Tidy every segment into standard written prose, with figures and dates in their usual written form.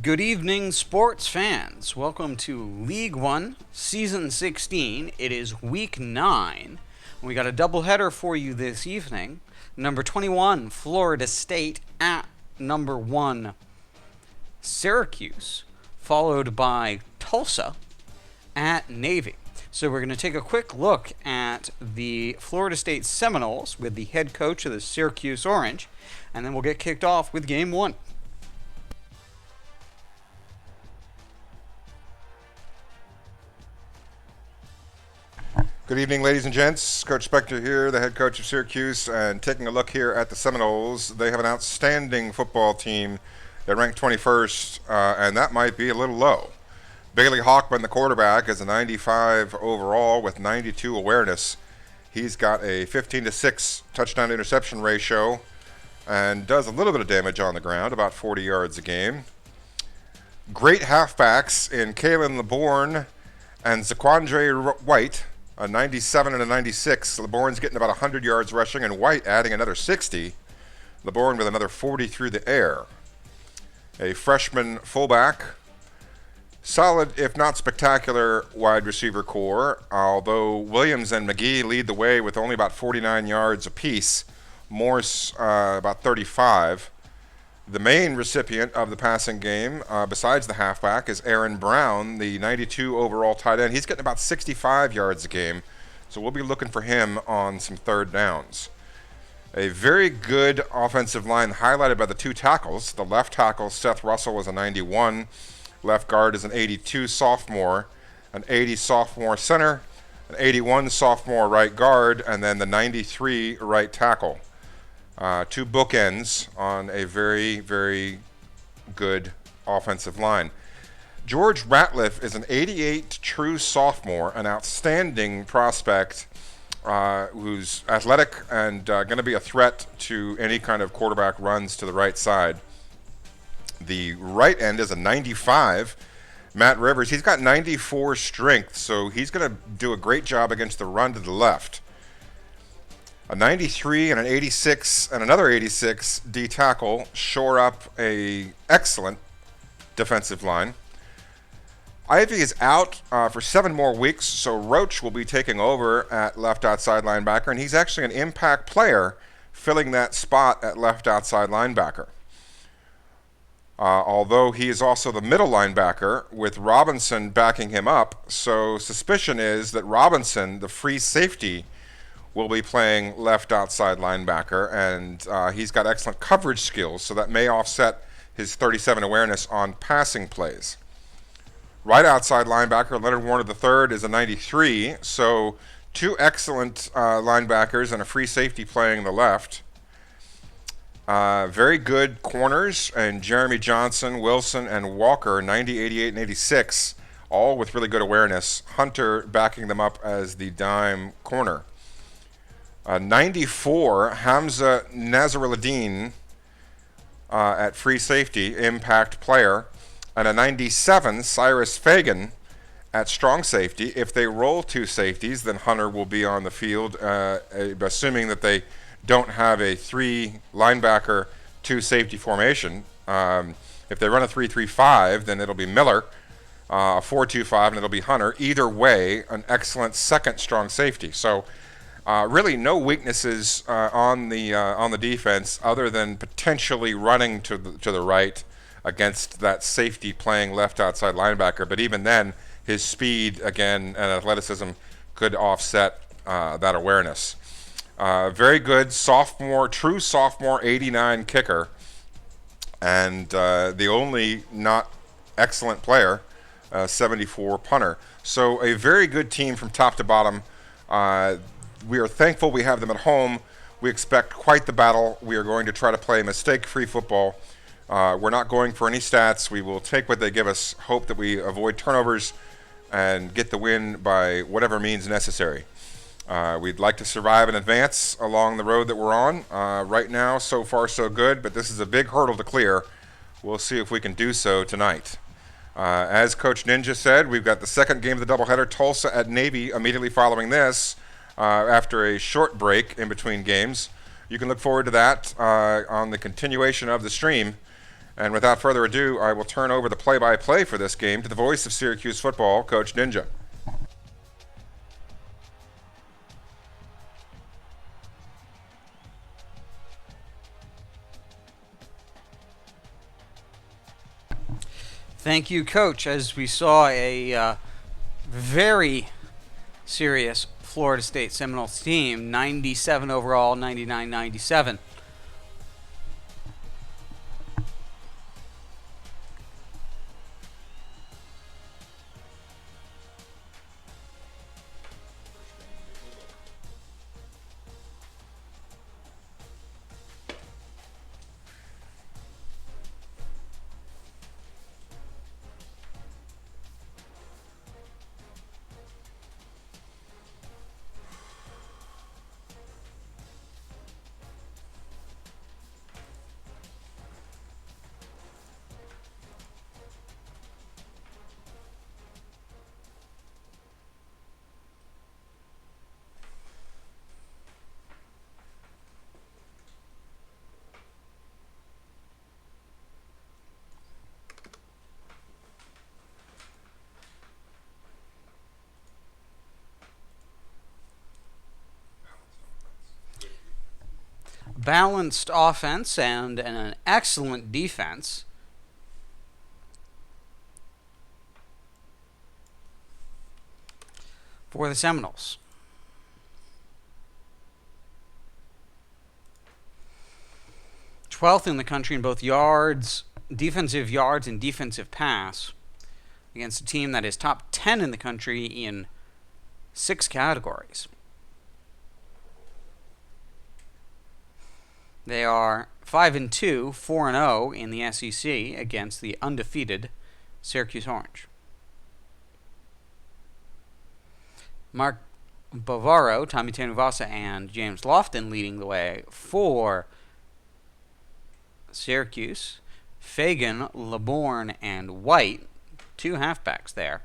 Good evening, sports fans. Welcome to League 1, Season 16. It is Week 9. We got a doubleheader for you this evening. Number 21, Florida State at number 1, Syracuse, followed by Tulsa at Navy. So we're going to take a quick look at the Florida State Seminoles with the head coach of the Syracuse Orange, and then we'll get kicked off with Game 1. Good evening, ladies and gents. Coach Spectre here, the head coach of Syracuse, and taking a look here at the Seminoles. They have an outstanding football team. They're ranked 21st, and that might be a little low. Bailey Hawkman, the quarterback, is a 95 overall with 92 awareness. He's got a 15-6 touchdown-to-interception ratio and does a little bit of damage on the ground, about 40 yards a game. Great halfbacks in Kalen LeBourne and Zaquandre White, a 97 and a 96. LeBourne's getting about 100 yards rushing, and White adding another 60. LeBourne with another 40 through the air. A freshman fullback. Solid, if not spectacular, wide receiver core, although Williams and McGee lead the way with only about 49 yards apiece. Morse about 35. The main recipient of the passing game, besides the halfback, is Aaron Brown, the 92 overall tight end. He's getting about 65 yards a game, so we'll be looking for him on some third downs. A very good offensive line highlighted by the two tackles. The left tackle, Seth Russell, is a 91. Left guard is an 82 sophomore, an 80 sophomore center, an 81 sophomore right guard, and then the 93 right tackle. Two bookends on a very, very good offensive line. George Ratliff is an 88 true sophomore, an outstanding prospect who's athletic and going to be a threat to any kind of quarterback runs to the right side. The right end is a 95. Matt Rivers, he's got 94 strength, so he's going to do a great job against the run to the left. A 93 and an 86 and another 86 D tackle shore up a excellent defensive line. Ivy is out for 7 more weeks, so Roach will be taking over at left outside linebacker, and he's actually an impact player filling that spot at left outside linebacker. Although he is also the middle linebacker with Robinson backing him up, so suspicion is that Robinson, the free safety, will be playing left outside linebacker, and he's got excellent coverage skills, so that may offset his 37 awareness on passing plays. Right outside linebacker, Leonard Warner III, is a 93, so two excellent linebackers and a free safety playing the left. Very good corners, and Jeremy Johnson, Wilson, and Walker, 90, 88, and 86, all with really good awareness. Hunter backing them up as the dime corner. 94, Hamza Nazaruddin at free safety, impact player, and a 97, Cyrus Fagan at strong safety. If they roll two safeties, then Hunter will be on the field, assuming that they don't have a 3 linebacker, 2 safety formation. If they run a 3-3-5, then it'll be Miller, a 4-2-5, and it'll be Hunter. Either way, an excellent second strong safety. So really no weaknesses on the defense other than potentially running to the right against that safety playing left outside linebacker. But even then, his speed, again, and athleticism could offset that awareness. Very good sophomore, true sophomore 89 kicker, and the only not excellent player, 74 punter. So a very good team from top to bottom. We are thankful we have them at home. We expect quite the battle. We are going to try to play mistake-free football. We're not going for any stats. We will take what they give us, hope that we avoid turnovers, and get the win by whatever means necessary. We'd like to survive and advance along the road that we're on. Right now, so far so good, but this is a big hurdle to clear. We'll see if we can do so tonight. As Coach Ninja said, we've got the second game of the doubleheader, Tulsa at Navy, immediately following this. After a short break in between games. You can look forward to that on the continuation of the stream. And without further ado, I will turn over the play-by-play for this game to the voice of Syracuse football, Coach Ninja. Thank you, Coach. As we saw a very serious Florida State Seminoles team, 97 overall, 99-97. Balanced offense and an excellent defense. For the Seminoles. #12th in the country in both defensive yards and defensive pass, against a team that is top 10 in the country in 6 categories. They are 5-2, 4-0 in the SEC against the undefeated Syracuse Orange. Mark Bavaro, Tommy Tanuvasa, and James Lofton leading the way for Syracuse. Fagan, LeBourne, and White, 2 halfbacks there,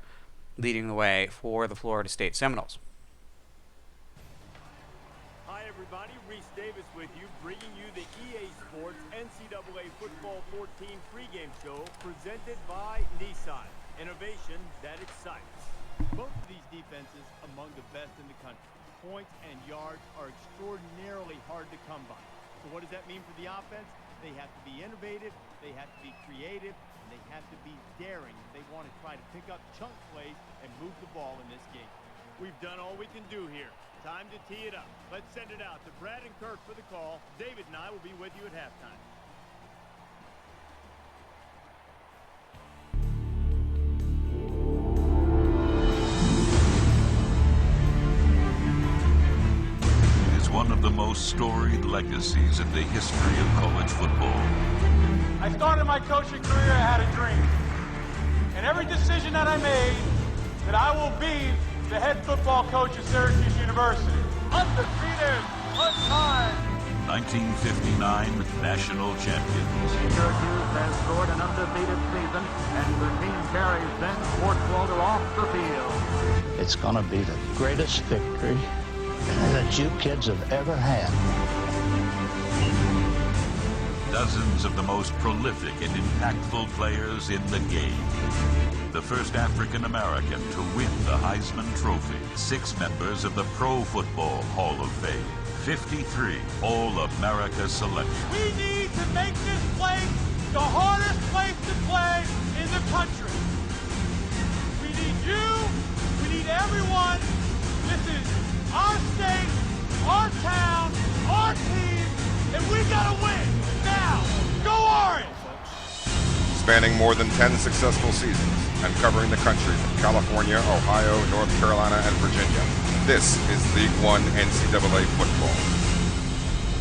leading the way for the Florida State Seminoles. Hi everybody, Reese Davis with you, bringing you the EA Sports NCAA Football 14 pregame show presented by Nissan. Innovation that excites. Both of these defenses among the best in the country. Points and yards are extraordinarily hard to come by. So what does that mean for the offense? They have to be innovative, they have to be creative, and they have to be daring if they want to try to pick up chunk plays and move the ball in this game. We've done all we can do here. Time to tee it up. Let's send it out to Brad and Kirk for the call. David and I will be with you at halftime. One of the most storied legacies in the history of college football. I started my coaching career, I had a dream. And every decision that I made, that I will be the head football coach of Syracuse University. Undefeated, untied. 1959 national champions. Syracuse has scored an undefeated season, and the team carries Ben Schwartzwalder off the field. It's going to be the greatest victory that you kids have ever had. Dozens of the most prolific and impactful players in the game. The first African American to win the Heisman Trophy. 6 members of the Pro Football Hall of Fame. 53 All-America selections. We need to make this place the hardest place to play in the country. We need you. We need everyone. This is our state, our town, our team, and we gotta win now. Go Orange! Spanning more than 10 successful seasons and covering the country from California, Ohio, North Carolina, and Virginia, this is League 1 NCAA football.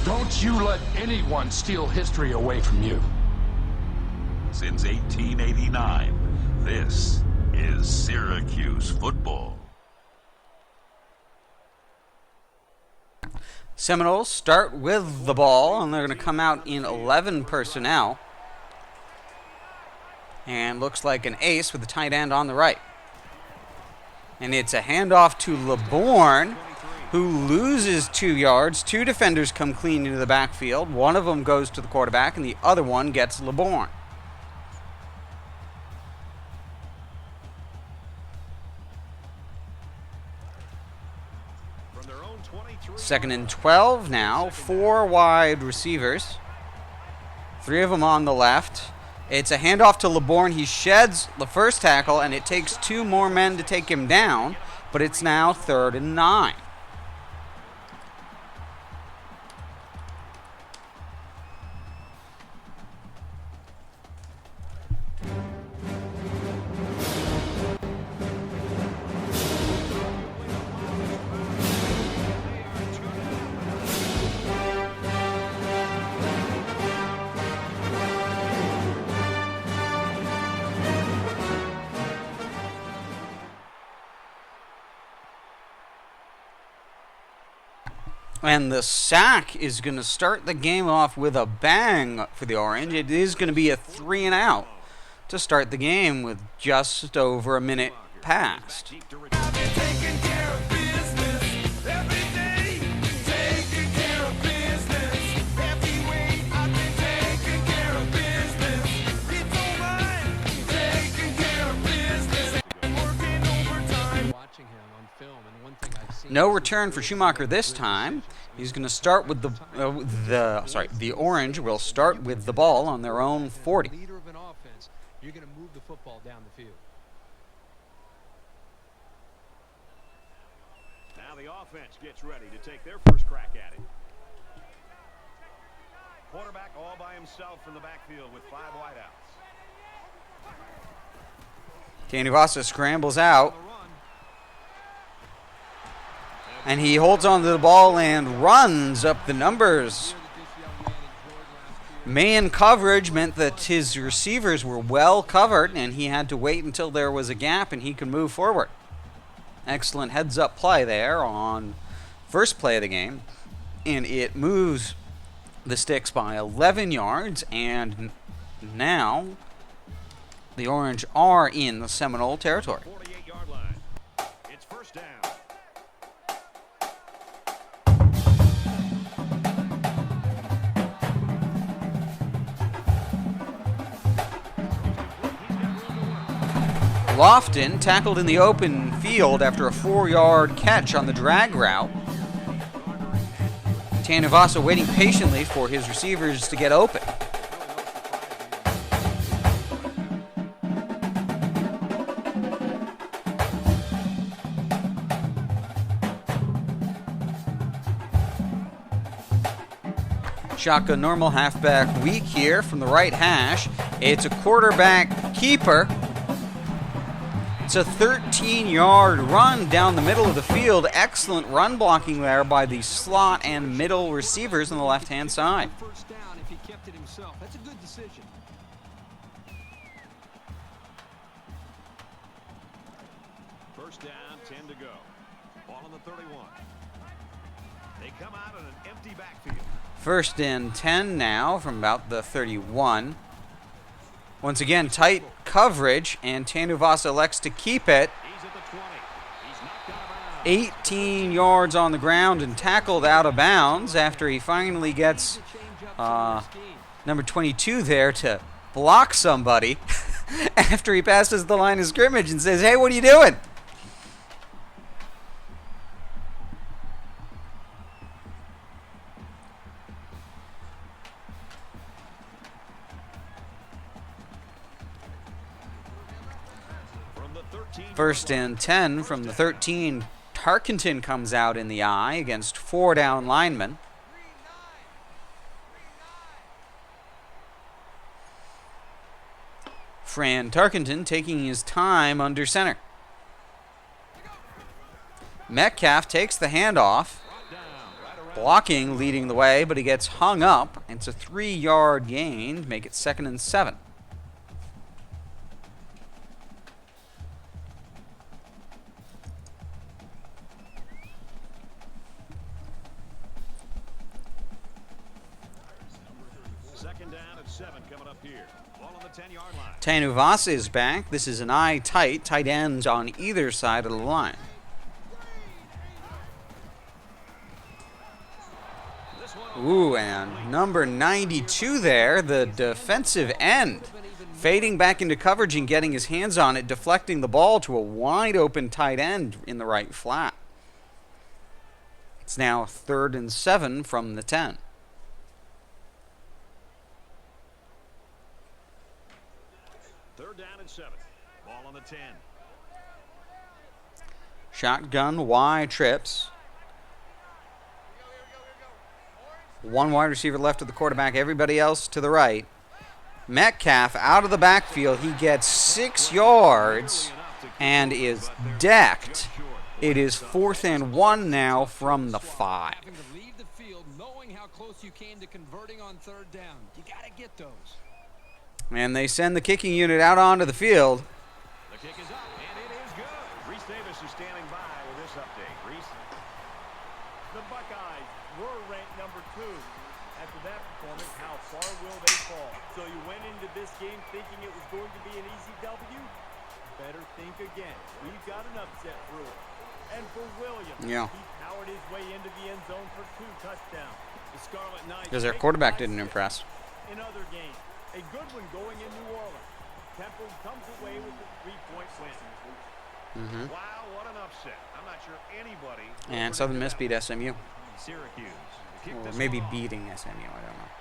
Don't you let anyone steal history away from you. Since 1889, this is Syracuse football. Seminoles start with the ball, and they're going to come out in 11 personnel. And looks like an ace with the tight end on the right. And it's a handoff to LeBourne, who loses 2 yards. 2 defenders come clean into the backfield. One of them goes to the quarterback, and the other one gets LeBourne. Second and 12 now. 4 wide receivers. 3 of them on the left. It's a handoff to LeBourne. He sheds the first tackle, and it takes 2 more men to take him down, but it's now 3rd and 9. And the sack is going to start the game off with a bang for the Orange. It is going to be a 3 and out to start the game with just over a minute past. No return for Schumacher this time. He's going to start with the Orange will start with the ball on their own 40. Leader of an offense, you're going to move the football down the field. Now the offense gets ready to take their first crack at it. Quarterback all by himself in the backfield with 5 wideouts. Tanuvasa scrambles out. And he holds on to the ball and runs up the numbers. Man coverage meant that his receivers were well covered, and he had to wait until there was a gap and he could move forward. Excellent heads-up play there on first play of the game. And it moves the sticks by 11 yards, and now the Orange are in the Seminole territory. 48-yard line. It's first down. Lofton tackled in the open field after a 4-yard catch on the drag route. Tanuvasa waiting patiently for his receivers to get open. Shotgun normal halfback weak here from the right hash. It's a quarterback keeper. It's a 13-yard run down the middle of the field. Excellent run blocking there by the slot and middle receivers on the left-hand side. First down if he kept it himself. That's a good decision. First down, 10 to go. Ball on the 31. They come out in an empty backfield. First and 10 now from about the 31. Once again, tight coverage, and Tanuvasa elects to keep it. He's at the 20. He's knocked out of bounds. 18 yards on the ground and tackled out of bounds after he finally gets number 22 there to block somebody after he passes the line of scrimmage and says, "Hey, what are you doing?" First and 10 from the 13. Tarkenton comes out in the eye against 4 down linemen. Fran Tarkenton taking his time under center. Metcalf takes the handoff. Blocking leading the way, but he gets hung up. It's a 3-yard gain to make it 2nd and 7. Second down at 7 coming up here. Ball on the 10-yard line. Tanuvasa is back. This is an eye tight ends on either side of the line. Ooh, and number 92 there, the defensive end, fading back into coverage and getting his hands on it, deflecting the ball to a wide open tight end in the right flat. It's now 3rd and 7 from the 10. Third down and 7. Ball on the 10. Shotgun Y trips. One wide receiver left of the quarterback, everybody else to the right. Metcalf out of the backfield. He gets 6 yards and is decked. It is 4th and 1 now from the 5. Having to leave the field, knowing how close you came to converting on 3rd down. You got to get those. And they send the kicking unit out onto the field. The kick is up, and it is good. Reese Davis is standing by with this update. Reese? The Buckeyes were ranked number 2. After that performance, how far will they fall? So you went into this game thinking it was going to be an easy W? Better think again. We've got an upset brewer. And for Williams, he powered his way into the end zone for 2 touchdowns. The Scarlet Knights, because their quarterback didn't impress. In other games, a good one going in New Orleans. Temple comes away with a 3-point win. Wow, what an upset. I'm not sure anybody. And Southern Miss beat SMU. Syracuse. Or maybe beating SMU, I don't know.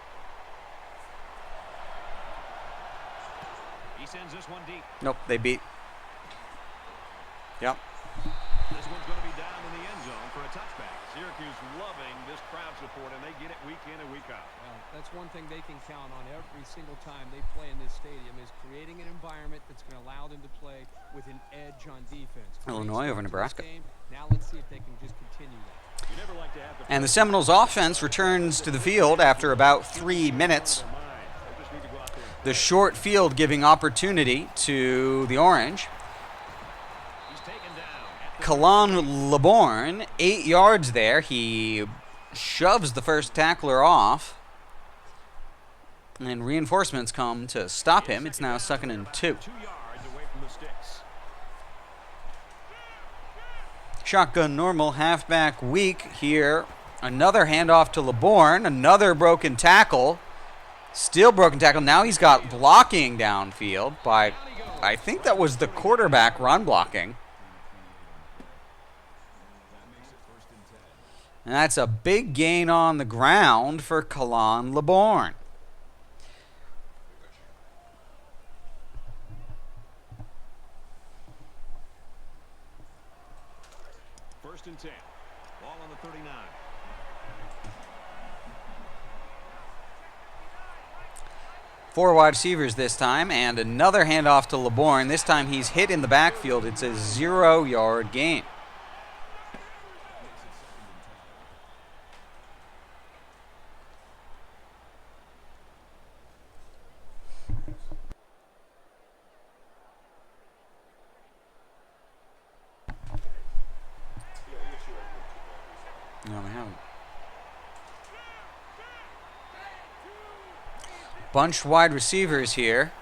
He sends this one deep. Nope, they beat. Yep. This one's going to be down in the end zone for a touchback. Syracuse loving this crowd support, and they get it week in and week out. Well, that's one thing they can count on every single time they play in this stadium is creating an environment that's going to allow them to play with an edge on defense. Illinois over Nebraska. Now let's see if they can just continue that. You never like to have the And the Seminoles offense returns to the field after about 3 minutes. The short field giving opportunity to the Orange. Kalon LeBourne, 8 yards there. He shoves the first tackler off. And reinforcements come to stop him. It's now 2nd and 2. 2 yards away from the sticks. Shotgun normal, halfback weak here. Another handoff to LeBourne. Another broken tackle. Still broken tackle. Now he's got blocking downfield by, I think that was the quarterback run blocking. And that's a big gain on the ground for Kalon LeBourne. First and 10. Ball on the 39. Four wide receivers this time, and another handoff to LeBourne. This time he's hit in the backfield. It's a 0-yard gain. No, they haven't. Bunch wide receivers here.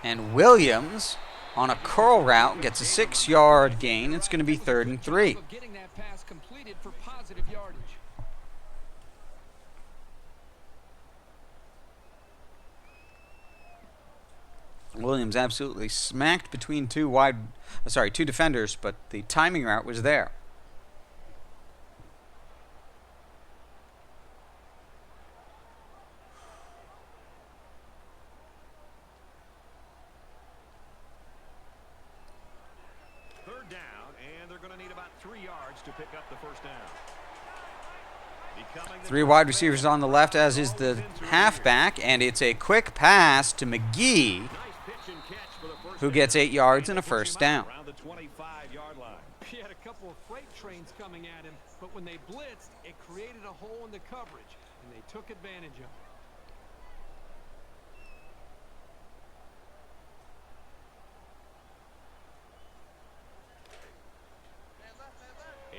And Williams on a curl route gets a 6-yard gain. It's going to be 3rd and 3. Getting that pass completed for positive yardage. Williams absolutely smacked between two defenders, but the timing route was there. Third down, and they're going to need about 3 yards to pick up the first down. 3 wide receivers on the left, as is the halfback, and it's a quick pass to McGee, who gets 8 yards and a first down. Around the 25-yard line. He had a couple of freight trains coming at him, but when they blitzed, it created a hole in the coverage, and they took advantage of it.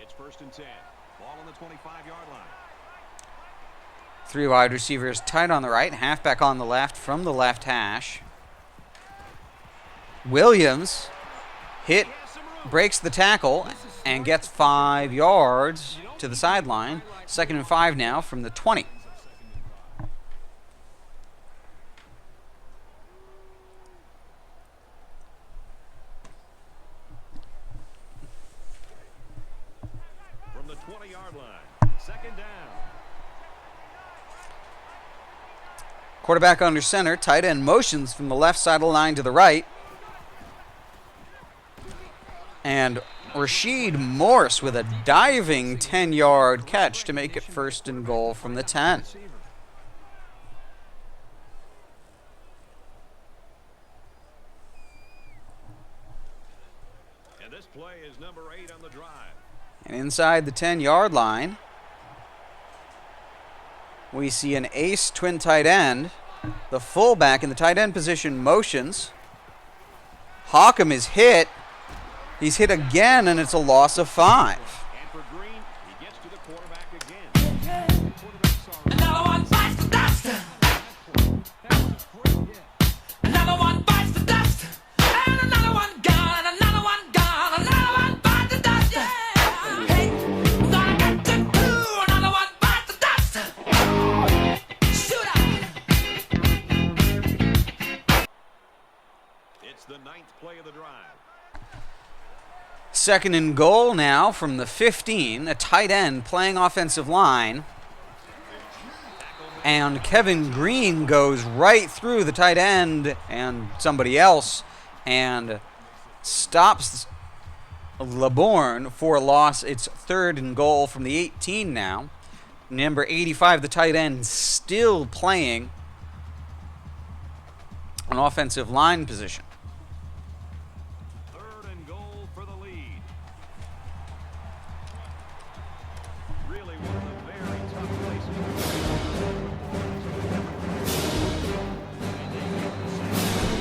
It's 1st and 10. Ball on the 25-yard line. 3 wide receivers tight on the right, halfback on the left from the left hash. Williams breaks the tackle and gets 5 yards to the sideline. 2nd and 5 now from the 20. From the 20 20-yard line. Second down. Quarterback under center. Tight end motions from the left side of the line to the right. And Rasheed Morse with a diving 10-yard catch to make it 1st and goal from the 10. And this play is number 8 on the drive. And inside the 10-yard line, we see an ace twin tight end. The fullback in the tight end position motions. Hockham is hit. He's hit again, and it's a loss of 5. And for Green, he gets to the quarterback again. Another one bites the dust. Another one bites the dust. And another one gone, and another one gone. Another one bites the dust. Hey, gonna get to do. Another one bites the dust. Shoot up. It's the 9th play of the drive. 2nd and goal now from the 15. A tight end playing offensive line. And Kevin Green goes right through the tight end and somebody else and stops LeBourne for a loss. It's 3rd and goal from the 18 now. Number 85, the tight end, still playing an offensive line position. 3rd and goal for the lead. Really one of the very tough places.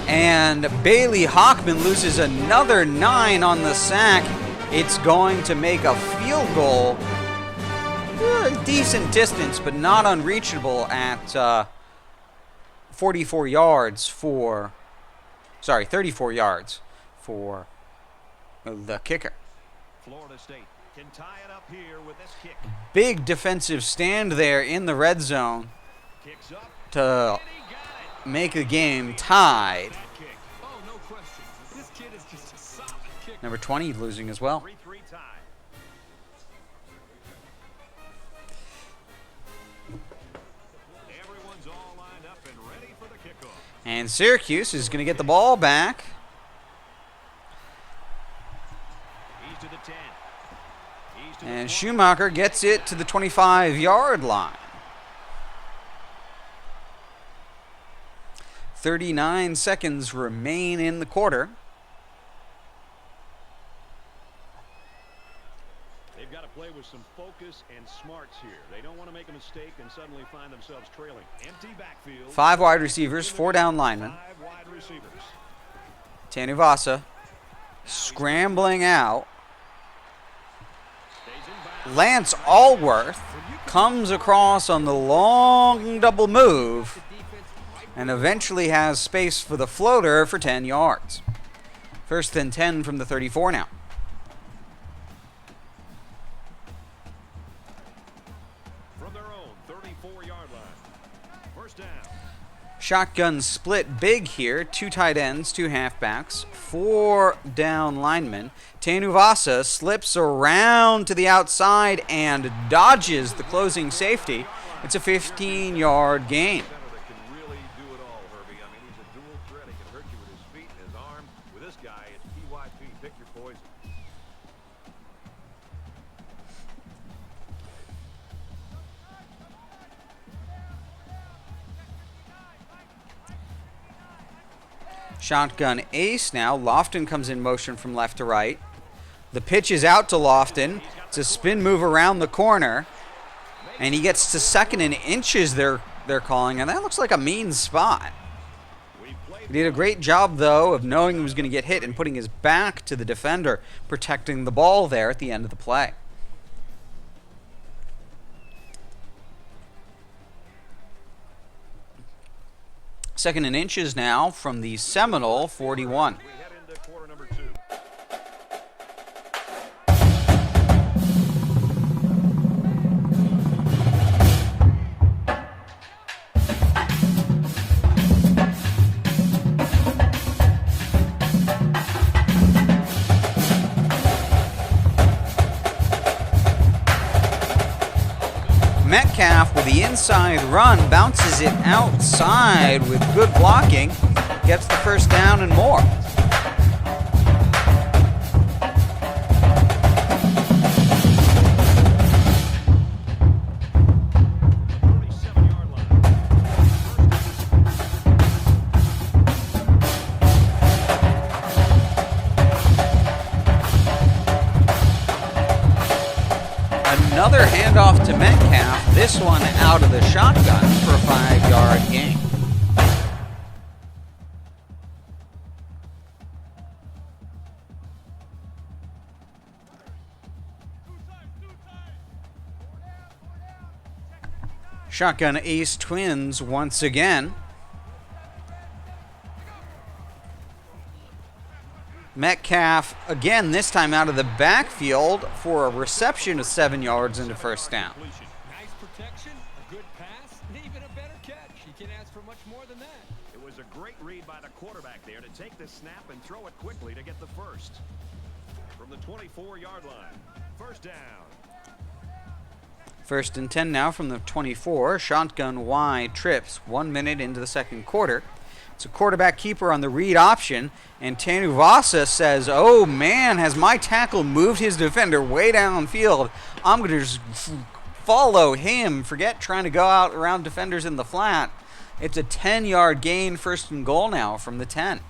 And Bailey Hockman loses another 9 on the sack. It's going to make a field goal. Decent distance, but not unreachable at 34 yards for the kicker. Florida State can tie it up here with this kick. Big defensive stand there in the red zone Kicks up. to make the game tied. Oh, no question. This kid is just a solid kicker. Number 20 losing as well. 3-3 tie. Everyone's all lined up and ready for the kickoff. And Syracuse is going to get the ball back. He's to the 10. He's to the And 20. Schumacher gets it to the 25-yard line. 39 seconds remain in the quarter. They've got to play with some focus and smarts here. They don't want to make a mistake and suddenly find themselves trailing. Empty backfield. 5 wide receivers, 4 down linemen. 5 wide receivers. Tanuvasa scrambling out. Stays in bounds. Lance Allworth comes across on the long double move and eventually has space for the floater for 10 yards. 1st and 10 from the 34 now. From their own 34-yard line. 1st down. Shotgun split big here. 2 tight ends, 2 halfbacks, 4 down linemen. Tanuvasa slips around to the outside and dodges the closing safety. It's a 15-yard gain. Center that can really do it all, Herbie. I mean, he's a dual threat. He can hurt you with his feet and his arm. With this guy, it's PYP. Pick your poison. Shotgun ace now. Lofton comes in motion from left to right. The pitch is out to Lofton. It's a spin move around the corner. And he gets to 2nd and inches they're calling, and that looks like a mean spot. He did a great job, though, of knowing he was going to get hit and putting his back to the defender, protecting the ball there at the end of the play. Second and inches now from the Seminole 41. We head into quarter number 2. Metcalf with the inside run, bounces it outside with good blocking, gets the first down and more. Another handoff to Metcalf, this one out of the shotgun for a 5-yard gain. Shotgun ace twins once again. Metcalf, again, this time out of the backfield for a reception of 7 yards into first down. Nice protection, a good pass, and even a better catch. You can't ask for much more than that. It was a great read by the quarterback there to take the snap and throw it quickly to get the first. From the 24-yard line, first down. First and 10 now from the 24. Shotgun Y trips 1 minute into the second quarter. It's a quarterback keeper on the read option, and Tanuvasa says, oh man, has my tackle moved his defender way downfield? I'm going to just follow him. Forget trying to go out around defenders in the flat. It's a 10-yard gain, first and goal now from the 10.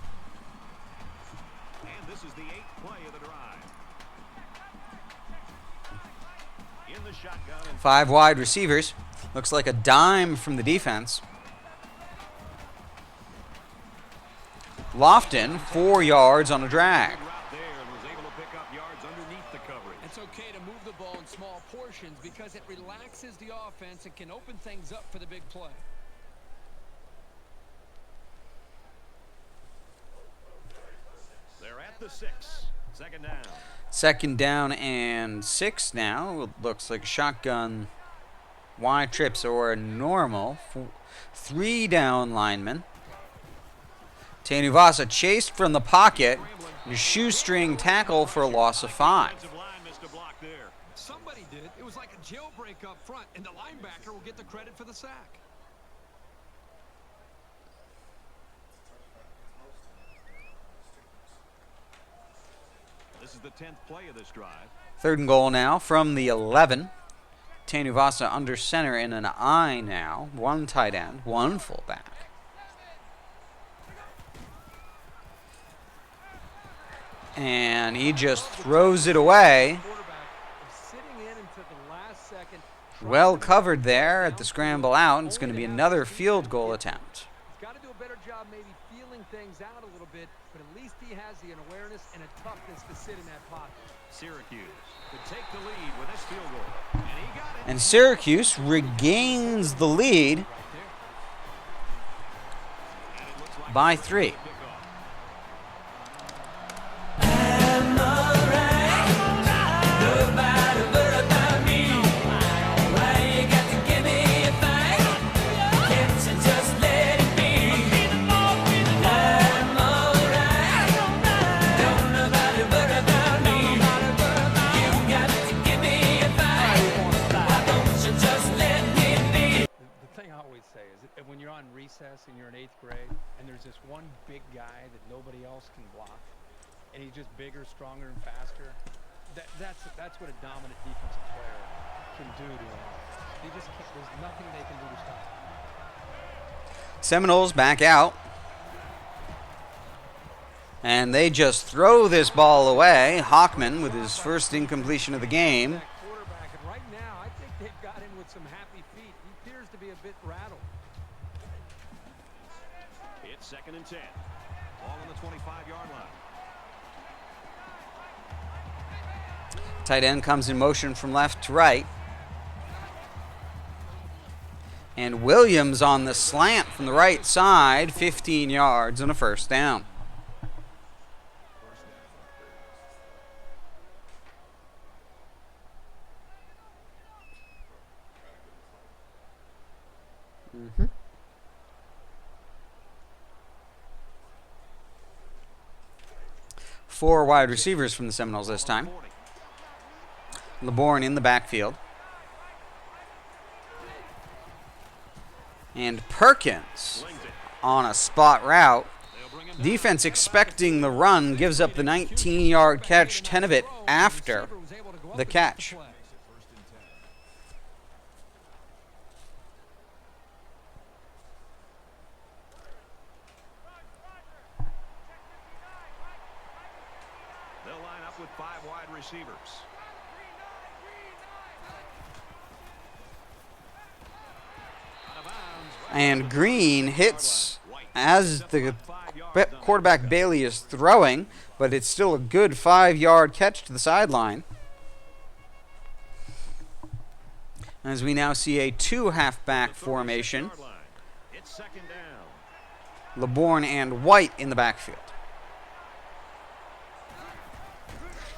And this is the 8th play of the drive. In the shotgun. 5 wide receivers. Looks like a dime from the defense. Lofton, 4 yards on a drag. It's okay to move the ball in small portions because it relaxes the offense and can open things up for the big play. They're at the 6. Second down. Second down and 6 now. It looks like a shotgun Y trips or a normal. 3 down linemen. Tanuvasa chased from the pocket. And a shoestring tackle for a loss of 5. Somebody did. It was like a jailbreak up front, and the linebacker will get the credit for the sack. This is the 10th play of this drive. Third and goal now from the 11. Tanuvasa under center in an I now. 1 tight end, 1 fullback. And he just throws it away. Well covered there at the scramble out. It's going to be another field goal attempt. He's got to do a better job maybe feeling things out a little bit, but at least he has the awareness and a toughness to sit in that pocket. Syracuse could take the lead with this field goal. And he got it. And Syracuse regains the lead by 3. When you're on recess and you're in 8th grade and there's this one big guy that nobody else can block and he's just bigger, stronger, and faster, that's what a dominant defensive player can do to him. They just can't, there's nothing they can do to stop him. Seminoles back out. And they just throw this ball away. Hockman with his first incompletion of the game. Quarterback, and right now I think they've got in with some happy feet. He appears to be a bit rattled. It's second and 10. Ball on the 25-yard line. Tight end comes in motion from left to right. And Williams on the slant from the right side, 15 yards and a first down. Mm-hmm. Four wide receivers from the Seminoles this time. LeBourne in the backfield. And Perkins on a spot route. Defense expecting the run, gives up the 19-yard catch, 10 of it after the catch. They'll line up with 5 wide receivers. And Green hits as the quarterback Bailey is throwing, but it's still a good 5-yard catch to the sideline. As we now see a 2 halfback formation. It's second down. LeBourne and White in the backfield.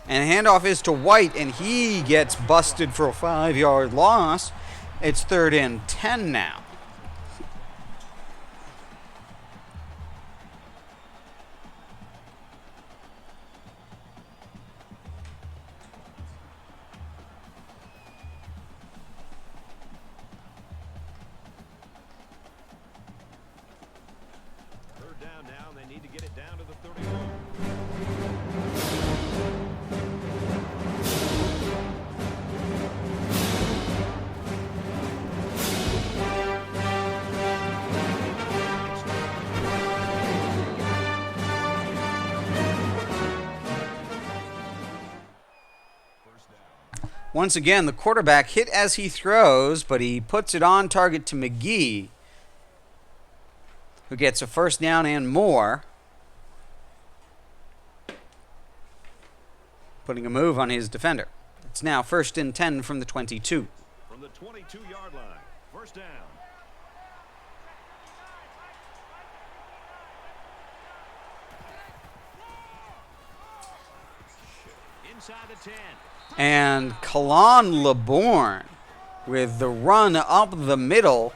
And handoff is to White, and he gets busted for a 5-yard loss. It's 3rd and 10 now. Once again, the quarterback hit as he throws, but he puts it on target to McGee, who gets a 1st down and more, putting a move on his defender. It's now 1st and 10 from the 22. From the 22-yard line, 1st down. Inside the 10. And Kalon LeBourne with the run up the middle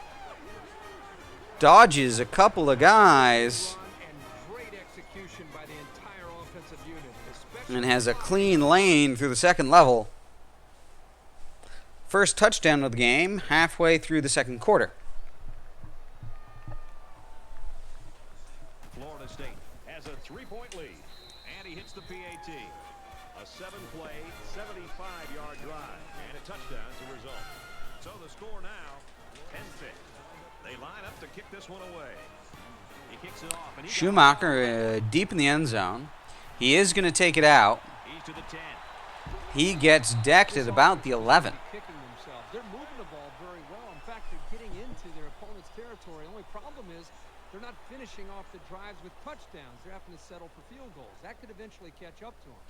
dodges a couple of guys and has a clean lane through the 2nd level. First touchdown of the game halfway through the 2nd quarter. Florida State has a 3-point lead, and he hits the PAT. A 7-play, 75-yard drive, and a touchdown as a result. So the score now, 10-6. They line up to kick this one away. He kicks it off. And Schumacher deep in the end zone. He is going to take it out. He's to the 10. He gets decked at about the 11. They're moving the ball very well. In fact, they're getting into their opponent's territory. The only problem is they're not finishing off the drives with touchdowns. They're having to settle for field goals. That could eventually catch up to them.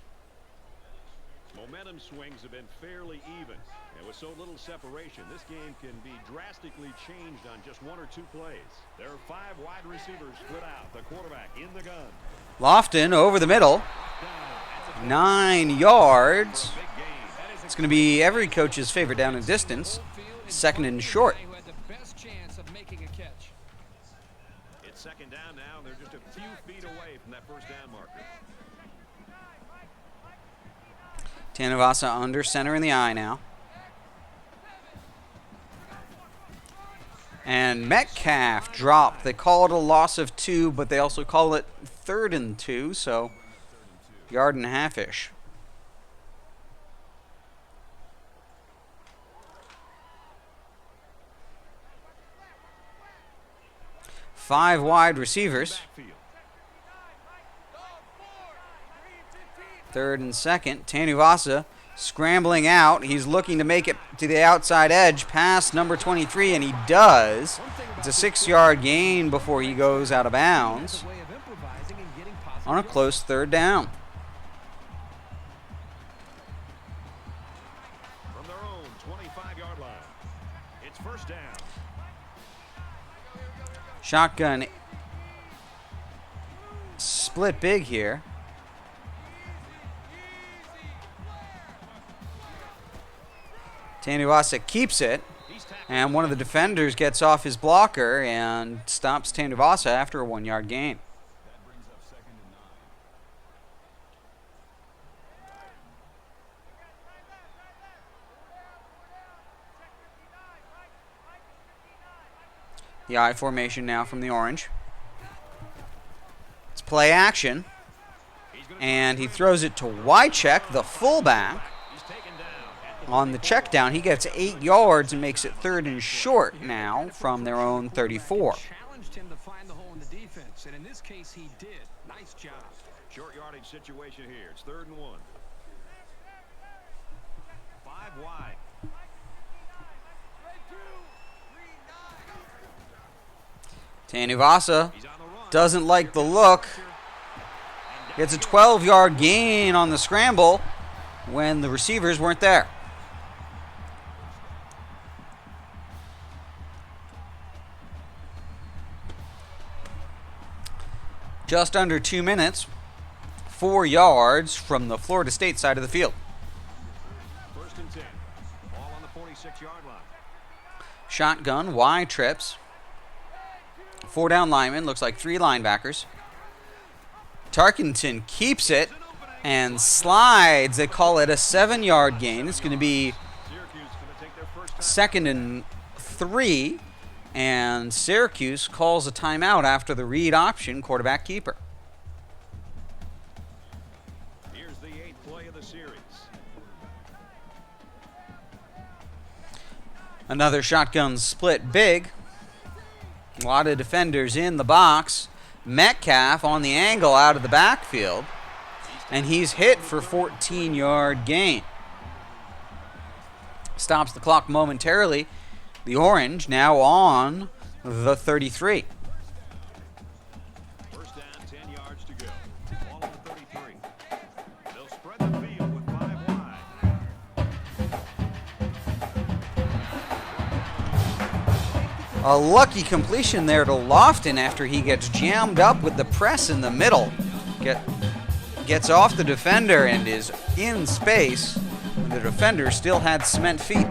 Momentum swings have been fairly even, and with so little separation, this game can be drastically changed on just 1 or 2 plays. There are 5 wide receivers split out. The quarterback in the gun. Lofton over the middle. 9 yards. It's going to be every coach's favorite down and distance. 2nd and short. It's 2nd down now. They're just a few feet away from that 1st down marker. Tanavasa under center in the eye now. And Metcalf dropped. They call it a loss of 2, but they also call it 3rd and 2, so 1.5-ish. Five wide receivers. 3rd and 2nd. Tanuvasa scrambling out. He's looking to make it to the outside edge past number 23, and he does. It's a 6-yard gain before he goes out of bounds on a close 3rd down. From their own 25-yard line, it's 1st down. Shotgun split big here. Tanuvasa keeps it, and one of the defenders gets off his blocker and stops Tanuvasa after a 1-yard gain. The I formation now from the orange. It's play action. And he throws it to Wk9, the fullback. On the check down, he gets 8 yards and makes it 3rd and short now from their own 34. Challenged him to find the hole in the defense, and in this case, he did. Nice job. Short yardage situation here. It's 3rd and 1. 5 wide. Tanuvasa doesn't like the look. Gets a 12-yard gain on the scramble when the receivers weren't there. Just under 2 minutes, 4 yards from the Florida State side of the field. 1st and 10. Ball on the 46-yard line. Shotgun, Y trips. 4 down linemen, looks like 3 linebackers. Tarkenton keeps it and slides. They call it a 7-yard gain. It's going to be 2nd and 3. And Syracuse calls a timeout after the read option quarterback keeper. Here's the 8th play of the series. Another shotgun split big. A lot of defenders in the box. Metcalf on the angle out of the backfield. And he's hit for 14-yard gain. Stops the clock momentarily. The orange now on the 33. 1st down, 10 yards to go. Ball on the 33. They'll spread the field with 5 wide. A lucky completion there to Lofton after he gets jammed up with the press in the middle. Gets off the defender and is in space. And the defender still had cement feet.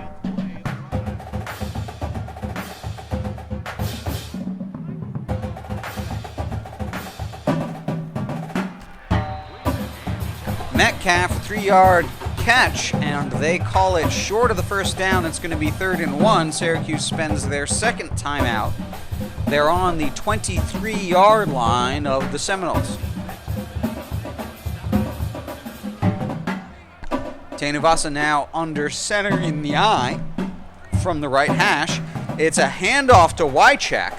Metcalf, 3-yard catch, and they call it short of the 1st down. It's going to be 3rd and 1. Syracuse spends their 2nd timeout. They're on the 23-yard line of the Seminoles. Tanuvasa now under center in the I from the right hash. It's a handoff to Wk9,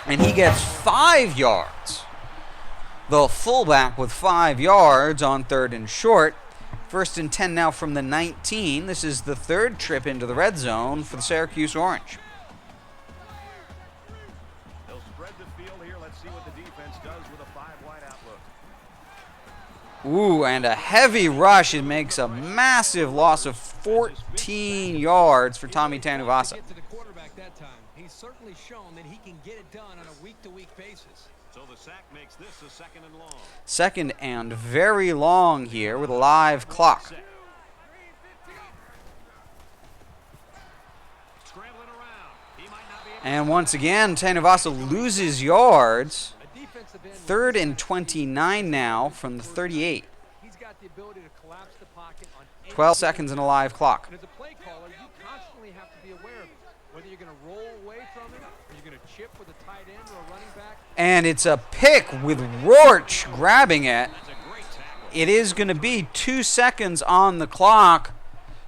and he gets 5 yards. The fullback with 5 yards on 3rd and short. 1st and 10 now from the 19. This is the 3rd trip into the red zone for the Syracuse Orange. They'll spread the field here. Let's see what the defense does with a 5 wide outlook. Ooh, and a heavy rush. It makes a massive loss of 14 yards for Tommy Tanuvasa. He's certainly shown that he can get it done on a week-to-week basis. So the sack makes this a 2nd and long. 2nd and very long here with a live clock. And once again, Tanuvasa loses yards. 3rd and 29 now from the 38. 12 seconds and a live clock. And as a play caller, you constantly have to be aware of it. Whether you're going to roll away from it, or you're going to chip with a tight end or a running back. And it's a pick with Roach grabbing it. It is going to be 2 seconds on the clock.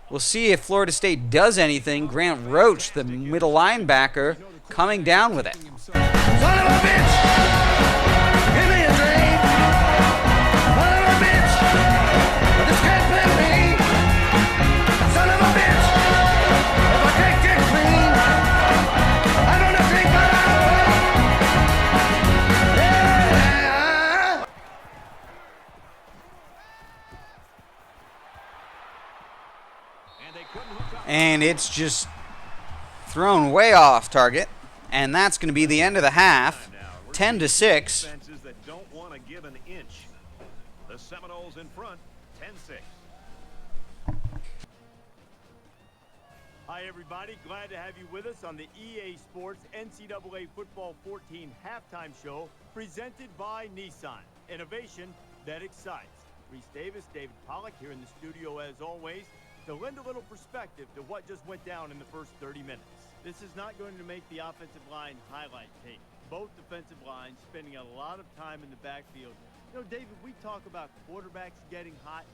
We'll see if Florida State does anything. Grant Roach, the middle linebacker, coming down with it. Son of a bitch! Give me a drink! Son of a bitch! This can't play me! Son of a bitch! If I can't get clean, I'm gonna drink my life away! Yeah! And it's just thrown way off target. And that's going to be the end of the half. 10-6. That don't want to give an inch. The Seminoles in front, 10-6. Hi, everybody. Glad to have you with us on the EA Sports NCAA Football 14 halftime show presented by Nissan. Innovation that excites. Reese Davis, David Pollack here in the studio as always. to lend a little perspective to what just went down in the first 30 minutes. This is not going to make the offensive line highlight tape. Both defensive lines spending a lot of time in the backfield. You know, David, we talk about quarterbacks getting hot.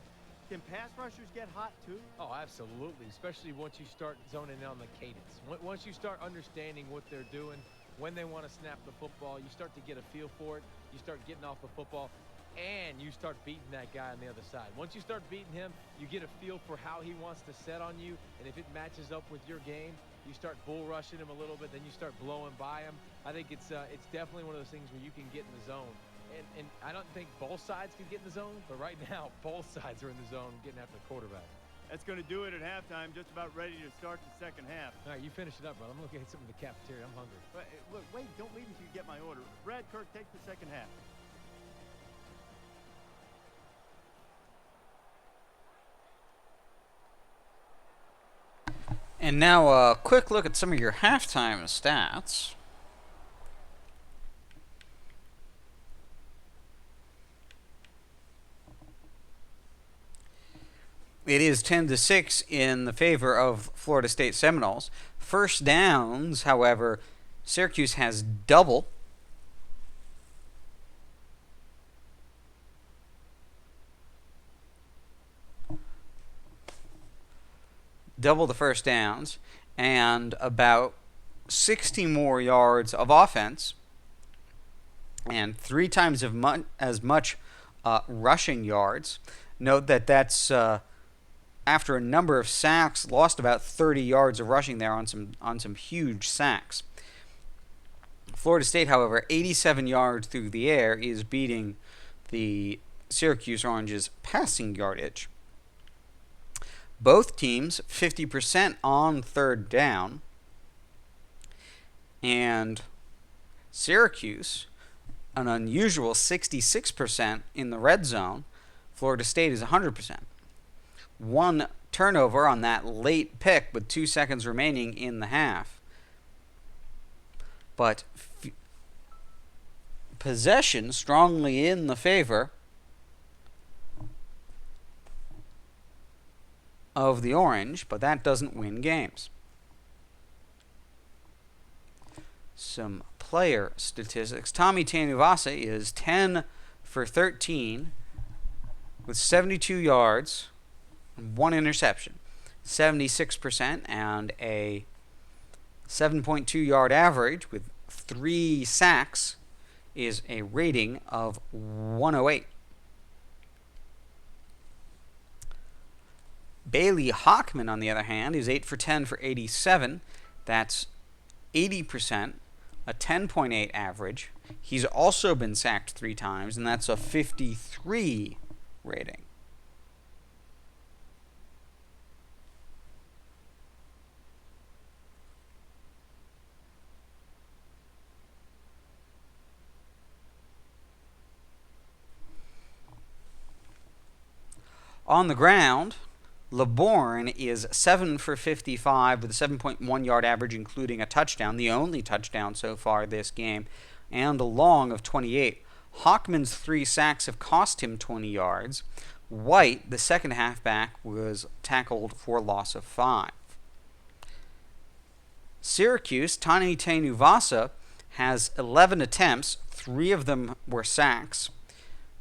Can pass rushers get hot too? Oh, absolutely, especially once you start zoning in on the cadence. Once you start understanding what they're doing, when they want to snap the football, you start to get a feel for it. You start getting off the football, and you start beating that guy on the other side. Once you start beating him, you get a feel for how he wants to set on you, and if it matches up with your game, you start bull rushing him a little bit, then you start blowing by him. I think it's definitely one of those things where you can get in the zone. And I don't think both sides can get in the zone, but right now, both sides are in the zone getting after the quarterback. That's going to do it at halftime, just about ready to start the second half. All right, you finish it up, brother. I'm looking at something in the cafeteria. I'm hungry. Look, wait, don't leave until you get my order. Brad, Kirk, take the second half. And now a quick look at some of your halftime stats. It is 10-6 in the favor of Florida State Seminoles. First downs, however, Syracuse has double. Double the first downs and about 60 more yards of offense and 3 times as much rushing yards. Note that that's after a number of sacks, lost about 30 yards of rushing there on some huge sacks. Florida State, however, 87 yards through the air is beating the Syracuse Orange's passing yardage. Both teams 50% on third down, and Syracuse an unusual 66% in the red zone. Florida State is 100%. One turnover on that late pick with 2 seconds remaining in the half. But possession strongly in the favor of the Orange, but that doesn't win games. Some player statistics. Tommy Tanuvasa is 10 for 13 with 72 yards, 1 interception, 76%, and a 7.2 yard average with 3 sacks is a rating of 108. Bailey Hockman, on the other hand, is 8 for 10 for 87. That's 80%, a 10.8 average. He's also been sacked 3 times, and that's a 53 rating. On the ground, LeBourne is 7 for 55 with a 7.1 yard average, including a touchdown, the only touchdown so far this game, and a long of 28. Hockman's 3 sacks have cost him 20 yards. White, the second halfback, was tackled for loss of 5. Syracuse, Tani Tanuvasa, has 11 attempts. 3 of them were sacks.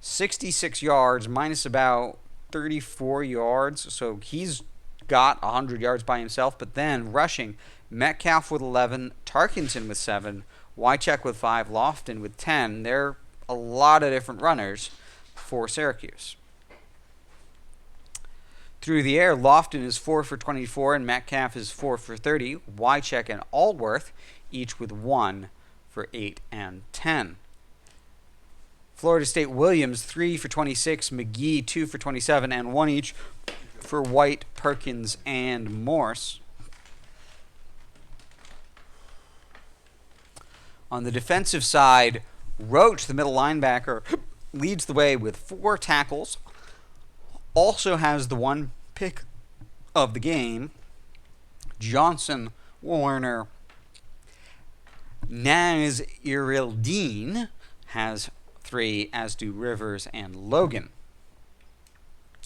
66 yards minus about 34 yards, so he's got 100 yards by himself. But then rushing, Metcalf with 11, Tarkenton with 7, Wycheck with 5, Lofton with 10. They're a lot of different runners for Syracuse. Through the air, Lofton is 4 for 24 and Metcalf is 4 for 30. Wycheck and Allworth each with 1 for 8 and 10. Florida State Williams, 3 for 26, McGee, 2 for 27, and 1 each for White, Perkins, and Morse. On the defensive side, Roach, the middle linebacker, leads the way with 4 tackles. Also has the 1 pick of the game. Johnson, Warner, Naz Irildine has 3, as do Rivers and Logan.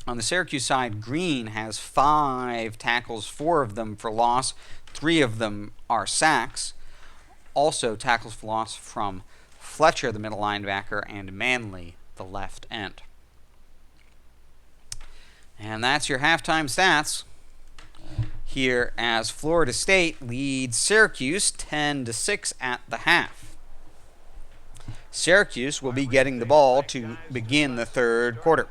On the Syracuse side, Green has 5 tackles, 4 of them for loss. 3 of them are sacks. Also tackles for loss from Fletcher, the middle linebacker, and Manley, the left end. And that's your halftime stats here as Florida State leads Syracuse 10-6 at the half. Syracuse will be getting the ball to begin the third quarter.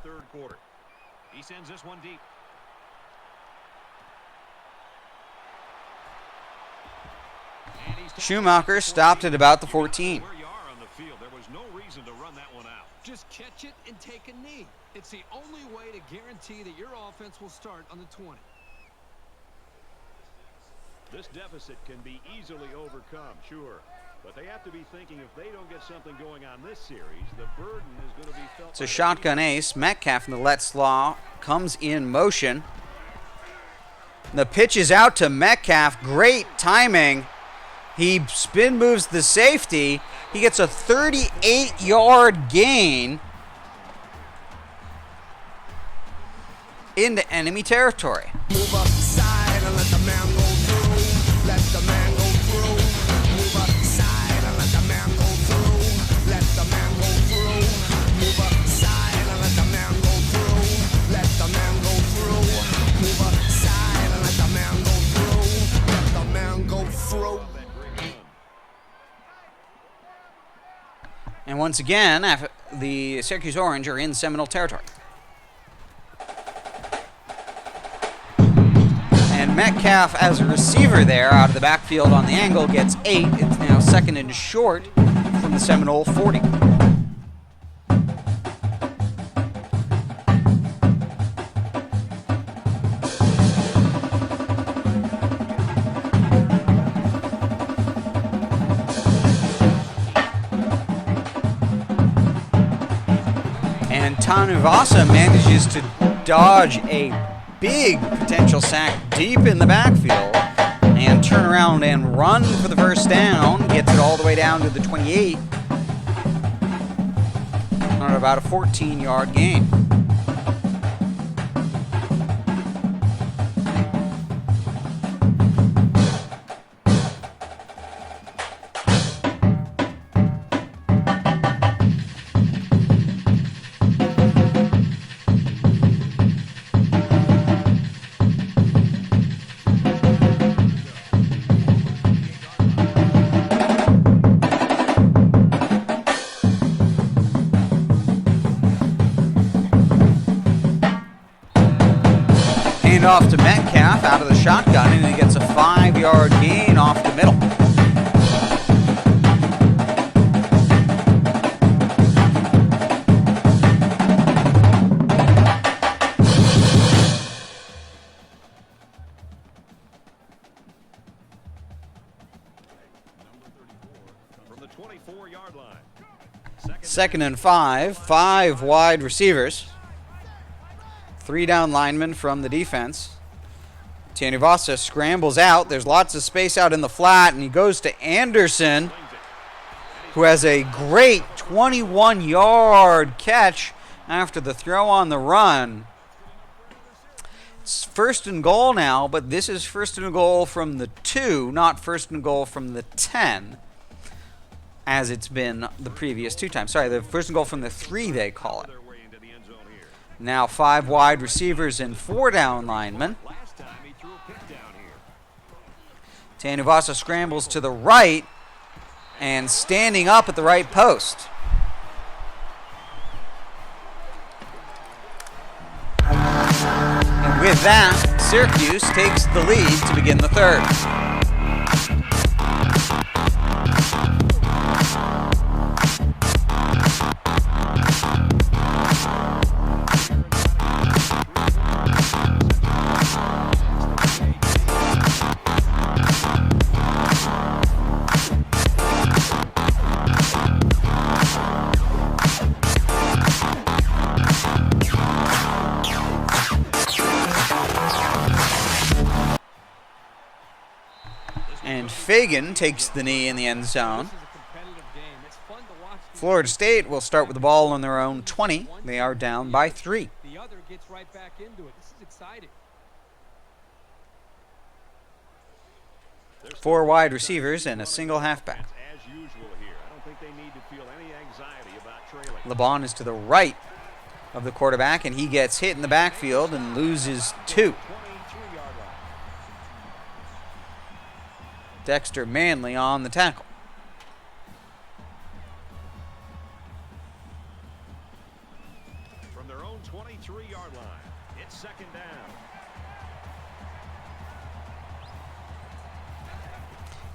He sends this one deep. Schumacher stopped at about the 14. Where you are on the field, there was no reason to run that one out. Just catch it and take a knee. It's the only way to guarantee that your offense will start on the 20. This deficit can be easily overcome, sure. But they have to be thinking if they don't get something going on this series, the burden is going to be felt. It's a shotgun ace. Metcalf in the let slaw comes in motion. The pitch is out to Metcalf. Great timing. He spin moves the safety. He gets a 38-yard gain into enemy territory. Move aside and let the man go through. Let the man go through. Move aside and let the man go through. Let the man go through. Move aside and let the man go through. Let the man go through. Move aside and let the man go through. Let the man go through. And once again, the Syracuse Orange are in Seminole territory. And Metcalf, as a receiver there, out of the backfield on the angle, gets 8. It's now second and short from the Seminole 40. And Tanuvasa manages to dodge a big potential sack deep in the backfield and turn around and run for the first down. Gets it all the way down to the 28 on about a 14-yard gain. Off to Metcalf out of the shotgun, and he gets a 5-yard gain off the middle. From the 24-yard line. Second and 5, 5 wide receivers. 3 down linemen from the defense. Tanuvasa scrambles out. There's lots of space out in the flat, and he goes to Anderson, who has a great 21-yard catch after the throw on the run. It's first and goal now, but this is first and goal from the 2, not first and goal from the 10, as it's been the previous 2 times. Sorry, the first and goal from the 3, they call it. Now 5 wide receivers and 4 down linemen. Tanuvasa scrambles to the right and standing up at the right post. And with that, Syracuse takes the lead to begin the third. Fagan takes the knee in the end zone. Florida State will start with the ball on their own 20. They are down by 3. The other gets right back into it. This is exciting. 4 wide receivers and a single halfback. As usual here. I don't think they need to feel any anxiety about trailing. LeBon is to the right of the quarterback, and he gets hit in the backfield and loses 2. Dexter Manley on the tackle. From their own 23-yard line, it's second down.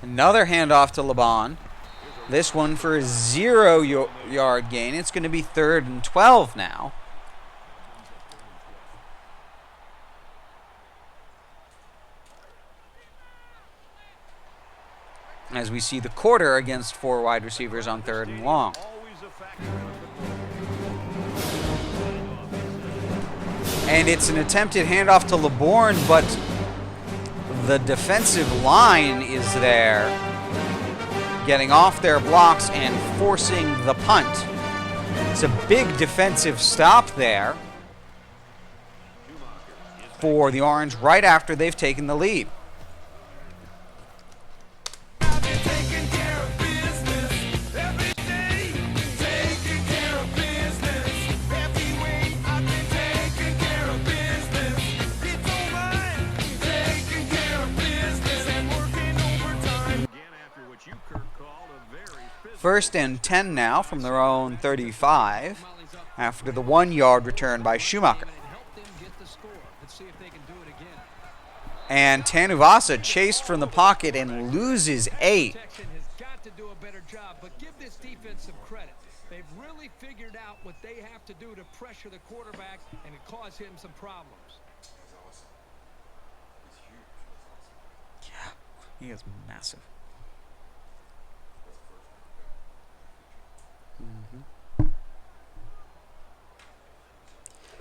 Another handoff to LeBon. This one for a 0-yard gain. It's going to be 3rd and 12 now. As we see the quarter against 4 wide receivers on 3rd and long. And it's an attempted handoff to LeBourne, but the defensive line is there, getting off their blocks and forcing the punt. It's a big defensive stop there for the Orange right after they've taken the lead. First and 10 now from their own 35 after the 1-yard return by Schumacher. And Tanuvasa chased from the pocket and loses 8. Has got to do a better job, but give this defense some credit. They've really figured out what they have to do to pressure the quarterback and cause him some problems. Yeah, he is massive.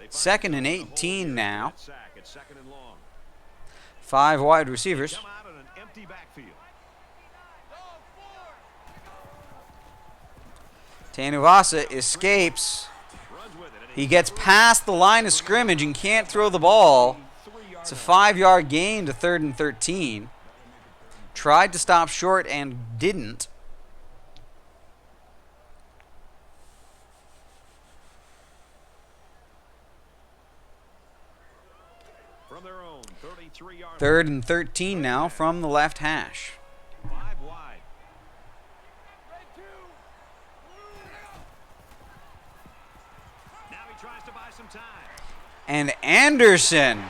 Second and 18 now. 5 wide receivers. Tanuvasa escapes. He gets past the line of scrimmage and can't throw the ball. It's a 5-yard gain to 3rd and 13. Tried to stop short and didn't. From their own 33-yard 3rd and 13 now from the left hash. 5 wide. Now he tries to buy some time. And Anderson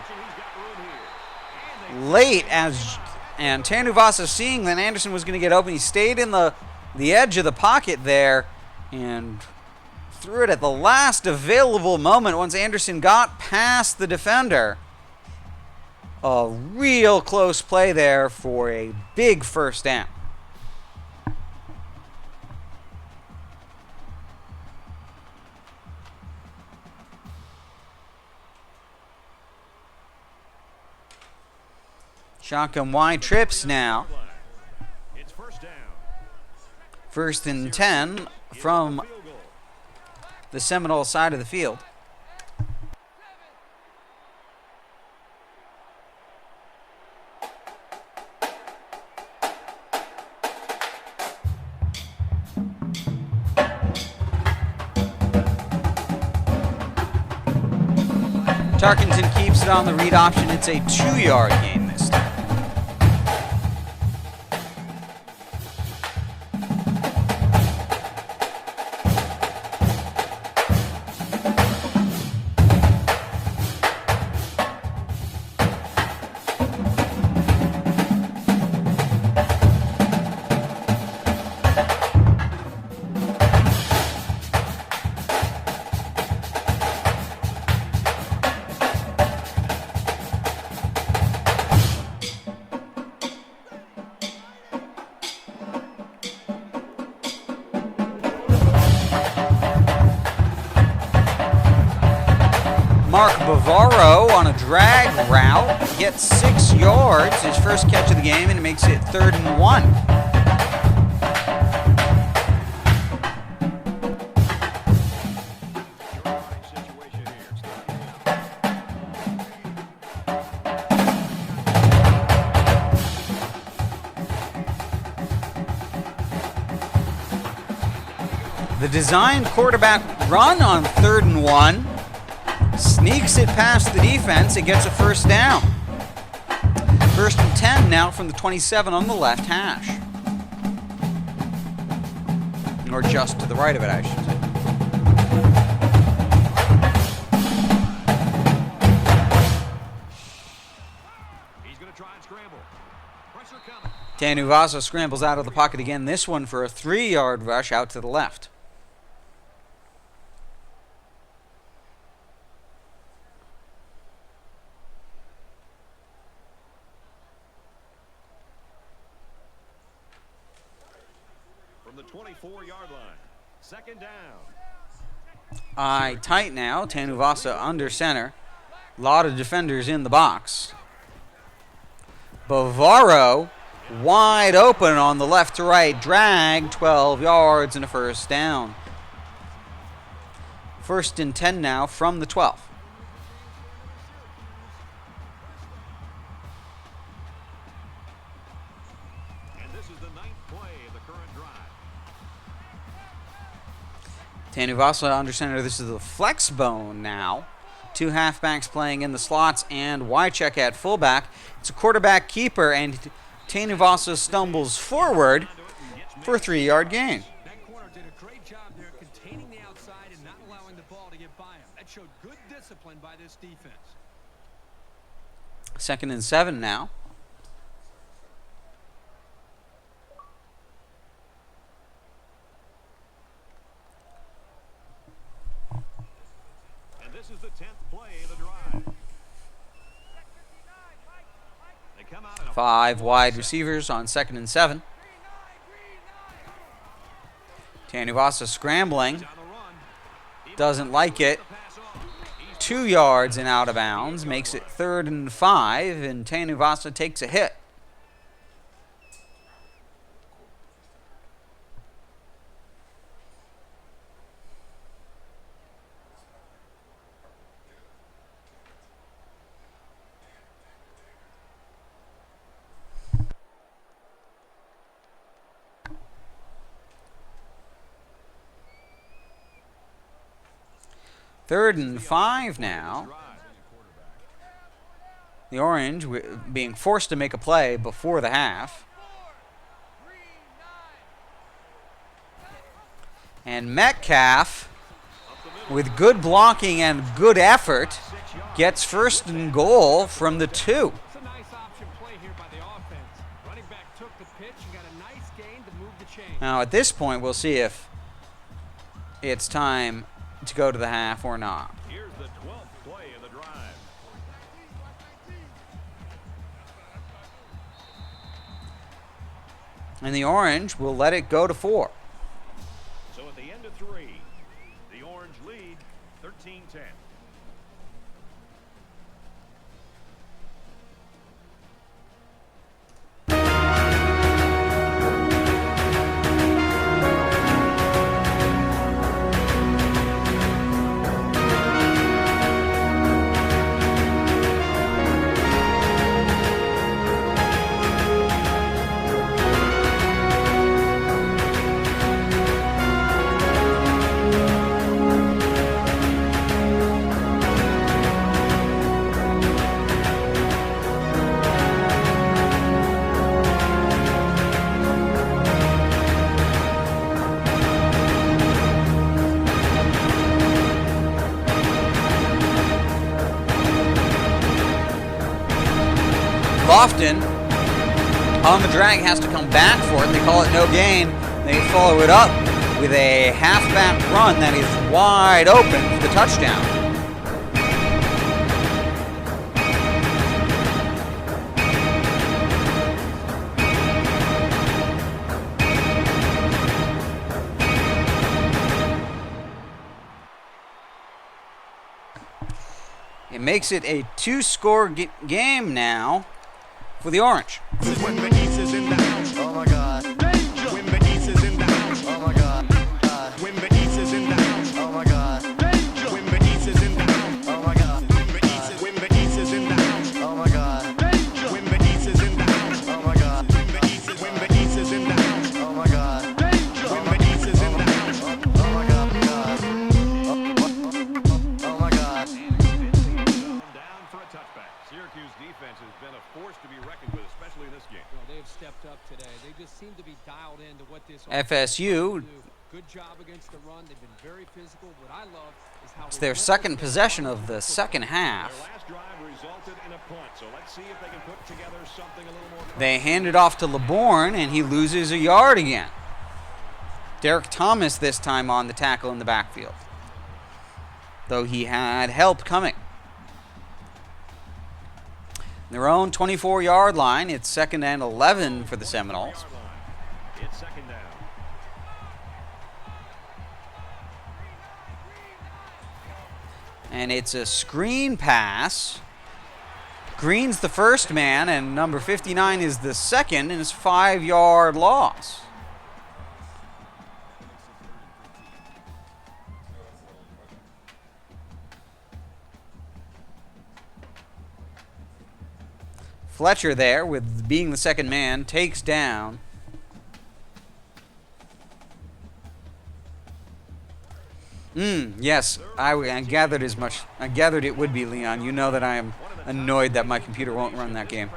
late and Tanuvasa seeing that Anderson was going to get open. He stayed in the edge of the pocket there and threw it at the last available moment once Anderson got past the defender. A real close play there for a big first down. Shotgun wide trips now. It's first down. 1st and 10 from the Seminole side of the field. Tarkenton keeps it on the read option. It's a 2-yard gain this time. Mark Bavaro on a drag route gets 6 yards, his first catch of the game, and it makes it 3rd and 1. designed quarterback run on 3rd and 1. Sneaks it past the defense. It gets a first down. 1st and 10 now from the 27 on the left hash. Or just to the right of it, I should say. He's going to try and scramble. Pressure coming. Tanuvasa scrambles out of the pocket again, this one for a 3-yard rush out to the left. From the 24-yard line. 2nd down. Eye tight now. Tanuvasa under center. A lot of defenders in the box. Bavaro wide open on the left to right drag, 12 yards and a first down. 1st and 10 now from the 12. And this is the 9th play of the current drive. Tanuvasa under center. This is the flex bone now. 2 halfbacks playing in the slots and Wk9 at fullback. It's a quarterback keeper, and Tanuvasa stumbles forward for a 3-yard gain. That corner did a great job there containing the outside and not allowing the ball to get by him. That showed good discipline by this defense. 2nd and 7 now. And this is the 10th play of the drive. They come out in a 5 wide receivers on 2nd and 7. Tanuvasa scrambling. Doesn't like it. 2 yards and out of bounds. Makes it 3rd and 5, and Tanuvasa takes a hit. Third and 5 now. The Orange being forced to make a play before the half. And Metcalf, with good blocking and good effort, gets 1st and goal from the 2. It's a nice option play here by the offense. Running back took the pitch and got a nice gain to move the chain. Now at this point, we'll see if it's time to go to the half or not. Here's the 12th play of the drive. And the Orange will let it go to 4. So at the end of 3, the Orange lead 13-10. Lofton on the drag has to come back for it. They call it no gain. They follow it up with a halfback run that is wide open for the touchdown. It makes it a 2-score game now for the Orange. When the East is in the house. Oh my God. When the East is in the house. Oh my God. When the East is in the house. Oh my God. When the East is in the house. Oh my God. When the East is in the house. Oh my God. When the East is in the house. Oh my God. When the East is in the house. Oh my God. When the East is in the house. Oh my God. with this FSU, good job against the run. They've been very physical. What I love is how it's their second possession of the second half. Their last drive resulted in a punt, so let's see if they can put together something a little more. They hand it off to LeBourne, and he loses a yard again. Derek Thomas this time on the tackle in the backfield, though he had help coming. Their own 24-yard line. It's 2nd and 11 for the Seminoles. It's 2nd down. And it's a screen pass. Green's the first man, and number 59 is the second, and it's a 5-yard loss. Fletcher there, with being the second man, takes down. Yes, I gathered as much. I gathered it would be, Leon. You know that I am annoyed that my computer won't run that game.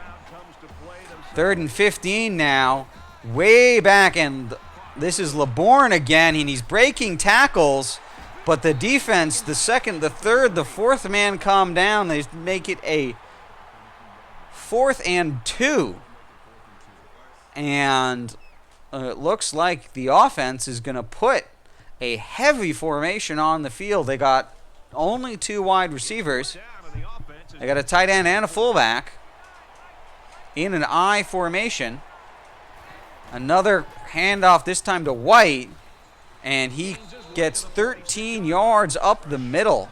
3rd and 15 now, way back, and this is LeBourne again, and he's breaking tackles, but the defense, the second, the third, the fourth man come down. They make it a 4th and 2, and it looks like the offense is going to put a heavy formation on the field. They got only 2 wide receivers. They got a tight end and a fullback in an I formation. Another handoff, this time to White, and he gets 13 yards up the middle.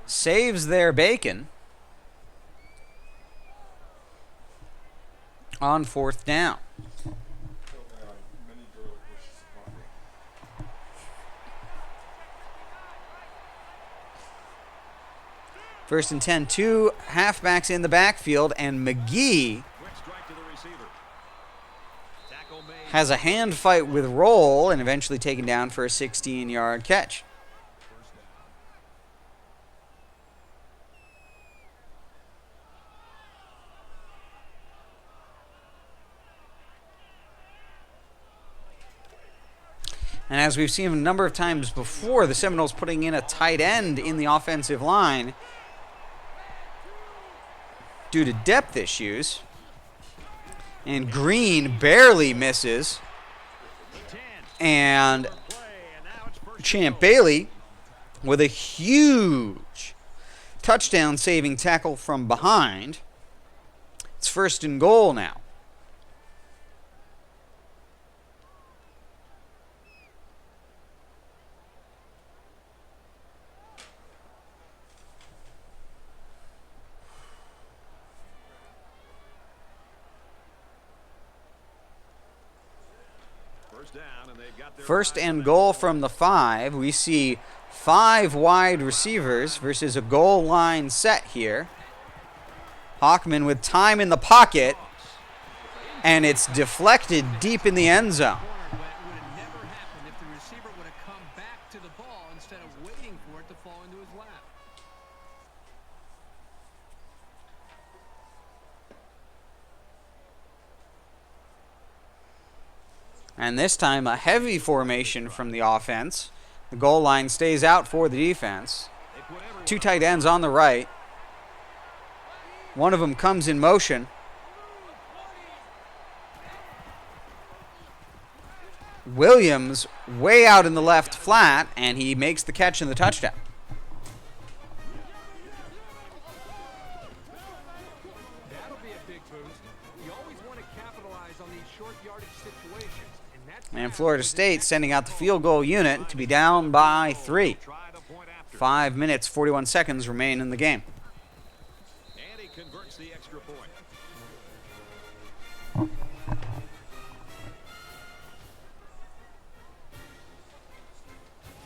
Saves their bacon on 4th down. First and 10, 2 halfbacks in the backfield, and McGee has a hand fight with Roll and eventually taken down for a 16-yard catch. And as we've seen a number of times before, the Seminoles putting in a tight end in the offensive line due to depth issues. And Green barely misses. And Champ Bailey with a huge touchdown-saving tackle from behind. It's 1st and goal now. First and goal from the 5. We see 5 wide receivers versus a goal line set here. Hockman with time in the pocket, and it's deflected deep in the end zone. And this time, a heavy formation from the offense. The goal line stays out for the defense. 2 tight ends on the right. One of them comes in motion. Williams way out in the left flat, and he makes the catch in the touchdown. And Florida State sending out the field goal unit to be down by 3. 5 minutes, 41 seconds remain in the game. And he converts the extra point.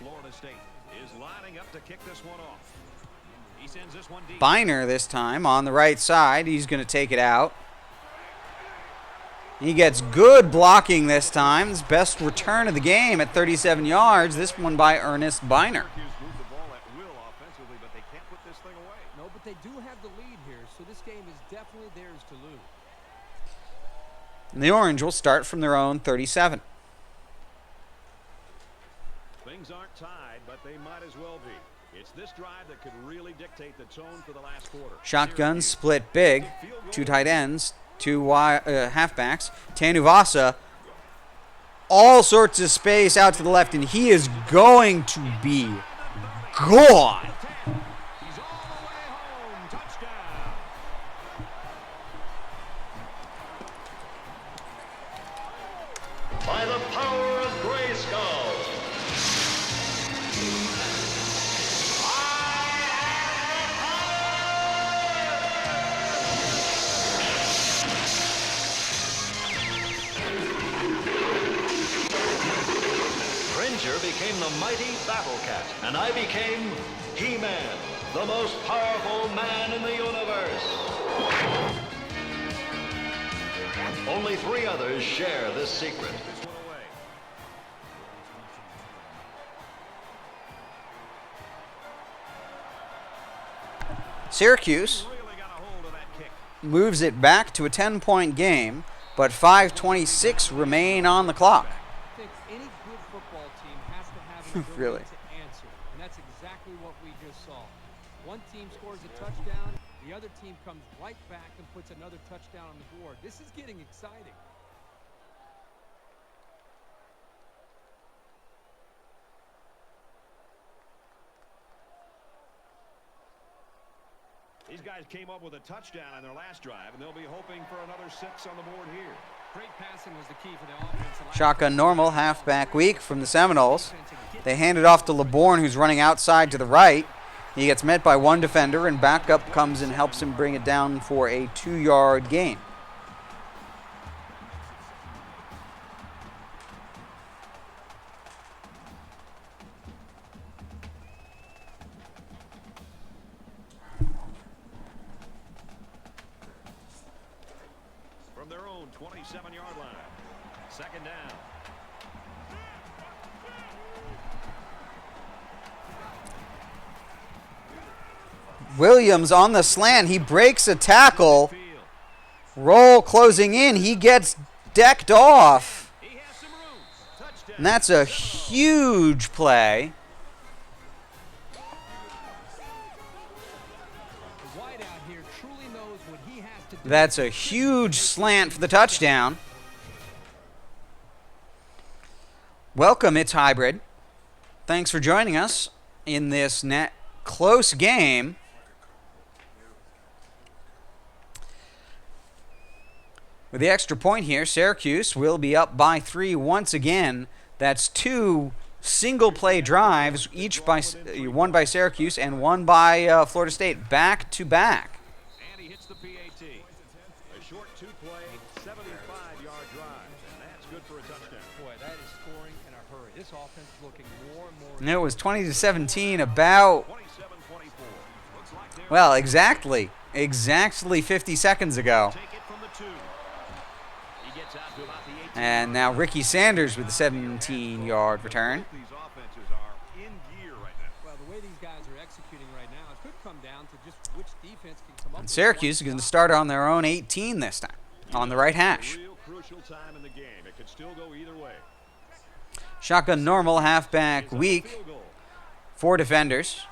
Florida State is lining up to kick this one off. He sends this one deep. Biner this time on the right side. He's going to take it out. He gets good blocking this time. His best return of the game at 37 yards. This one by Ernest Biner. No, but they do have the lead here, so this game is definitely theirs to lose. And the Orange will start from their own 37. Things aren't tied, but they might as well be. It's this drive that could really dictate the tone for the last quarter. Shotgun split big. Two tight ends, two halfbacks. Tanuvasa, all sorts of space out to the left, and he is going to be gone. He's all the way home. Touchdown. By the power of Grayskull. Cringer became the mighty Battle Cat, and I became He-Man, the most powerful man in the universe. Only 3 others share this secret. Syracuse moves it back to a 10-point game, but 5:26 remain on the clock. I think any good football team has to have an ability Really? to answer, and that's exactly what we just saw. One team scores a touchdown, the other team comes right back and puts another touchdown on the board. This is getting exciting. These guys came up with a touchdown on their last drive, and they'll be hoping for another 6 on the board here. Great passing was the key for the offense. Shotgun normal, halfback weak from the Seminoles. They hand it off to LeBourne, who's running outside to the right. He gets met by one defender, and backup comes and helps him bring it down for a 2-yard gain. From their own 27-yard line. Second down. Williams on the slant. He breaks a tackle. Roll closing in. He gets decked off. And that's a huge play. That's a huge slant for the touchdown. Welcome, it's Hybrid. Thanks for joining us in this close game. With the extra point here, Syracuse will be up by 3 once again. That's 2 single-play drives, each by one by Syracuse and one by Florida State, back to back. And he hits the PAT. A short 2-play, 75-yard drive, and that's good for a touchdown. Boy, that is scoring in a hurry. This offense is looking more and more. And it was 20-17, about, well, exactly 50 seconds ago. And now Ricky Sanders with a 17-yard return. These offenses are in gear right now. Well, the way these guys are executing right now, it could come down to just which defense can come up. And Syracuse is going to start on their own 18 this time, on the right hash. Real crucial time in the game. It could still go either way. Shotgun normal, halfback weak. 4 defenders.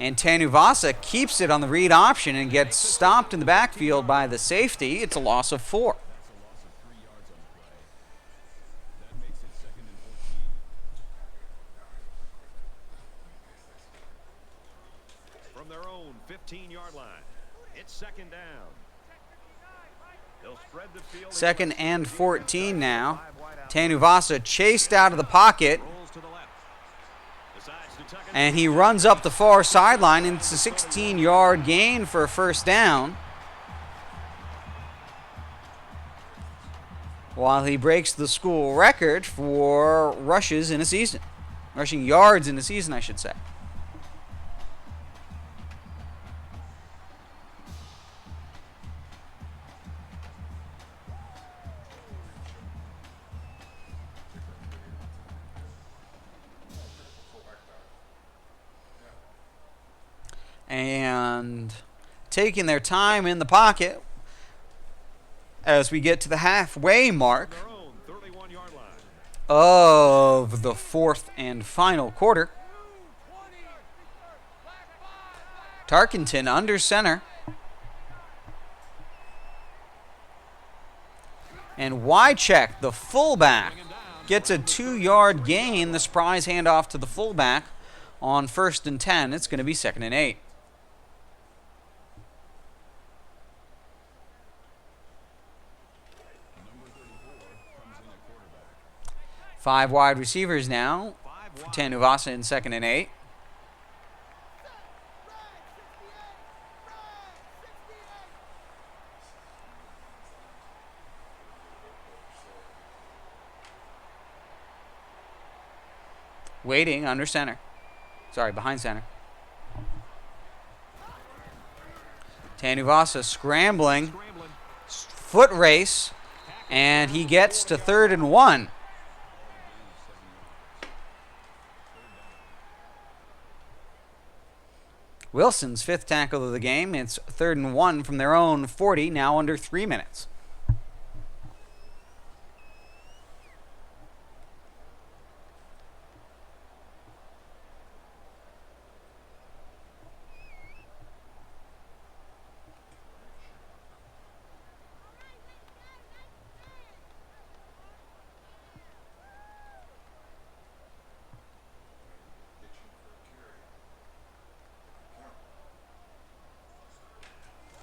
And Tanuvasa keeps it on the read option and gets stopped in the backfield by the safety. It's a loss of 4. From their own 15-yard line, it's second down. They'll spread the field. 2nd and 14 now. Tanuvasa chased out of the pocket. And he runs up the far sideline, and it's a 16-yard gain for a first down. While he breaks the school record for rushes in a season. Rushing yards in a season, I should say. And taking their time in the pocket as we get to the halfway mark of the fourth and final quarter. Tarkenton under center. And Wycheck, the fullback, gets a 2-yard gain. The surprise handoff to the fullback on 1st and 10. It's going to be 2nd and 8. Five wide receivers now for Tanuvasa in 2nd and 8. Waiting under center. Sorry, behind center. Tanuvasa scrambling. Foot race. And he gets to 3rd and 1. Wilson's 5th tackle of the game. It's 3rd and 1 from their own 40, now under 3 minutes.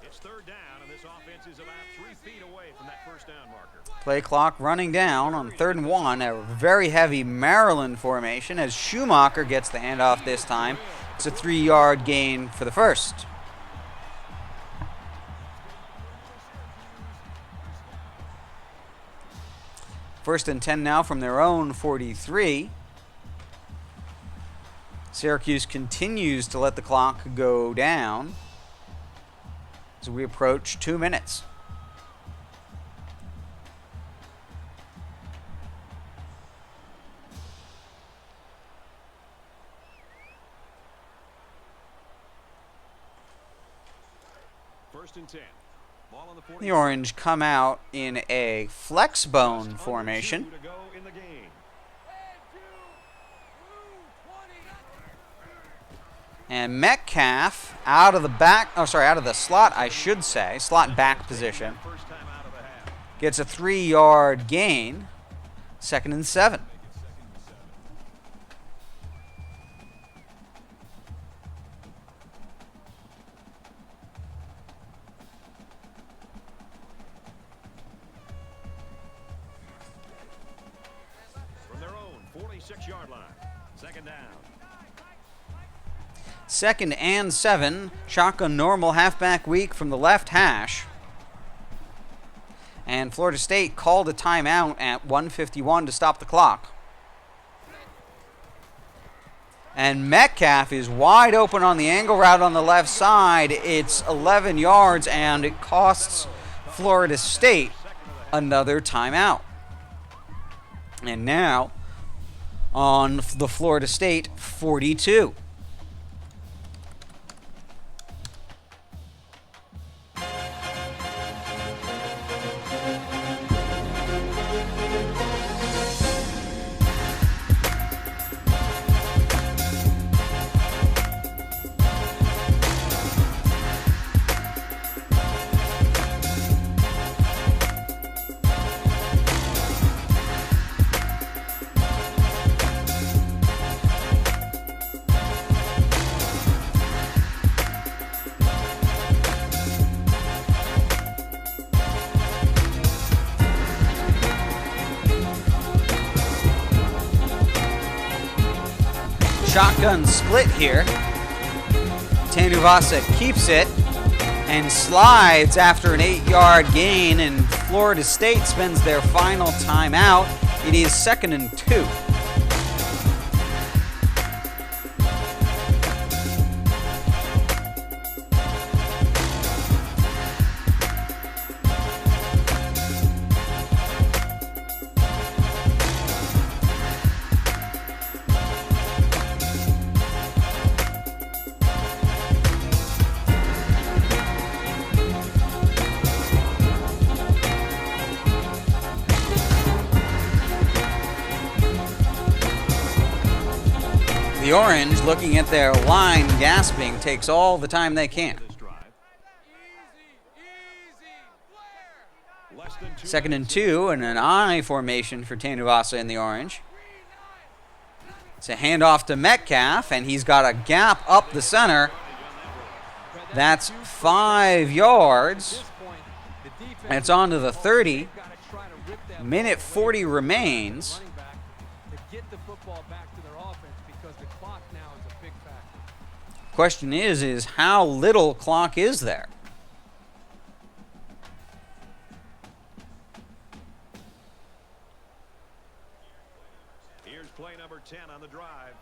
It's 3rd down, and this offense is about 3 feet away from that 1st down marker. Play clock running down on 3rd and 1. A very heavy Maryland formation as Schumacher gets the handoff this time. It's a 3-yard gain for the 1st. First and 10 now from their own 43. Syracuse continues to let the clock go down as we approach 2 minutes. First and 10. Ball on the 40. The Orange come out in a flex bone formation. And Metcalf out of the slot, I should say, slot back position. Gets a 3-yard gain. 2nd and 7. From their own 46-yard line. 2nd down. 2nd and 7. Shotgun normal halfback weak from the left hash. And Florida State called a timeout at 1:51 to stop the clock. And Metcalf is wide open on the angle route on the left side. It's 11 yards, and it costs Florida State another timeout. And now on the Florida State 42. Shotgun split here. Tanuvasa keeps it and slides after an 8-yard gain, and Florida State spends their final timeout. It is 2nd and 2. The Orange, looking at their line, gasping, takes all the time they can. Second and 2 and an I formation for Tanuvasa in the Orange. It's a handoff to Metcalf, and he's got a gap up the center. That's 5 yards. And it's on to the 30. Minute 40 remains. Question is how little clock is there? Here's play number 10 on the drive.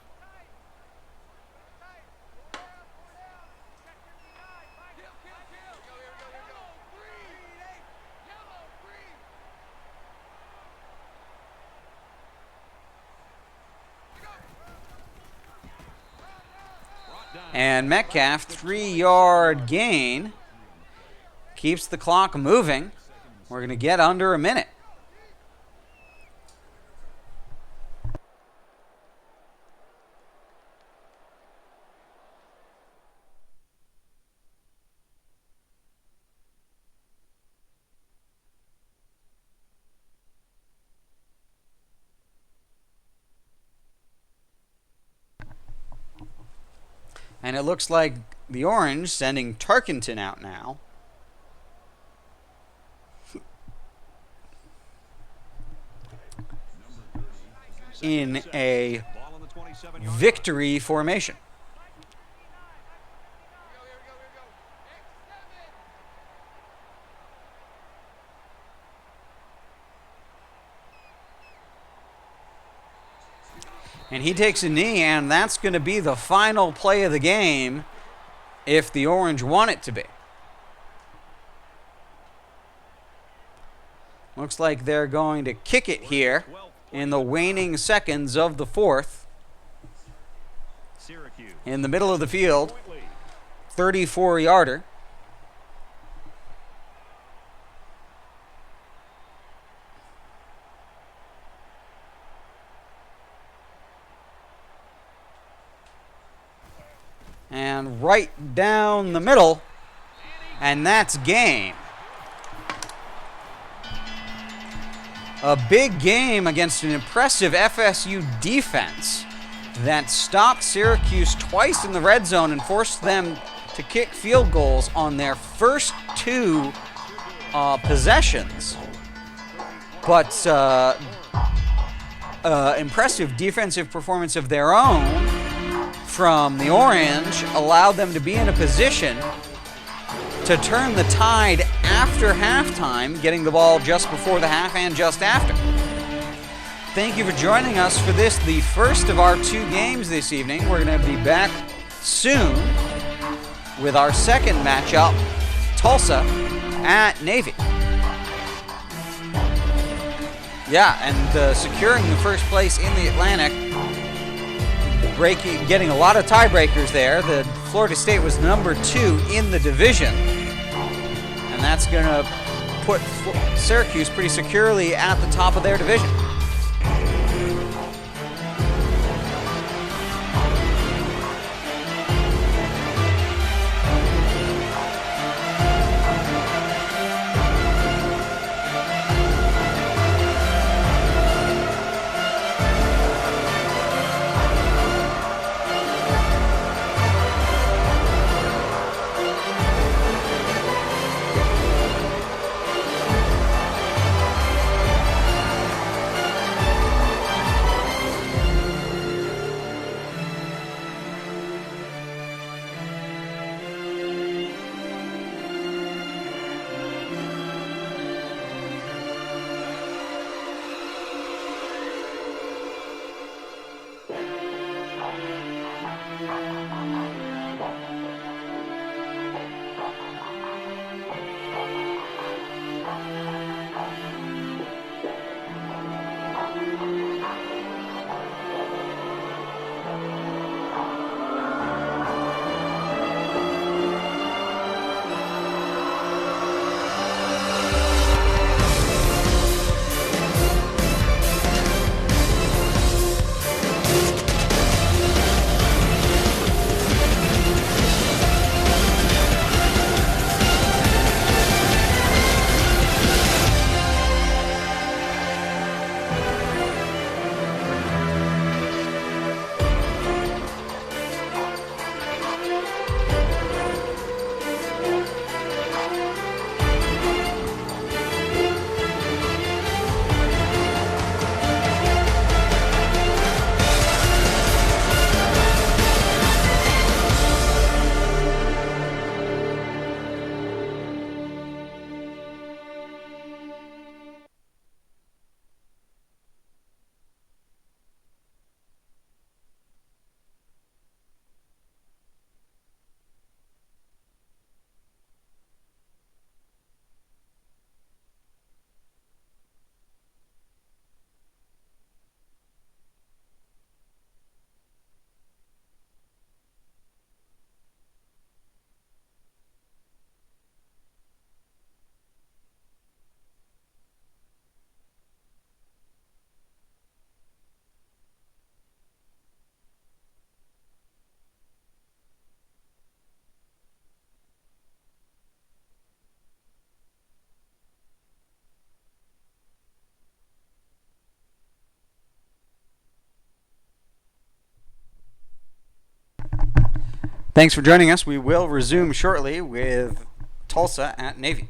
And Metcalf, 3-yard gain, keeps the clock moving. We're going to get under a minute. And it looks like the Orange sending Tarkenton out now. In a victory formation. And he takes a knee, and that's going to be the final play of the game if the Orange want it to be. Looks like they're going to kick it here in the waning seconds of the fourth. In the middle of the field, 34-yarder. And right down the middle, and that's game. A big game against an impressive FSU defense that stopped Syracuse twice in the red zone and forced them to kick field goals on their first 2 possessions. But impressive defensive performance of their own from the Orange allowed them to be in a position to turn the tide after halftime, getting the ball just before the half and just after. Thank you for joining us for this, the first of our 2 games this evening. We're going to be back soon with our second matchup, Tulsa at Navy. Yeah, and securing the first place in the Atlantic, getting a lot of tiebreakers there. The Florida State was number 2 in the division, and that's going to put Syracuse pretty securely at the top of their division. Thanks for joining us. We will resume shortly with Tulsa at Navy.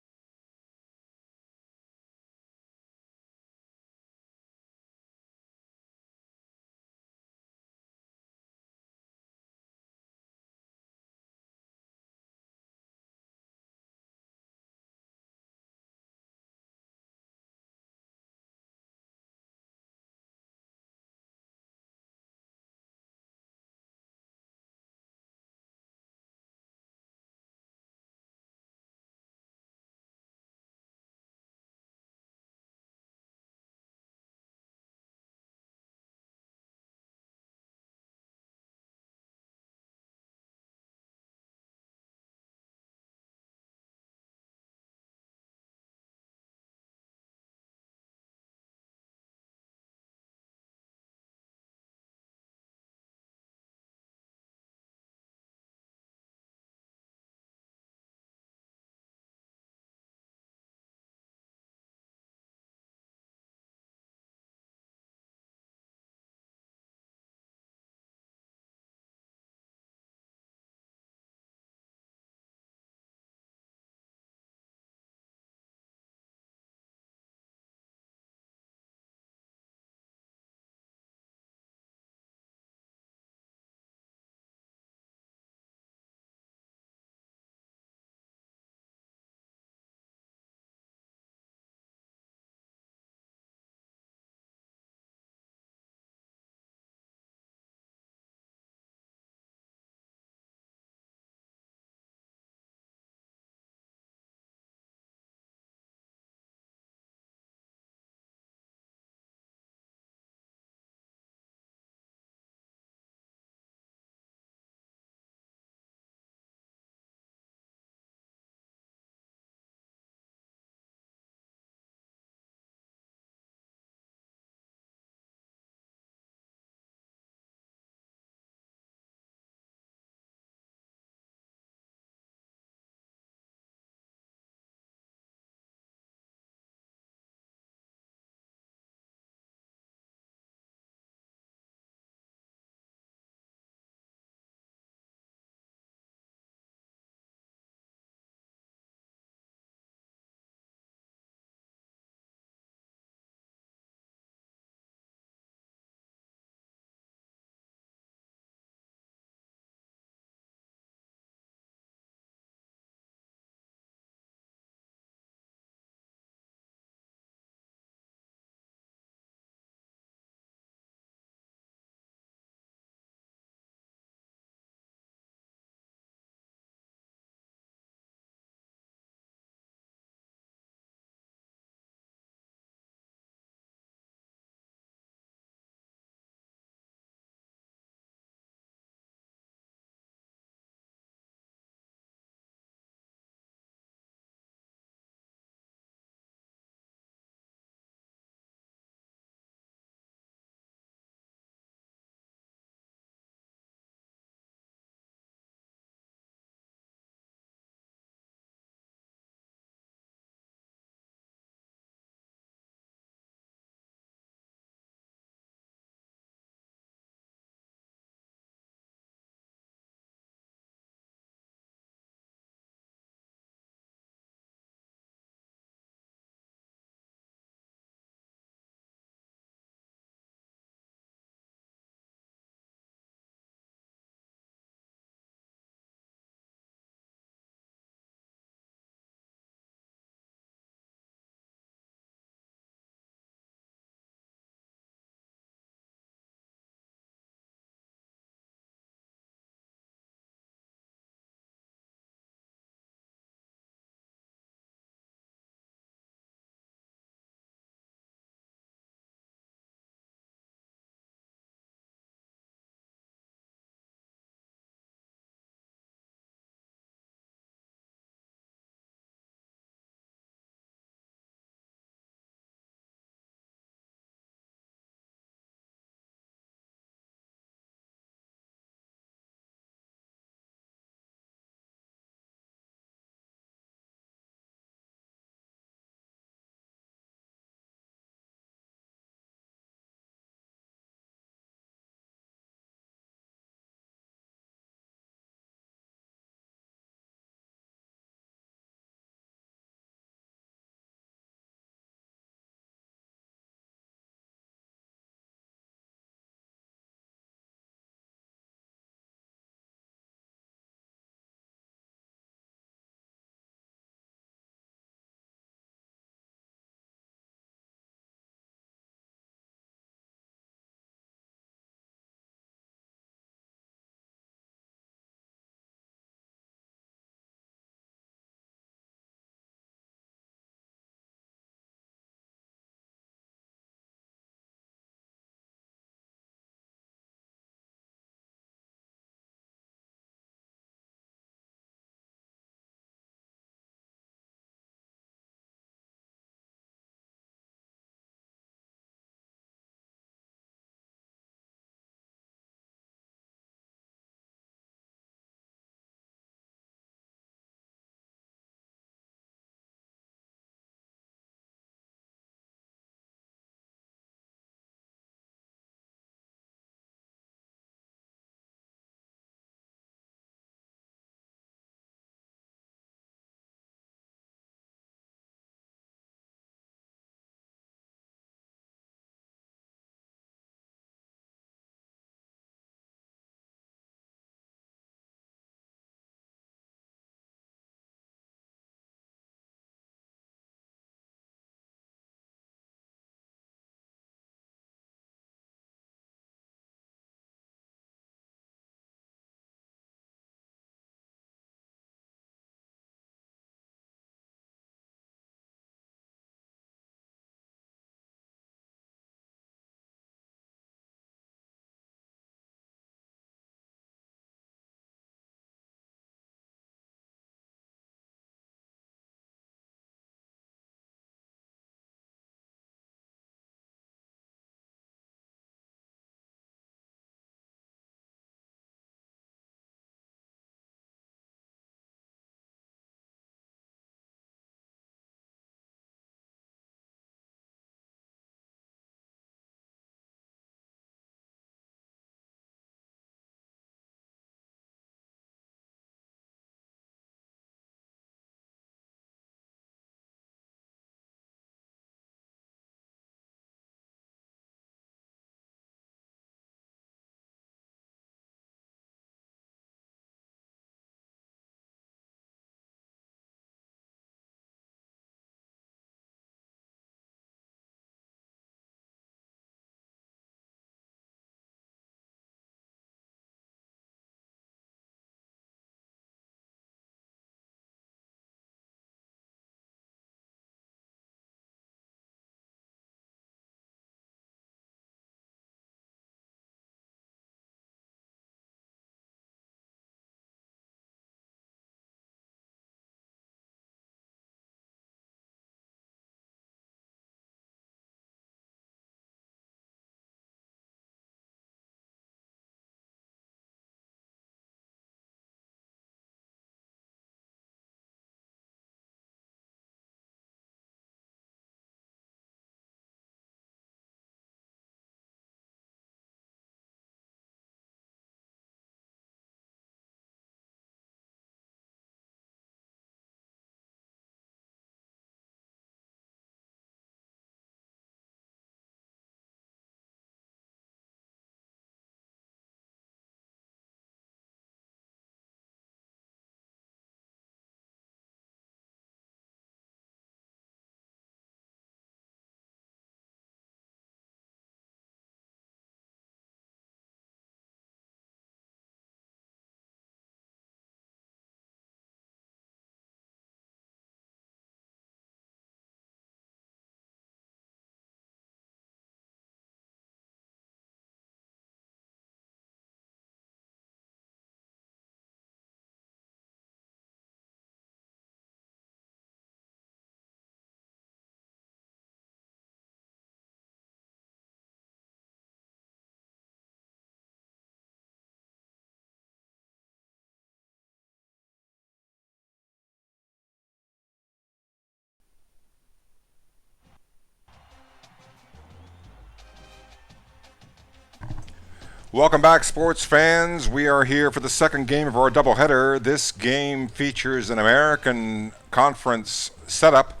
Welcome back, sports fans. We are here for the second game of our doubleheader. This game features an American Conference setup.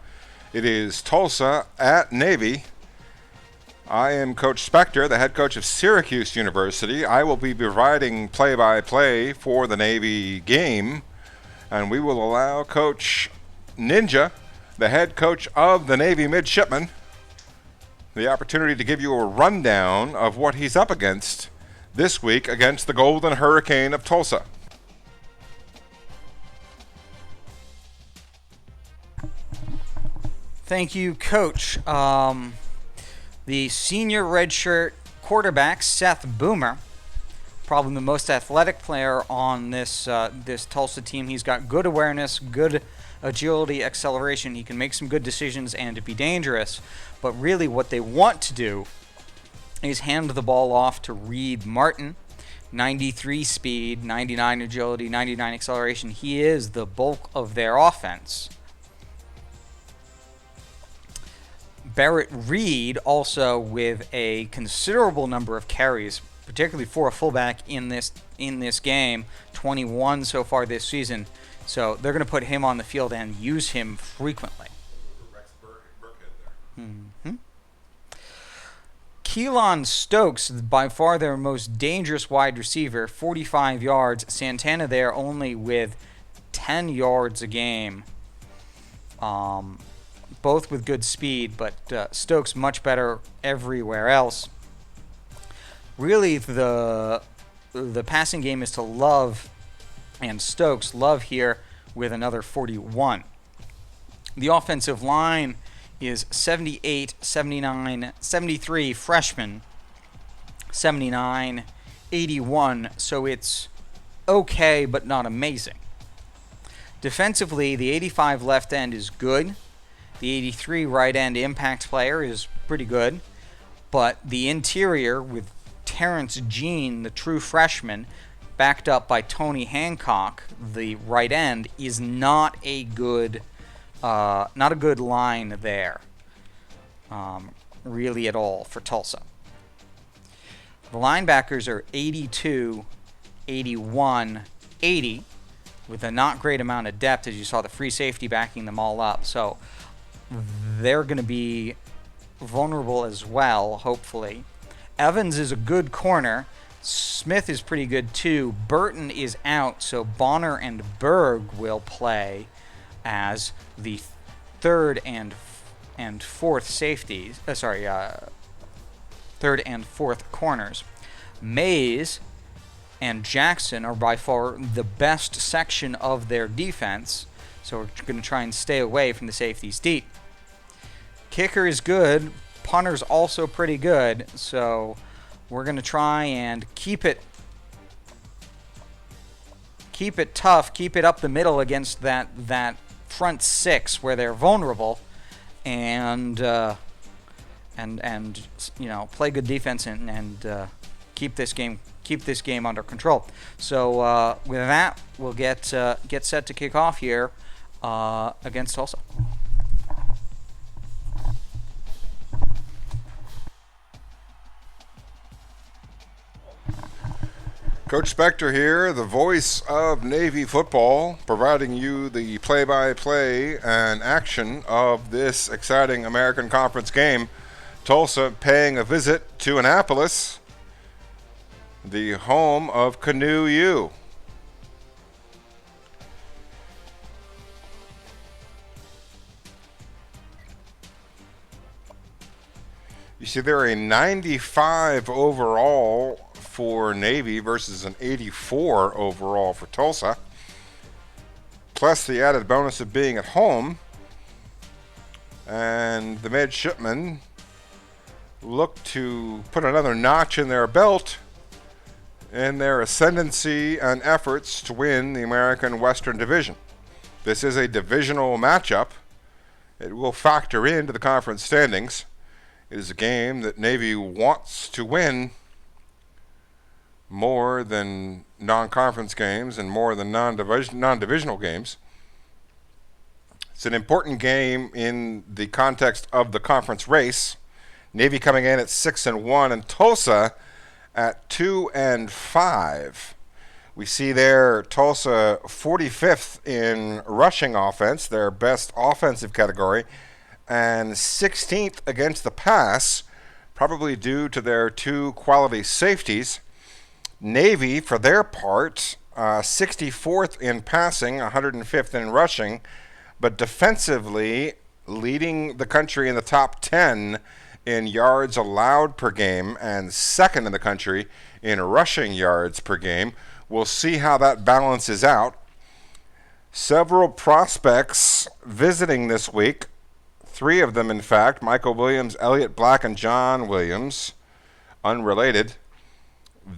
It is Tulsa at Navy. I am Coach Spectre, the head coach of Syracuse University. I will be providing play-by-play for the Navy game, and we will allow Coach Ninja, the head coach of the Navy Midshipmen, the opportunity to give you a rundown of what he's up against this week against the Golden Hurricane of Tulsa. Thank you, Coach. The senior redshirt quarterback, Seth Boomer, probably the most athletic player on this Tulsa team. He's got good awareness, good agility, acceleration. He can make some good decisions and be dangerous. But really what they want to do is hand the ball off to Reed Martin. 93 speed, 99 agility, 99 acceleration. He is the bulk of their offense. Barrett Reed also with a considerable number of carries, particularly for a fullback in this game, 21 so far this season. So they're going to put him on the field and use him frequently. Keelan Stokes, by far their most dangerous wide receiver, 45 yards. Santana there only with 10 yards a game. Both with good speed, but Stokes much better everywhere else. Really, the passing game is to Love and Stokes. Love here with another 41. The offensive line is 78, 79, 73 freshmen, 79, 81, so it's okay but not amazing. Defensively, the 85 left end is good. The 83 right end impact player is pretty good, but the interior with Terrence Jean, the true freshman, backed up by Tony Hancock, the right end, is not a good line there, really at all for Tulsa. The linebackers are 82, 81, 80, with a not great amount of depth, as you saw the free safety backing them all up. So they're going to be vulnerable as well, hopefully. Evans is a good corner. Smith is pretty good too. Burton is out, so Bonner and Berg will play as the third and fourth safeties. Third and fourth corners. Mays and Jackson are by far the best section of their defense, so we're going to try and stay away from the safeties deep. Kicker is good. Punter's also pretty good, so we're going to try and keep it tough, keep it up the middle against that front six where they're vulnerable, and play good defense and keep this game under control. So with that, we'll get set to kick off here against Tulsa. Coach Spectre here, the voice of Navy football, providing you the play-by-play and action of this exciting American Conference game. Tulsa paying a visit to Annapolis, the home of Canoe U. You see, they're a 95 overall for Navy versus an 84 overall for Tulsa, plus the added bonus of being at home. And the midshipmen look to put another notch in their belt in their ascendancy and efforts to win the American Western Division. This is a divisional matchup. It will factor into the conference standings. It is a game that Navy wants to win more than non-conference games and more than non-divisional games. It's an important game in the context of the conference race. Navy coming in at 6-1, and Tulsa at 2-5. We see there Tulsa 45th in rushing offense, their best offensive category, and 16th against the pass, probably due to their 2 quality safeties. Navy, for their part, 64th in passing, 105th in rushing, but defensively leading the country in the top 10 in yards allowed per game and second in the country in rushing yards per game. We'll see how that balances out. Several prospects visiting this week. 3 of them, in fact, Michael Williams, Elliott Black, and John Williams, unrelated.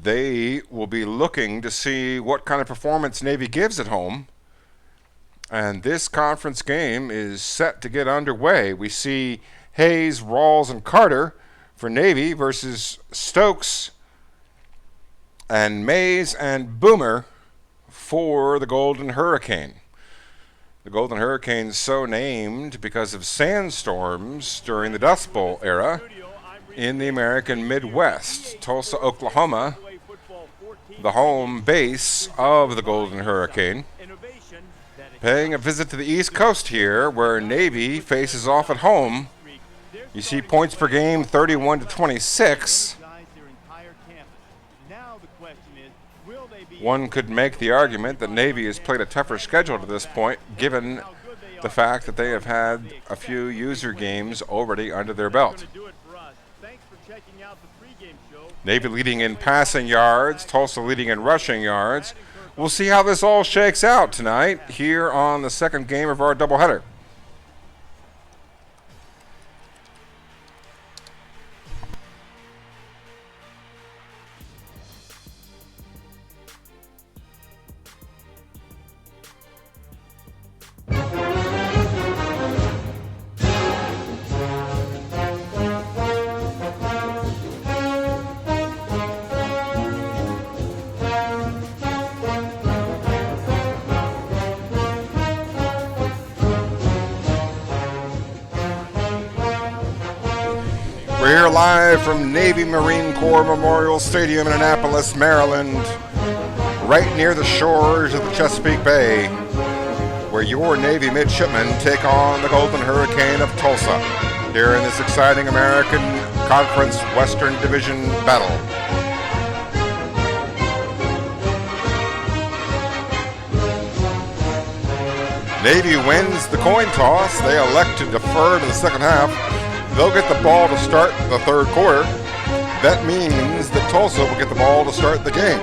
They will be looking to see what kind of performance Navy gives at home. And this conference game is set to get underway. We see Hayes, Rawls, and Carter for Navy versus Stokes and Mays and Boomer for the Golden Hurricane. The Golden Hurricane is so named because of sandstorms during the Dust Bowl era in the American Midwest. Tulsa, Oklahoma, the home base of the Golden Hurricane. Paying a visit to the East Coast here, where Navy faces off at home. You see points per game, 31-26. One could make the argument that Navy has played a tougher schedule to this point, given the fact that they have had a few user games already under their belt. Navy leading in passing yards, Tulsa leading in rushing yards. We'll see how this all shakes out tonight here on the second game of our doubleheader. We're here live from Navy Marine Corps Memorial Stadium in Annapolis, Maryland, right near the shores of the Chesapeake Bay, where your Navy midshipmen take on the Golden Hurricane of Tulsa here in this exciting American Conference Western Division battle. Navy wins the coin toss. They elect to defer to the second half. They'll get the ball to start the third quarter. That means that Tulsa will get the ball to start the game.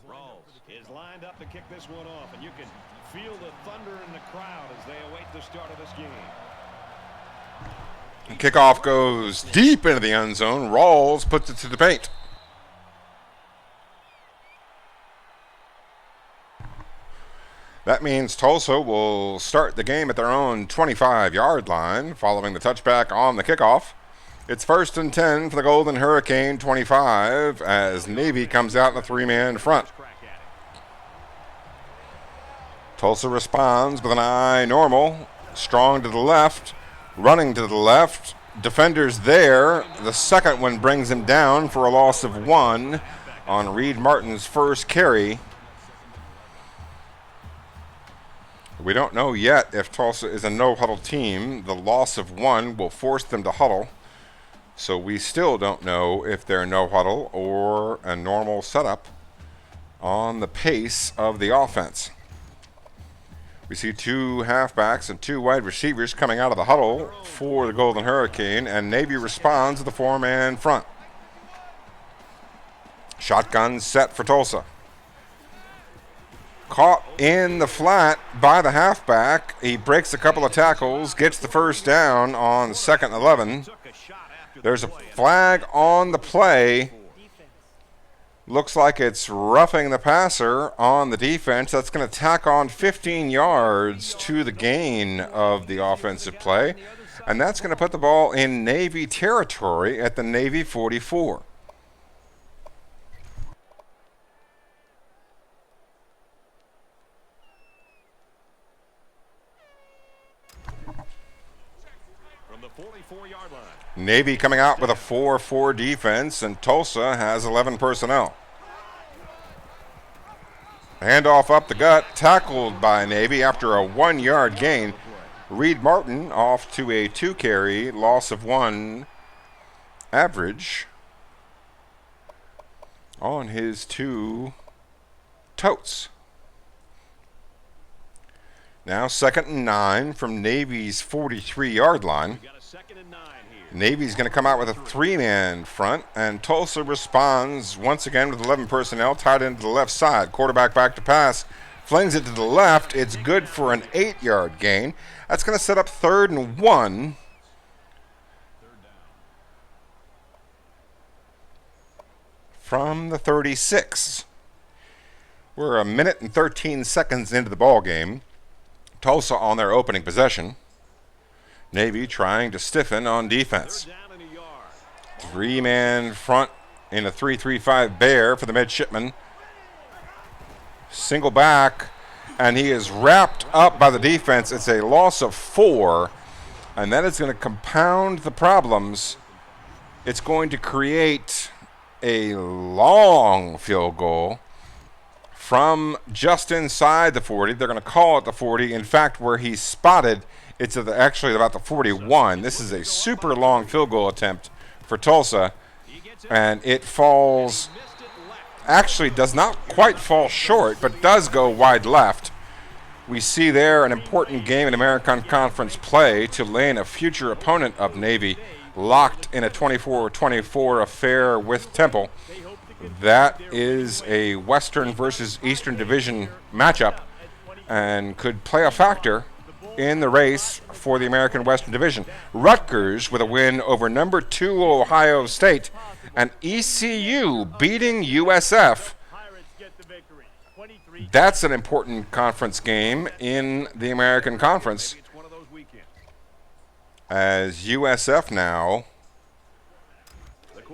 Rawls is lined up to kick this one off, and you can feel the thunder in the crowd as they await the start of this game. Kickoff goes deep into the end zone. Rawls puts it to the paint. That means Tulsa will start the game at their own 25-yard line following the touchback on the kickoff. It's 1st and 10 for the Golden Hurricane 25 as Navy comes out in a 3-man front. Tulsa responds with an I normal, strong to the left, running to the left. Defenders there. The second one brings him down for a loss of 1 on Reed Martin's first carry. We don't know yet if Tulsa is a no-huddle team. The loss of 1 will force them to huddle. So we still don't know if they're no-huddle or a normal setup on the pace of the offense. We see 2 halfbacks and 2 wide receivers coming out of the huddle for the Golden Hurricane, and Navy responds to the 4-man front. Shotgun set for Tulsa. Caught in the flat by the halfback. He breaks a couple of tackles, gets the first down on 2nd and 11. There's a flag on the play. Looks like it's roughing the passer on the defense. That's going to tack on 15 yards to the gain of the offensive play. And that's going to put the ball in Navy territory at the Navy 44. 44-yard line. Navy coming out with a 4-4 defense, and Tulsa has 11 personnel. Handoff up the gut, tackled by Navy after a 1-yard gain. Reed Martin off to a 2-carry, loss of 1 average on his 2 totes. Now 2nd and 9 from Navy's 43-yard line. Navy's going to come out with a 3-man front, and Tulsa responds once again with 11 personnel, tied into the left side. Quarterback back to pass, flings it to the left. It's good for an 8-yard gain. That's going to set up 3rd and 1. From the 36. We're 1 minute and 13 seconds into the ball game. Tulsa on their opening possession. Navy trying to stiffen on defense. 3-man front in a 3-3-5 bear for the midshipman. Single back, and he is wrapped up by the defense. It's a loss of 4, and that is going to compound the problems. It's going to create a long field goal from just inside the 40. They're going to call it the 40. In fact, where he's spotted, it's actually about the 41. This is a super long field goal attempt for Tulsa, and it falls, actually does not quite fall short, but does go wide left. We see there an important game in American Conference play. Tulane, a future opponent of Navy, locked in a 24-24 affair with Temple. That is a Western versus Eastern Division matchup and could play a factor in the race for the American Western Division. Rutgers with a win over number 2 Ohio State, and ECU beating USF. That's an important conference game in the American Conference, as USF now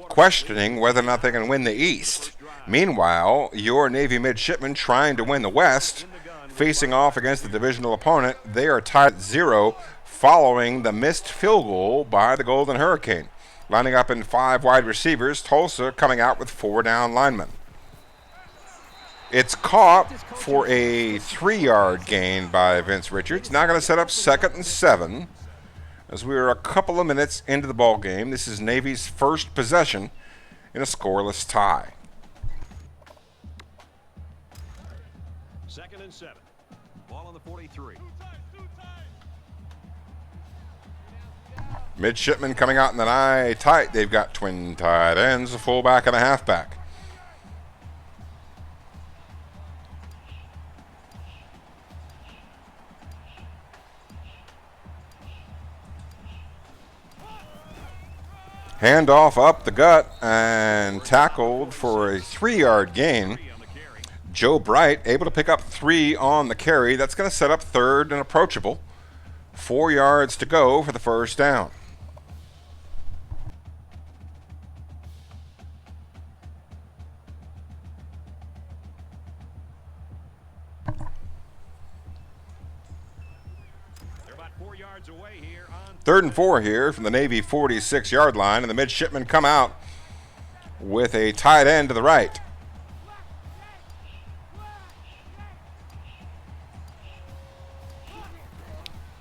questioning whether or not they can win the East. Meanwhile, your Navy midshipmen trying to win the West, facing off against the divisional opponent. They are tied at 0 following the missed field goal by the Golden Hurricane. Lining up in 5 wide receivers, Tulsa coming out with 4 down linemen. It's caught for a 3-yard gain by Vince Richards. Now going to set up 2nd and 7 as we are a couple of minutes into the ball game. This is Navy's first possession in a scoreless tie. 2nd and 7. Ball on the 43. Midshipmen coming out in the eye tight. They've got twin tight ends, a fullback and a halfback. Handoff up the gut and tackled for a 3-yard gain. Joe Bright able to pick up 3 on the carry. That's going to set up 3rd and approachable. 4 yards to go for the first down. They're about 4 yards away here on 3rd and 4 here from the Navy 46-yard line, and the midshipmen come out with a tight end to the right.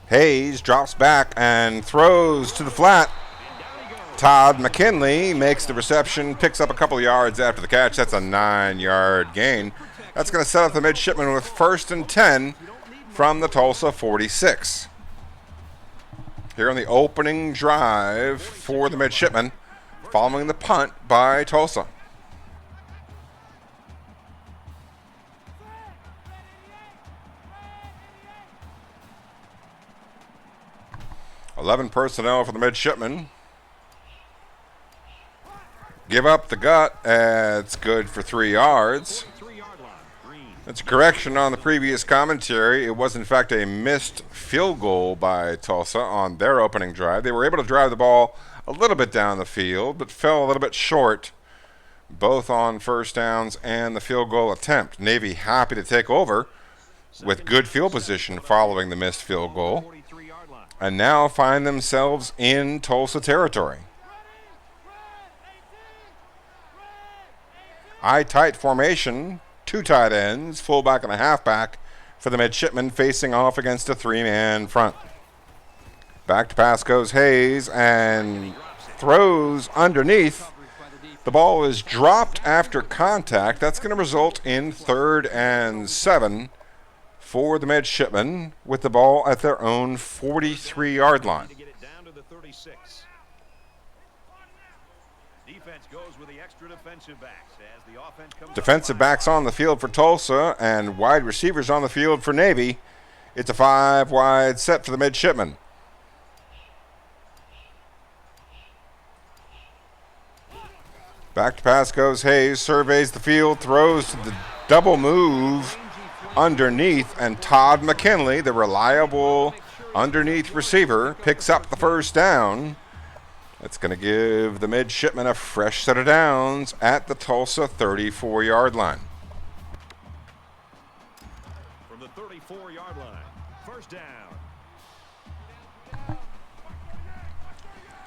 Hayes drops back and throws to the flat. Todd McKinley makes the reception, picks up a couple of yards after the catch. That's a 9-yard gain. That's going to set up the midshipmen with 1st and 10 from the Tulsa 46. Here on the opening drive for the midshipmen, following the punt by Tulsa. $11 personnel for the midshipmen. Give up the gut. It's good for 3 yards. That's a correction on the previous commentary. It was, in fact, a missed field goal by Tulsa on their opening drive. They were able to drive the ball a little bit down the field, but fell a little bit short, both on first downs and the field goal attempt. Navy happy to take over with good field position following the missed field goal. and now find themselves in Tulsa territory. Eye-tight formation, 2 tight ends, fullback and a halfback for the midshipmen facing off against a 3-man front. Back to pass goes Hayes and throws underneath. The ball is dropped after contact. That's going to result in 3rd and 7 for the midshipmen with the ball at their own 43-yard line. Defense goes with the extra defensive backs as the offense comes. Defensive backs on the field for Tulsa and wide receivers on the field for Navy. It's a 5-wide set for the midshipmen. Back to pass goes Hayes, surveys the field, throws to the double move underneath, and Todd McKinley, the reliable underneath receiver, picks up the first down. That's going to give the midshipmen a fresh set of downs at the Tulsa 34-yard line. From the 34-yard line, first down.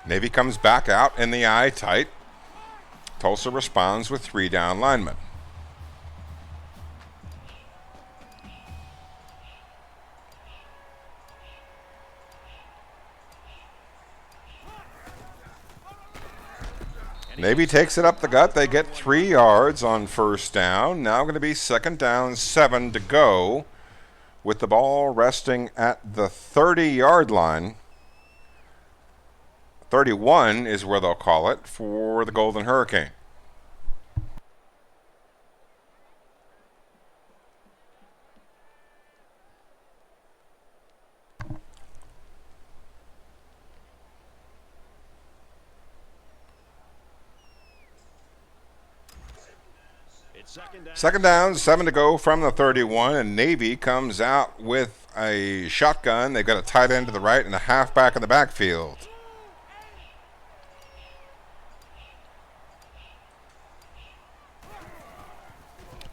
Navy comes back out in the eye tight. Tulsa responds with 3 down linemen. Navy takes it up the gut. They get 3 yards on first down. Now going to be 2nd down, 7 to go, with the ball resting at the 30-yard line. 31 is where they'll call it for the Golden Hurricane. Second down, 7 to go from the 31, and Navy comes out with a shotgun. They've got a tight end to the right and a halfback in the backfield.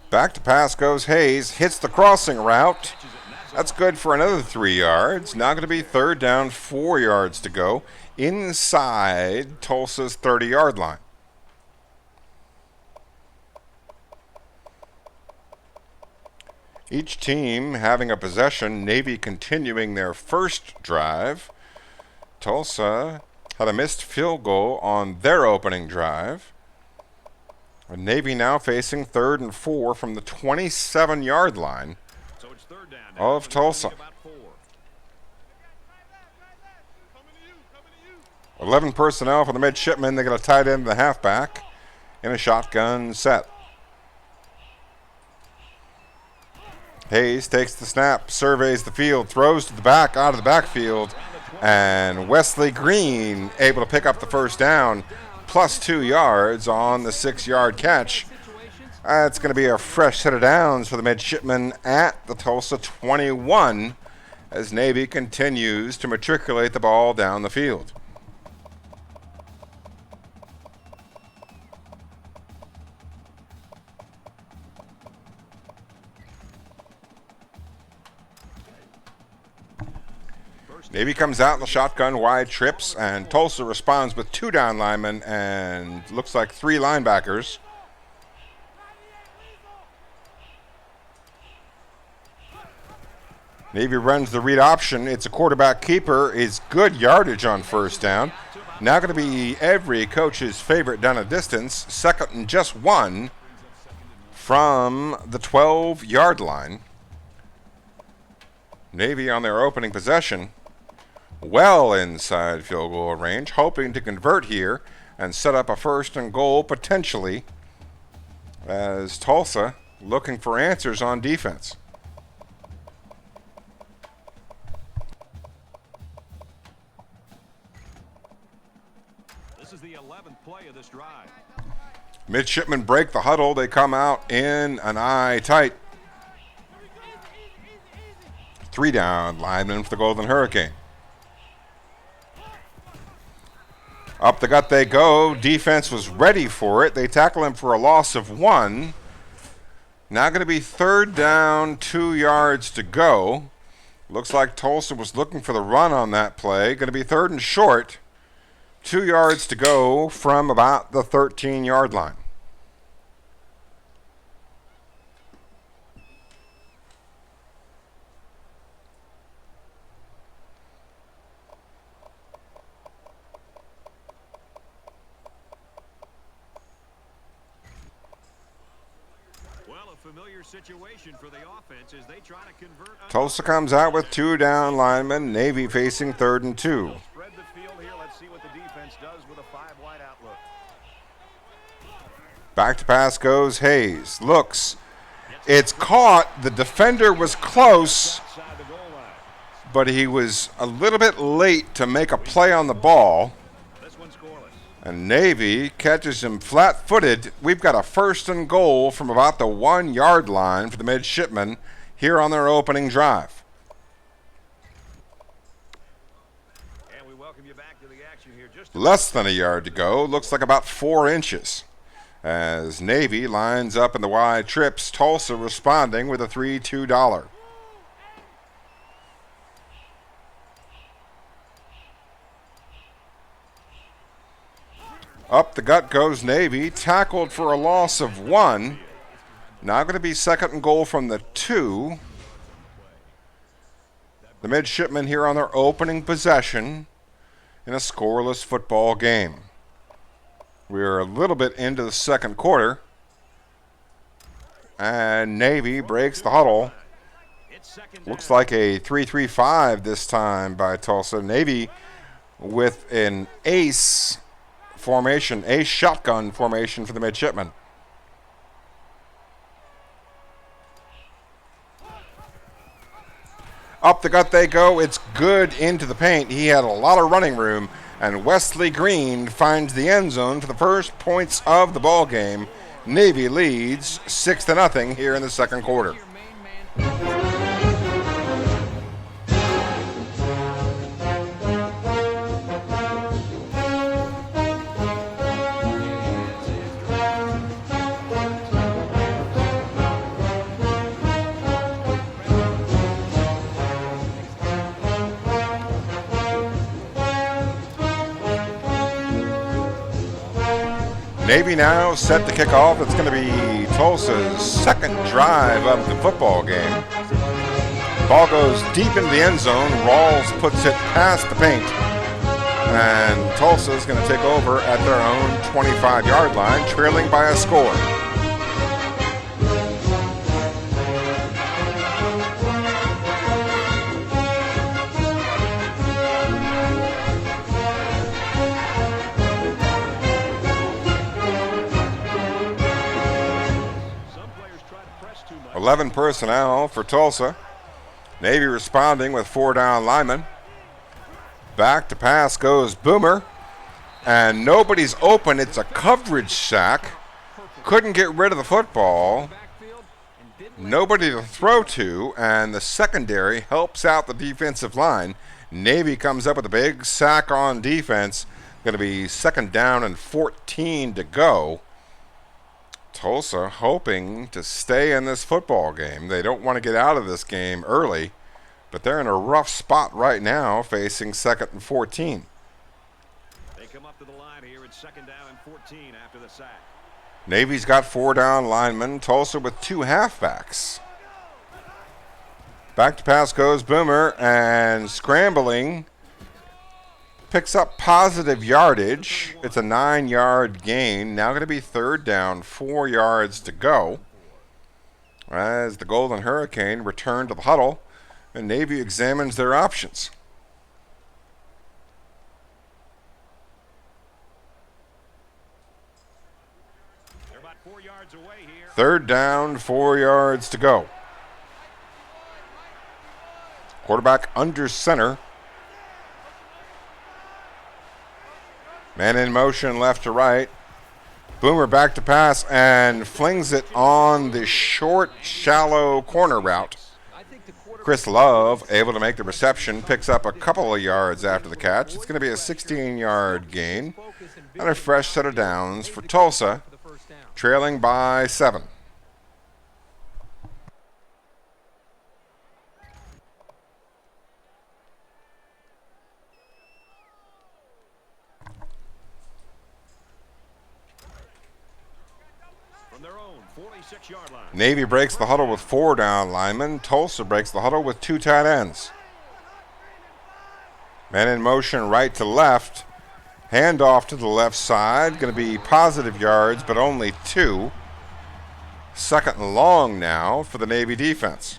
Back to pass goes Hayes, hits the crossing route. That's good for another 3 yards. Now going to be 3rd down, 4 yards to go inside Tulsa's 30-yard line. Each team having a possession, Navy continuing their first drive. Tulsa had a missed field goal on their opening drive. And Navy now facing 3rd and 4 from the 27-yard line of Tulsa. 11 personnel for the midshipmen. They got a tight end and the halfback in a shotgun set. Hayes takes the snap, surveys the field, throws to the back, out of the backfield, and Wesley Green able to pick up the first down, plus 2 yards on the 6-yard catch. It's going to be a fresh set of downs for the midshipmen at the Tulsa 21 as Navy continues to matriculate the ball down the field. Navy comes out in the shotgun, wide trips, and Tulsa responds with 2 down linemen and looks like 3 linebackers. Navy runs the read option. It's a quarterback keeper. Is good yardage on first down. Now going to be every coach's favorite down a distance. 2nd and just 1 from the 12-yard line. Navy on their opening possession, well inside field goal range, hoping to convert here and set up a 1st and goal potentially, as Tulsa looking for answers on defense. This is the 11th play of this drive. Midshipmen break the huddle. They come out in an eye tight. 3 down linemen for the Golden Hurricane. Up the gut they go. Defense was ready for it. They tackle him for a loss of 1. Now going to be 3rd down, 2 yards to go. Looks like Tulsa was looking for the run on that play. Going to be 3rd and short. 2 yards to go from about the 13-yard line. Situation for the offense as they try to convert. Tulsa comes out with 2 down linemen. Navy facing 3rd and 2. Spread the field here. Let's see what the defense does with a 5-wide outlook. Back to pass goes Hayes. Looks. It's caught. The defender was close, but he was a little bit late to make a play on the ball. And Navy catches him flat-footed. We've got a 1st and goal from about the 1-yard line for the midshipmen here on their opening drive. And we welcome you back to the action here. Less than a yard to go. Looks like about 4 inches. As Navy lines up in the wide trips, Tulsa responding with a 3-2 Up the gut goes Navy, tackled for a loss of 1. Now going to be 2nd and goal from the 2. The midshipmen here on their opening possession in a scoreless football game. We're a little bit into the 2nd quarter. And Navy breaks the huddle. Looks like a 3-3-5 this time by Tulsa. Navy with an ace formation, a shotgun formation for the midshipmen. Up the gut they go. It's good into the paint. He had a lot of running room, and Wesley Green finds the end zone for the first points of the ball game. Navy leads 6-0 here in the 2nd quarter. Navy now set to kick off. It's going to be Tulsa's 2nd drive of the football game. Ball goes deep into the end zone. Rawls puts it past the paint. And Tulsa's going to take over at their own 25-yard line, trailing by a score. Some players try to press too much. 11 personnel for Tulsa. Navy responding with 4 down linemen. Back to pass goes Boomer. And nobody's open. It's a coverage sack. Couldn't get rid of the football. Nobody to throw to. And the secondary helps out the defensive line. Navy comes up with a big sack on defense. Going to be 2nd down and 14 to go. Tulsa hoping to stay in this football game. They don't want to get out of this game early, but they're in a rough spot right now facing 2nd and 14. They come up to the line here. It's 2nd down and 14 after the sack. Navy's got 4 down linemen. Tulsa with 2 halfbacks. Back to pass goes Boomer, and scrambling picks up positive yardage. It's a 9-yard gain. Now going to be 3rd down, 4 yards to go. As the Golden Hurricane return to the huddle, and Navy examines their options. They're about 4 yards away here. 3rd down, 4 yards to go. Quarterback under center. Man in motion left to right. Boomer back to pass and flings it on the short, shallow corner route. Chris Love able to make the reception, picks up a couple of yards after the catch. It's going to be a 16-yard gain and a fresh set of downs for Tulsa, trailing by 7. from their own 46-yard line. Navy breaks the huddle with 4 down linemen. Tulsa breaks the huddle with 2 tight ends. Man in motion right to left. Handoff to the left side. Going to be positive yards, but only 2. Second and long now for the Navy defense.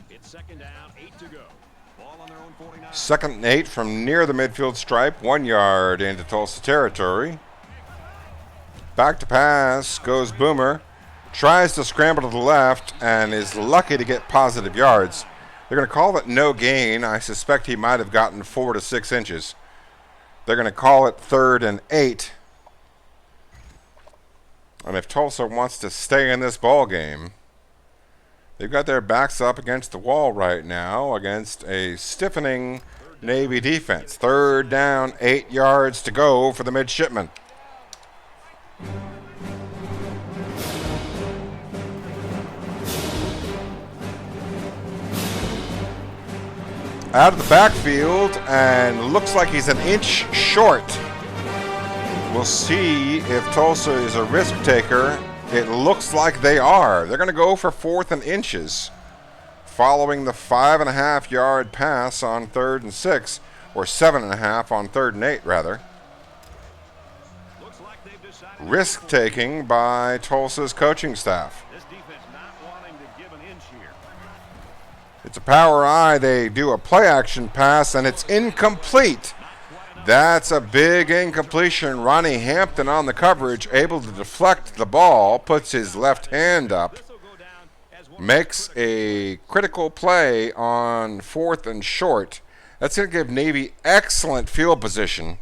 It's second down, 8 to go. Ball on their own 49. Second and 8 from near the midfield stripe. 1 yard into Tulsa territory. Back to pass goes Boomer. Tries to scramble to the left and is lucky to get positive yards. They're going to call it no gain. I suspect he might have gotten 4 to 6 inches. They're going to call it 3rd and 8. And if Tulsa wants to stay in this ball game, they've got their backs up against the wall right now against a stiffening Navy defense. 3rd down, 8 yards to go for the midshipmen. Out of the backfield and looks like he's an inch short. We'll see if Tulsa is a risk taker. It looks like they are. They're going to go for 4th and inches following the 5.5 yard pass on 3rd and 6, or 7.5 on 3rd and 8 rather. Risk taking by Tulsa's coaching staff. This defense not wanting to give an inch here. It's a power eye. They do a play action pass and it's incomplete. That's a big incompletion. Ronnie Hampton on the coverage, able to deflect the ball, puts his left hand up, makes a critical play on 4th and short. That's going to give Navy excellent field position.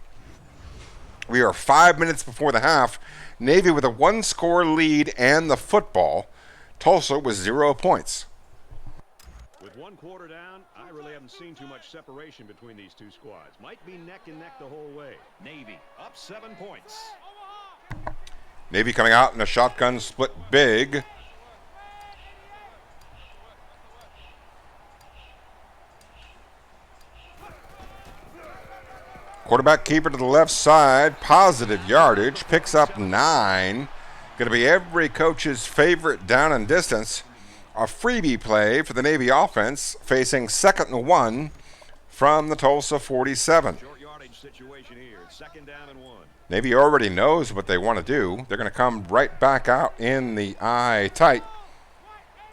We are 5 minutes before the half. Navy with a 1-score lead and the football. Tulsa with 0 points. With 1 quarter down, I really haven't seen too much separation between these two squads. Might be neck and neck the whole way. Navy up 7 points. Navy coming out in a shotgun split big. Quarterback keeper to the left side, positive yardage, picks up 9. Going to be every coach's favorite down and distance. A freebie play for the Navy offense, facing 2nd and 1 from the Tulsa 47. Short yardage situation here. 2nd down and 1. Navy already knows what they want to do. They're going to come right back out in the eye tight.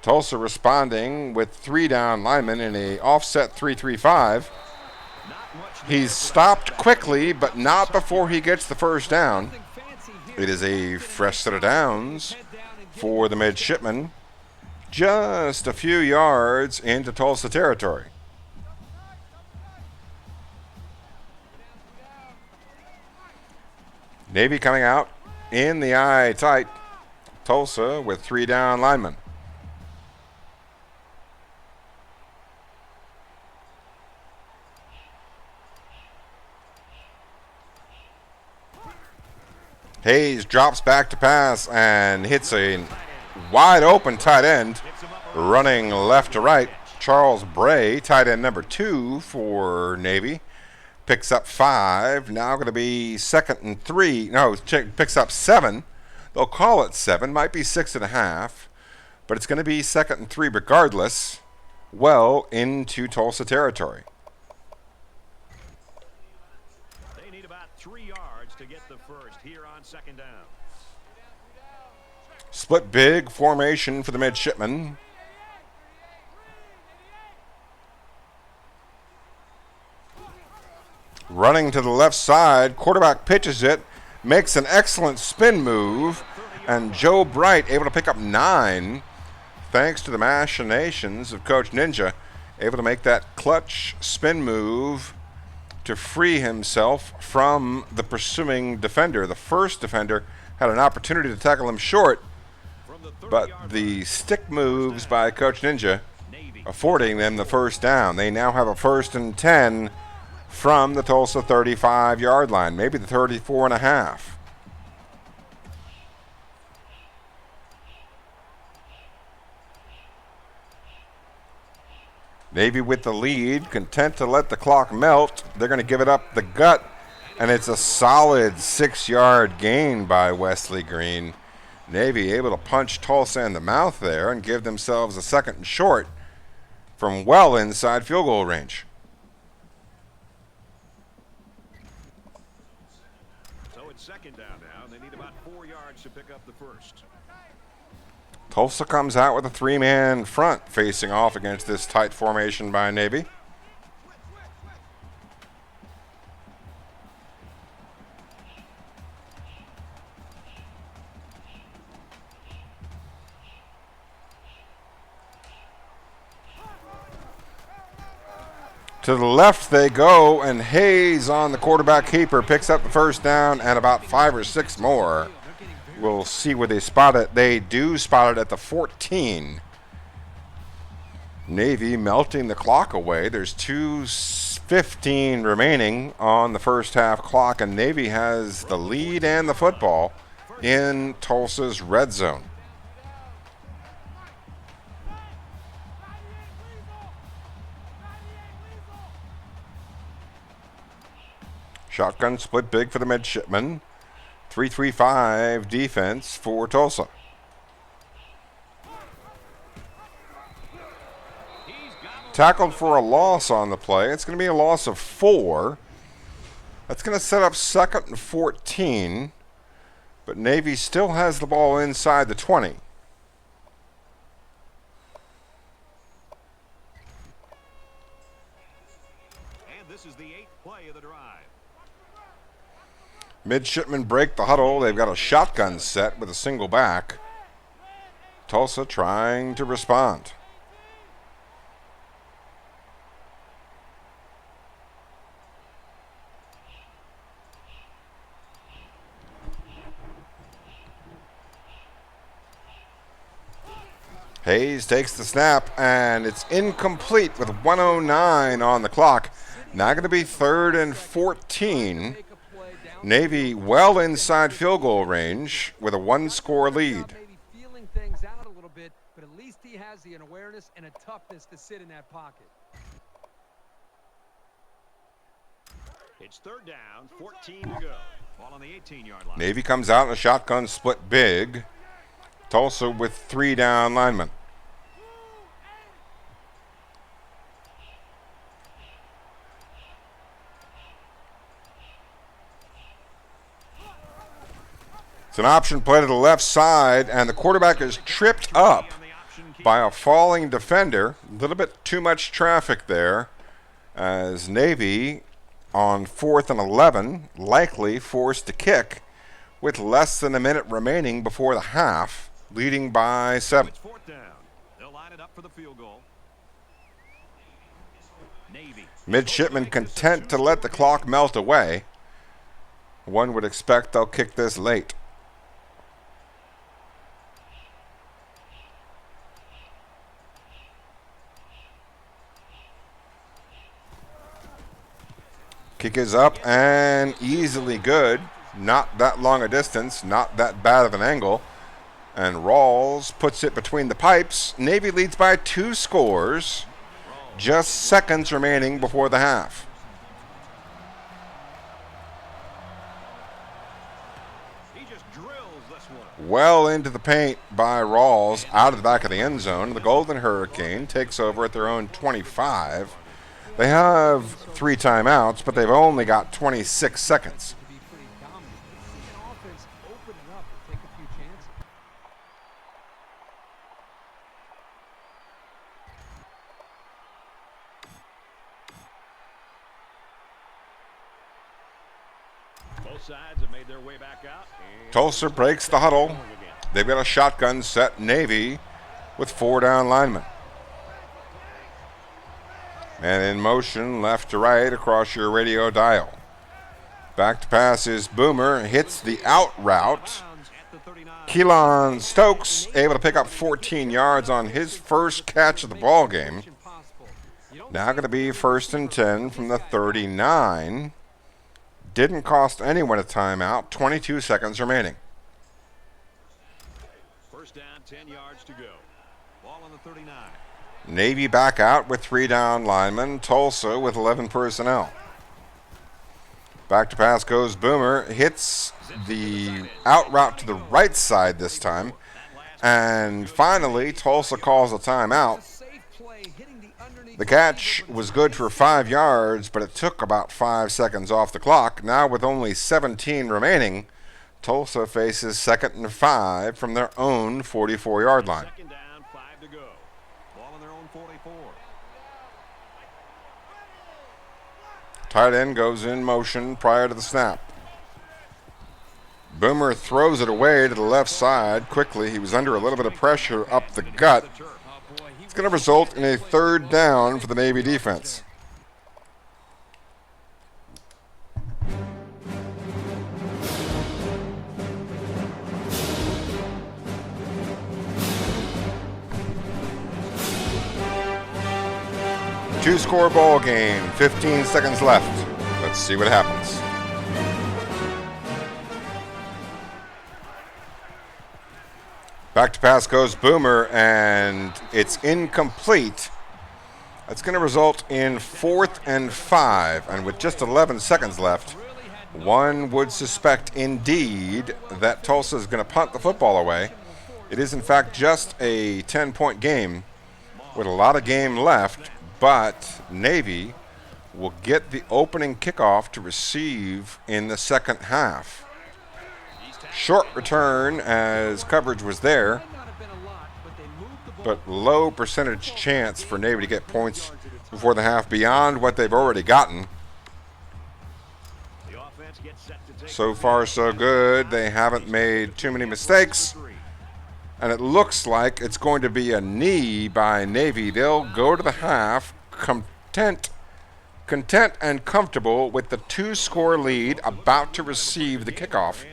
Tulsa responding with 3 down linemen in a offset 3-3-5. He's stopped quickly, but not before he gets the first down. It is a fresh set of downs for the midshipmen. Just a few yards into Tulsa territory. Navy coming out in the eye tight. Tulsa with 3 down linemen. Hayes drops back to pass and hits a wide open tight end running left to right. Charles Bray, tight end number 2 for Navy, picks up 5. Now going to be 2nd and 3. No, picks up 7. They'll call it 7. Might be 6.5. But it's going to be 2nd and 3 regardless. Well into Tulsa territory. They need about 3 yards to get the first here on 2nd down. Split big formation for the midshipmen. Running to the left side, quarterback pitches it, makes an excellent spin move, and Joe Bright able to pick up 9 thanks to the machinations of Coach Ninja, able to make that clutch spin move to free himself from the pursuing defender. The first defender had an opportunity to tackle him short, but the stick moves by Coach Ninja affording them the first down. They now have a 1st and 10 from the Tulsa 35-yard line, maybe the 34.5. Navy with the lead, content to let the clock melt. They're going to give it up the gut, and it's a solid 6-yard gain by Wesley Green. Navy able to punch Tulsa in the mouth there and give themselves a 2nd and short from well inside field goal range. So it's 2nd down now, and they need about 4 yards to pick up the first. Tulsa comes out with a 3-man front facing off against this tight formation by Navy. To the left they go, and Hayes on the quarterback keeper picks up the 1st down and about 5 or 6 more. We'll see where they spot it. They do spot it at the 14. Navy melting the clock away. There's 2:15 remaining on the first half clock, and Navy has the lead and the football in Tulsa's red zone. Shotgun split big for the midshipmen. 3-3-5 defense for Tulsa. Tackled for a loss on the play. It's going to be a loss of 4. That's going to set up 2nd and 14. But Navy still has the ball inside the 20. And this is the 8th play of the drive. Midshipmen break the huddle. They've got a shotgun set with a single back. Tulsa trying to respond. Hayes takes the snap, and it's incomplete with 1:09 on the clock. Now going to be 3rd and 14. Navy well inside field goal range with a 1-score lead. Feeling things out a little bit, but at least he has the awareness and a toughness to sit in that pocket. It's 3rd down, 14 to go. Ball on the 18-yard line. Navy comes out in a shotgun split big. Tulsa with 3 down linemen. It's an option play to the left side, and the quarterback is tripped up by a falling defender. A little bit too much traffic there, as Navy on 4th and 11, likely forced to kick with less than a minute remaining before the half, leading by 7. It's 4th down. They'll line it up for the field goal. Navy. Midshipmen content to let the clock melt away. One would expect they'll kick this late. Kick is up and easily good. Not that long a distance, not that bad of an angle. And Rawls puts it between the pipes. Navy leads by 2 scores. Just seconds remaining before the half. He just drills this one. Well into the paint by Rawls, out of the back of the end zone. The Golden Hurricane takes over at their own 25. They have 3 timeouts, but they've only got 26 seconds. Both sides have made their way back out. Tulsa breaks the huddle. They've got a shotgun set, Navy, with 4 down linemen. And in motion, left to right across your radio dial. Back to pass is Boomer, hits the out route. Keelan Stokes able to pick up 14 yards on his first catch of the ball game. Now going to be 1st and 10 from the 39. Didn't cost anyone a timeout. 22 seconds remaining. 1st down, 10 yards to go. Ball on the 39. Navy back out with 3 down linemen. Tulsa with 11 personnel. Back to pass goes Boomer. Hits the out route to the right side this time. And finally, Tulsa calls a timeout. The catch was good for 5 yards, but it took about 5 seconds off the clock. Now with only 17 remaining, Tulsa faces 2nd and 5 from their own 44-yard line. Second down, 5 to go. Ball on their own 44. Tight end goes in motion prior to the snap. Boomer throws it away to the left side quickly. He was under a little bit of pressure up the gut. It's going to result in a 3rd down for the Navy defense. Two-score ball game, 15 seconds left. Let's see what happens. Back to pass goes Boomer, and it's incomplete. That's going to result in 4th and 5, and with just 11 seconds left, one would suspect indeed that Tulsa is going to punt the football away. It is in fact just a 10-point game with a lot of game left, but Navy will get the opening kickoff to receive in the second half. Short return as coverage was there, but low percentage chance for Navy to get points before the half beyond what they've already gotten. So far so good. They haven't made too many mistakes, and it looks like it's going to be a knee by Navy. They'll go to the half content and comfortable with the 2-score lead, about to receive the kickoff.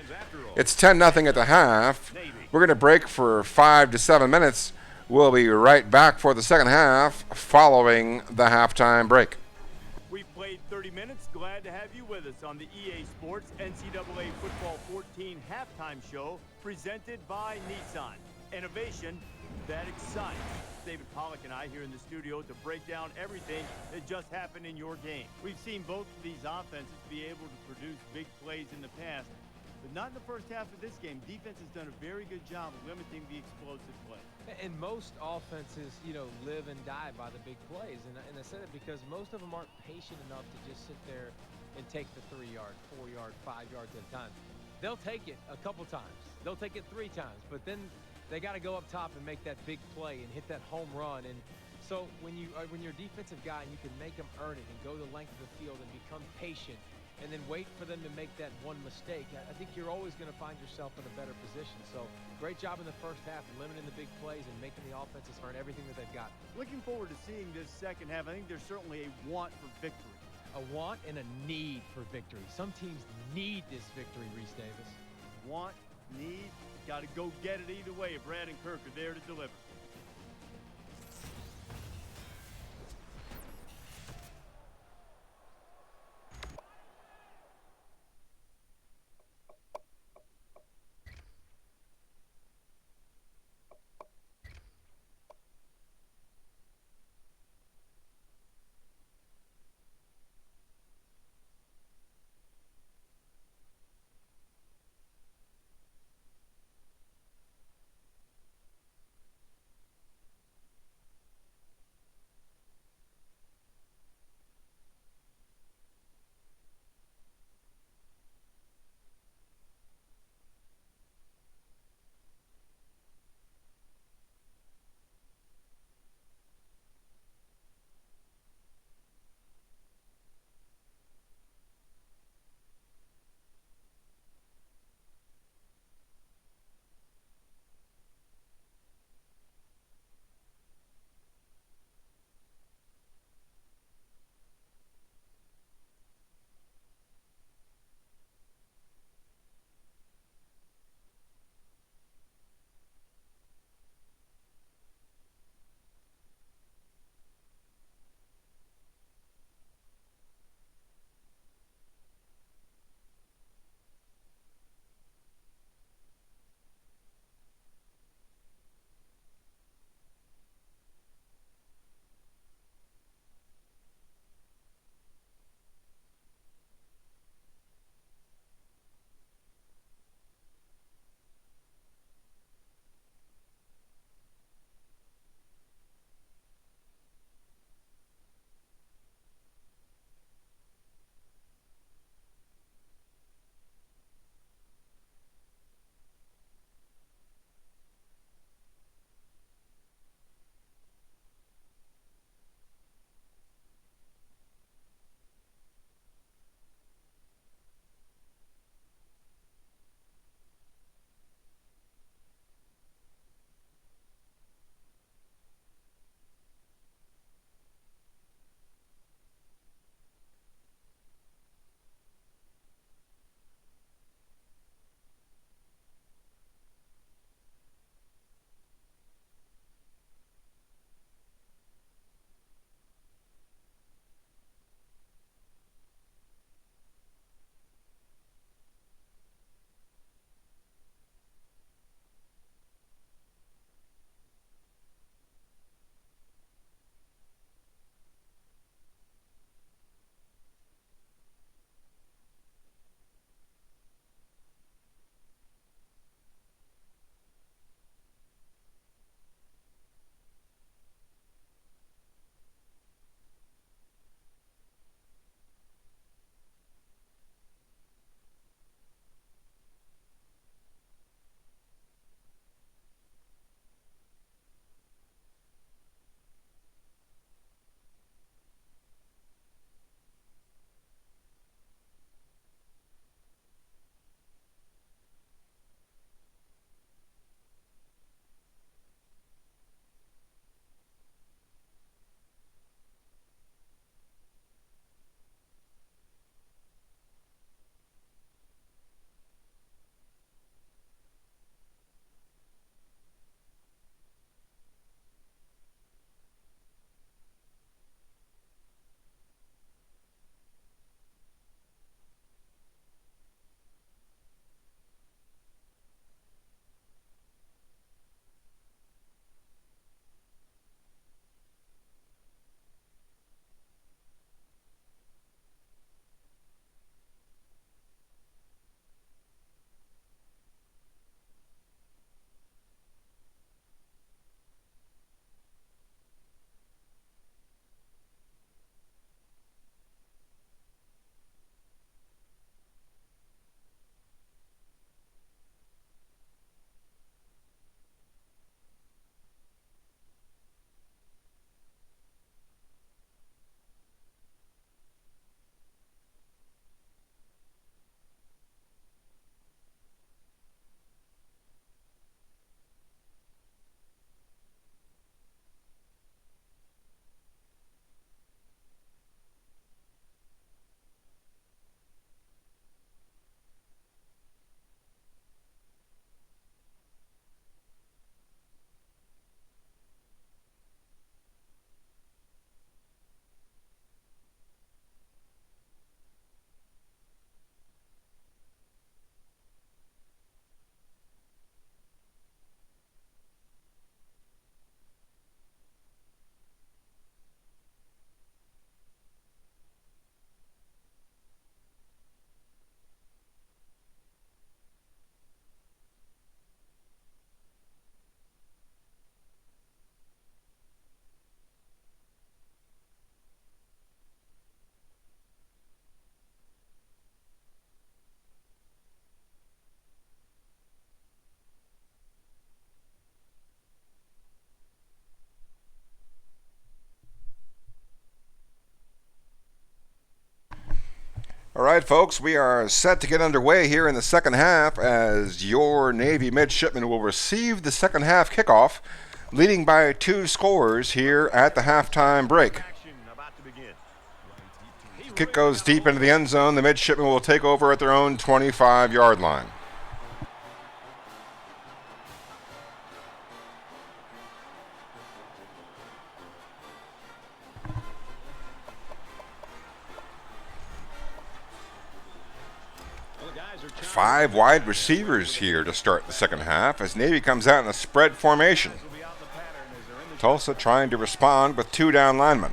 It's 10-0 at the half. We're going to break for 5 to 7 minutes. We'll be right back for the second half following the halftime break. We've played 30 minutes. Glad to have you with us on the EA Sports NCAA Football 14 halftime show presented by Nissan. Innovation that excites. David Pollock and I here in the studio to break down everything that just happened in your game. We've seen both of these offenses be able to produce big plays in the past, but not in the first half of this game. Defense has done a very good job of limiting the explosive play. And most offenses, live and die by the big plays. And I said it because most of them aren't patient enough to just sit there and take the 3-yard, 4-yard, 5 yards at a time. They'll take it a couple times. They'll take it 3 times. But then they got to go up top and make that big play and hit that home run. And so when you're a defensive guy and you can make them earn it and go the length of the field and become patient and then wait for them to make that one mistake, I think you're always going to find yourself in a better position. So great job in the first half, limiting the big plays and making the offenses earn everything that they've got. Looking forward to seeing this second half. I think there's certainly a want for victory. A want and a need for victory. Some teams need this victory, Reese Davis. Want, need, got to go get it either way. Brad and Kirk are there to deliver. All right, folks, we are set to get underway here in the second half as your Navy midshipmen will receive the second half kickoff, leading by 2 scores here at the halftime break. The kick goes deep into the end zone. The midshipmen will take over at their own 25-yard line. Five wide receivers here to start the second half as Navy comes out in a spread formation. Tulsa trying to respond with 2 down linemen.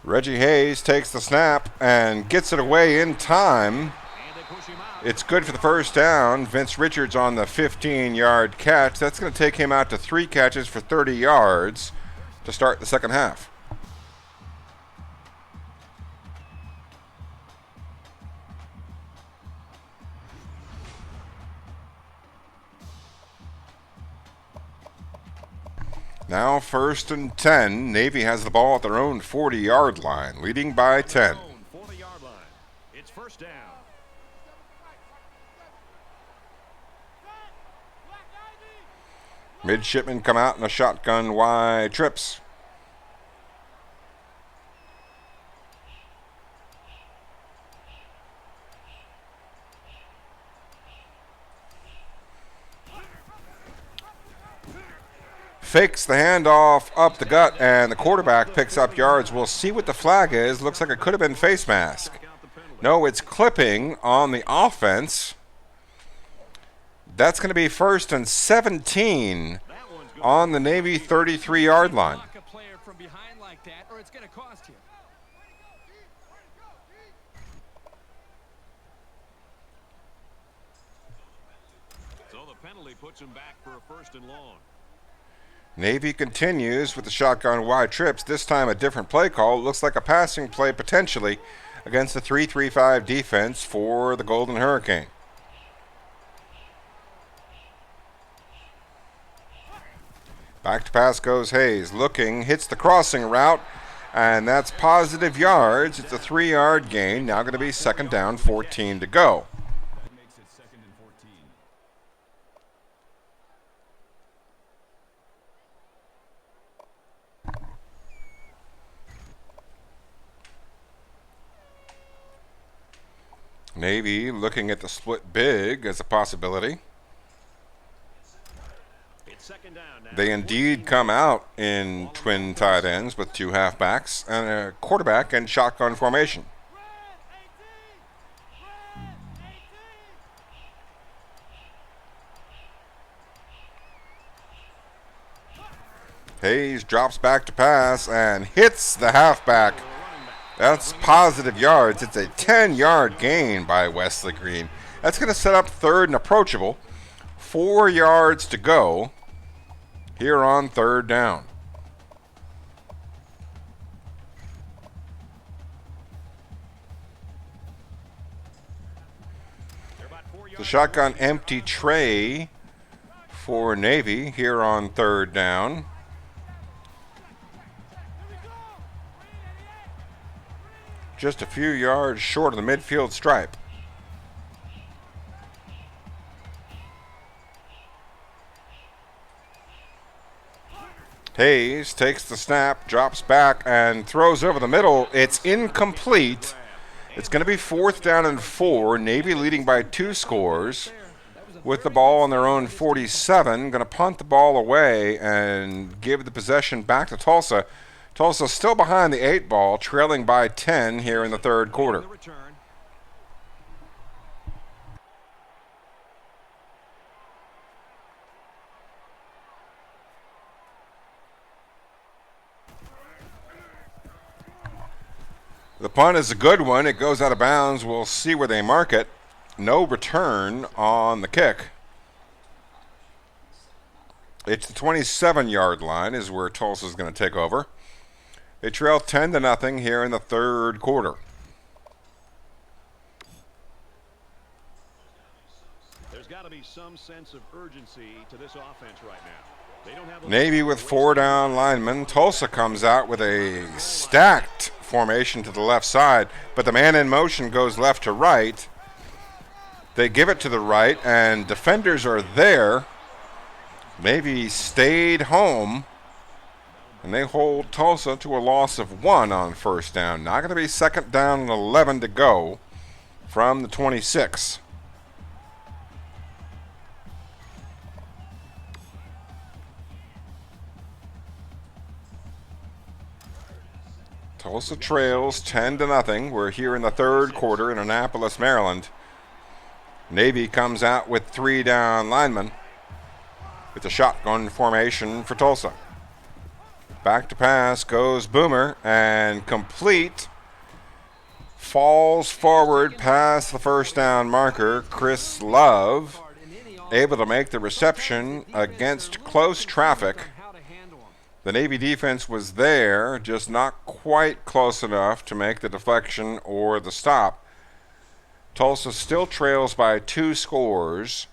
Reggie Hayes takes the snap and gets it away in time. It's good for the first down. Vince Richards on the 15-yard catch. That's going to take him out to 3 catches for 30 yards to start the second half. Now 1st and 10. Navy has the ball at their own 40-yard line, leading by 10. It's first down. Midshipmen come out in a shotgun Y trips. Fakes the handoff up the gut, and the quarterback picks up yards. We'll see what the flag is. Looks like it could have been face mask. No, it's clipping on the offense. That's going to be 1st and 17 on the Navy 33-yard line. So the penalty puts him back for a 1st and long. Navy continues with the shotgun wide trips, this time a different play call. It looks like a passing play potentially against the 3-3-5 defense for the Golden Hurricane. Back to pass goes Hayes, looking, hits the crossing route, and that's positive yards. It's a 3-yard gain, now going to be 2nd down, 14 to go. Navy looking at the split big as a possibility. They indeed come out in twin tight ends with 2 halfbacks and a quarterback in shotgun formation. Hayes drops back to pass and hits the halfback. That's positive yards. It's a 10-yard gain by Wesley Green. That's going to set up 3rd and approachable. 4 yards to go here on 3rd down. The shotgun empty tray for Navy here on 3rd down. Just a few yards short of the midfield stripe. Hayes takes the snap, drops back, and throws over the middle. It's incomplete. It's going to be 4th down and 4. Navy leading by 2 scores with the ball on their own 47. Going to punt the ball away and give the possession back to Tulsa. Tulsa still behind the 8 ball, trailing by 10 here in the 3rd quarter. The punt is a good one. It goes out of bounds. We'll see where they mark it. No return on the kick. It's the 27-yard line is where Tulsa's going to take over. They trail 10-0 here in the 3rd quarter. There's got to be some sense of urgency to this offense right now. Navy with 4 down linemen. Tulsa comes out with a stacked formation to the left side, but the man in motion goes left to right. They give it to the right, and defenders are there. Navy stayed home, and they hold Tulsa to a loss of 1 on first down. Now going to be second down and 11 to go from the 26. Tulsa trails 10-0. We're here in the third quarter in Annapolis, Maryland. Navy comes out with 3 down linemen. It's a shotgun formation for Tulsa. Back to pass goes Boomer, and complete. Falls forward past the first down marker. Chris Love able to make the reception against close traffic. The Navy defense was there, just not quite close enough to make the deflection or the stop. Tulsa still trails by 2 scores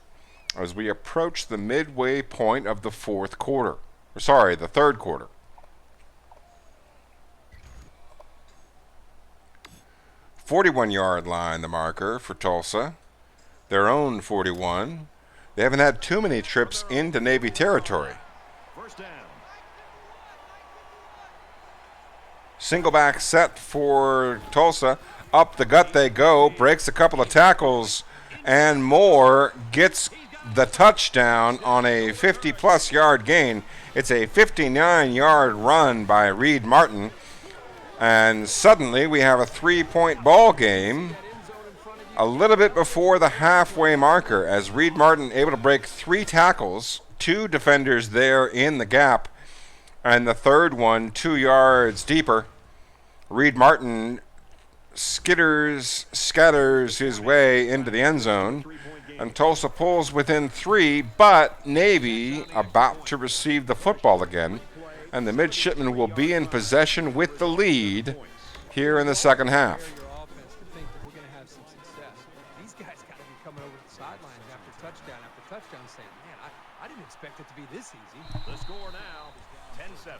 as we approach the midway point of the third quarter. 41-yard line, the marker for Tulsa. Their own 41. They haven't had too many trips into Navy territory. Single back set for Tulsa. Up the gut they go. Breaks a couple of tackles and more. Gets the touchdown on a 50-plus yard gain. It's a 59-yard run by Reed Martin. And suddenly we have a 3-point ball game a little bit before the halfway marker as Reed Martin able to break 3 tackles. 2 defenders there in the gap. And the third one 2 yards deeper. Reed Martin scatters his way into the end zone. And Tulsa pulls within 3, but Navy about to receive the football again. And the midshipmen will be in possession with the lead here in the second half. These guys got to be coming over the sidelines after touchdown saying, man, I didn't expect it to be this easy. The score now, 10-7.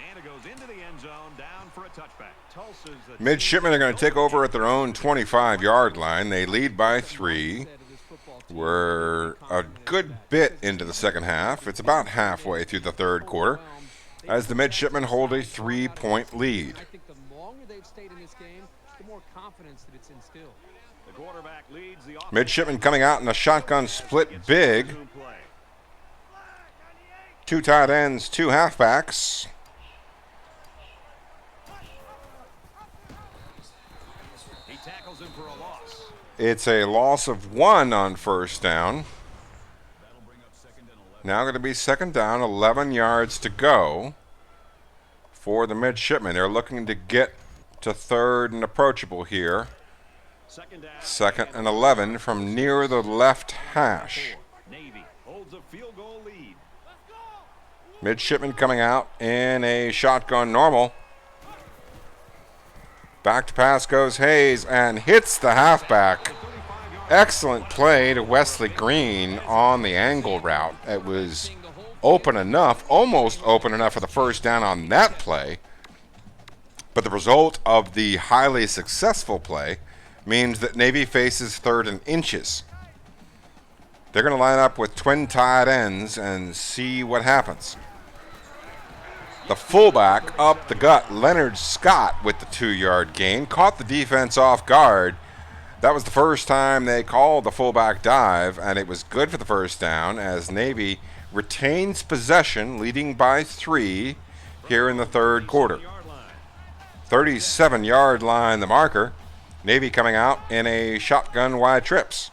And it goes into the end zone, down for a touchback. Tulsa's Midshipmen are going to take over at their own 25-yard line. They lead by 3. We're a good bit into the second half. It's about halfway through the third quarter as the midshipmen hold a 3-point lead. I think the longer they've stayed in this game, the more confidence that it's instilled. The quarterback leads the Midshipmen coming out in a shotgun split big. 2 tight ends, 2 halfbacks. He tackles him for a loss. It's a loss of 1 on first down. Now going to be second down, 11 yards to go for the midshipmen. They're looking to get to third and approachable here. Second and 11 from near the left hash. Navy holds a field goal lead. Midshipmen coming out in a shotgun normal. Back to pass goes Hayes and hits the halfback. Excellent play to Wesley Green on the angle route. It was open enough, almost open enough for the first down on that play. But the result of the highly successful play means that Navy faces 3rd and inches. They're going to line up with twin tight ends and see what happens. The fullback up the gut, Leonard Scott, with the 2-yard gain, caught the defense off guard. That was the first time they called the fullback dive, and it was good for the first down as Navy retains possession, leading by 3 here in the third quarter. 37-yard line, the marker. Navy coming out in a shotgun wide trips.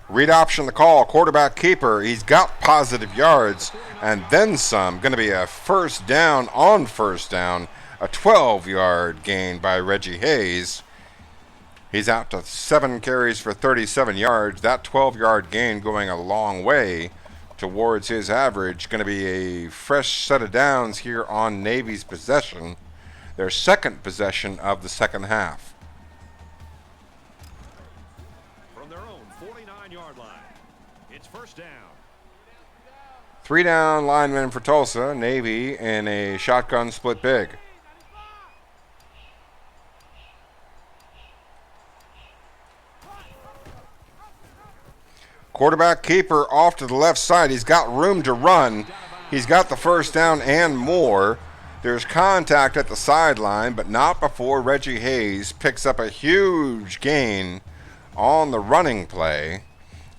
Read option the call, quarterback keeper. He's got positive yards and then some. Going to be a first down on first down. A 12-yard gain by Reggie Hayes. He's out to 7 carries for 37 yards. That 12-yard gain going a long way towards his average. Going to be a fresh set of downs here on Navy's possession. Their second possession of the second half. 3 down linemen for Tulsa. Navy in a shotgun split big. Quarterback keeper off to the left side. He's got room to run. He's got the first down and more. There's contact at the sideline, but not before Reggie Hayes picks up a huge gain on the running play.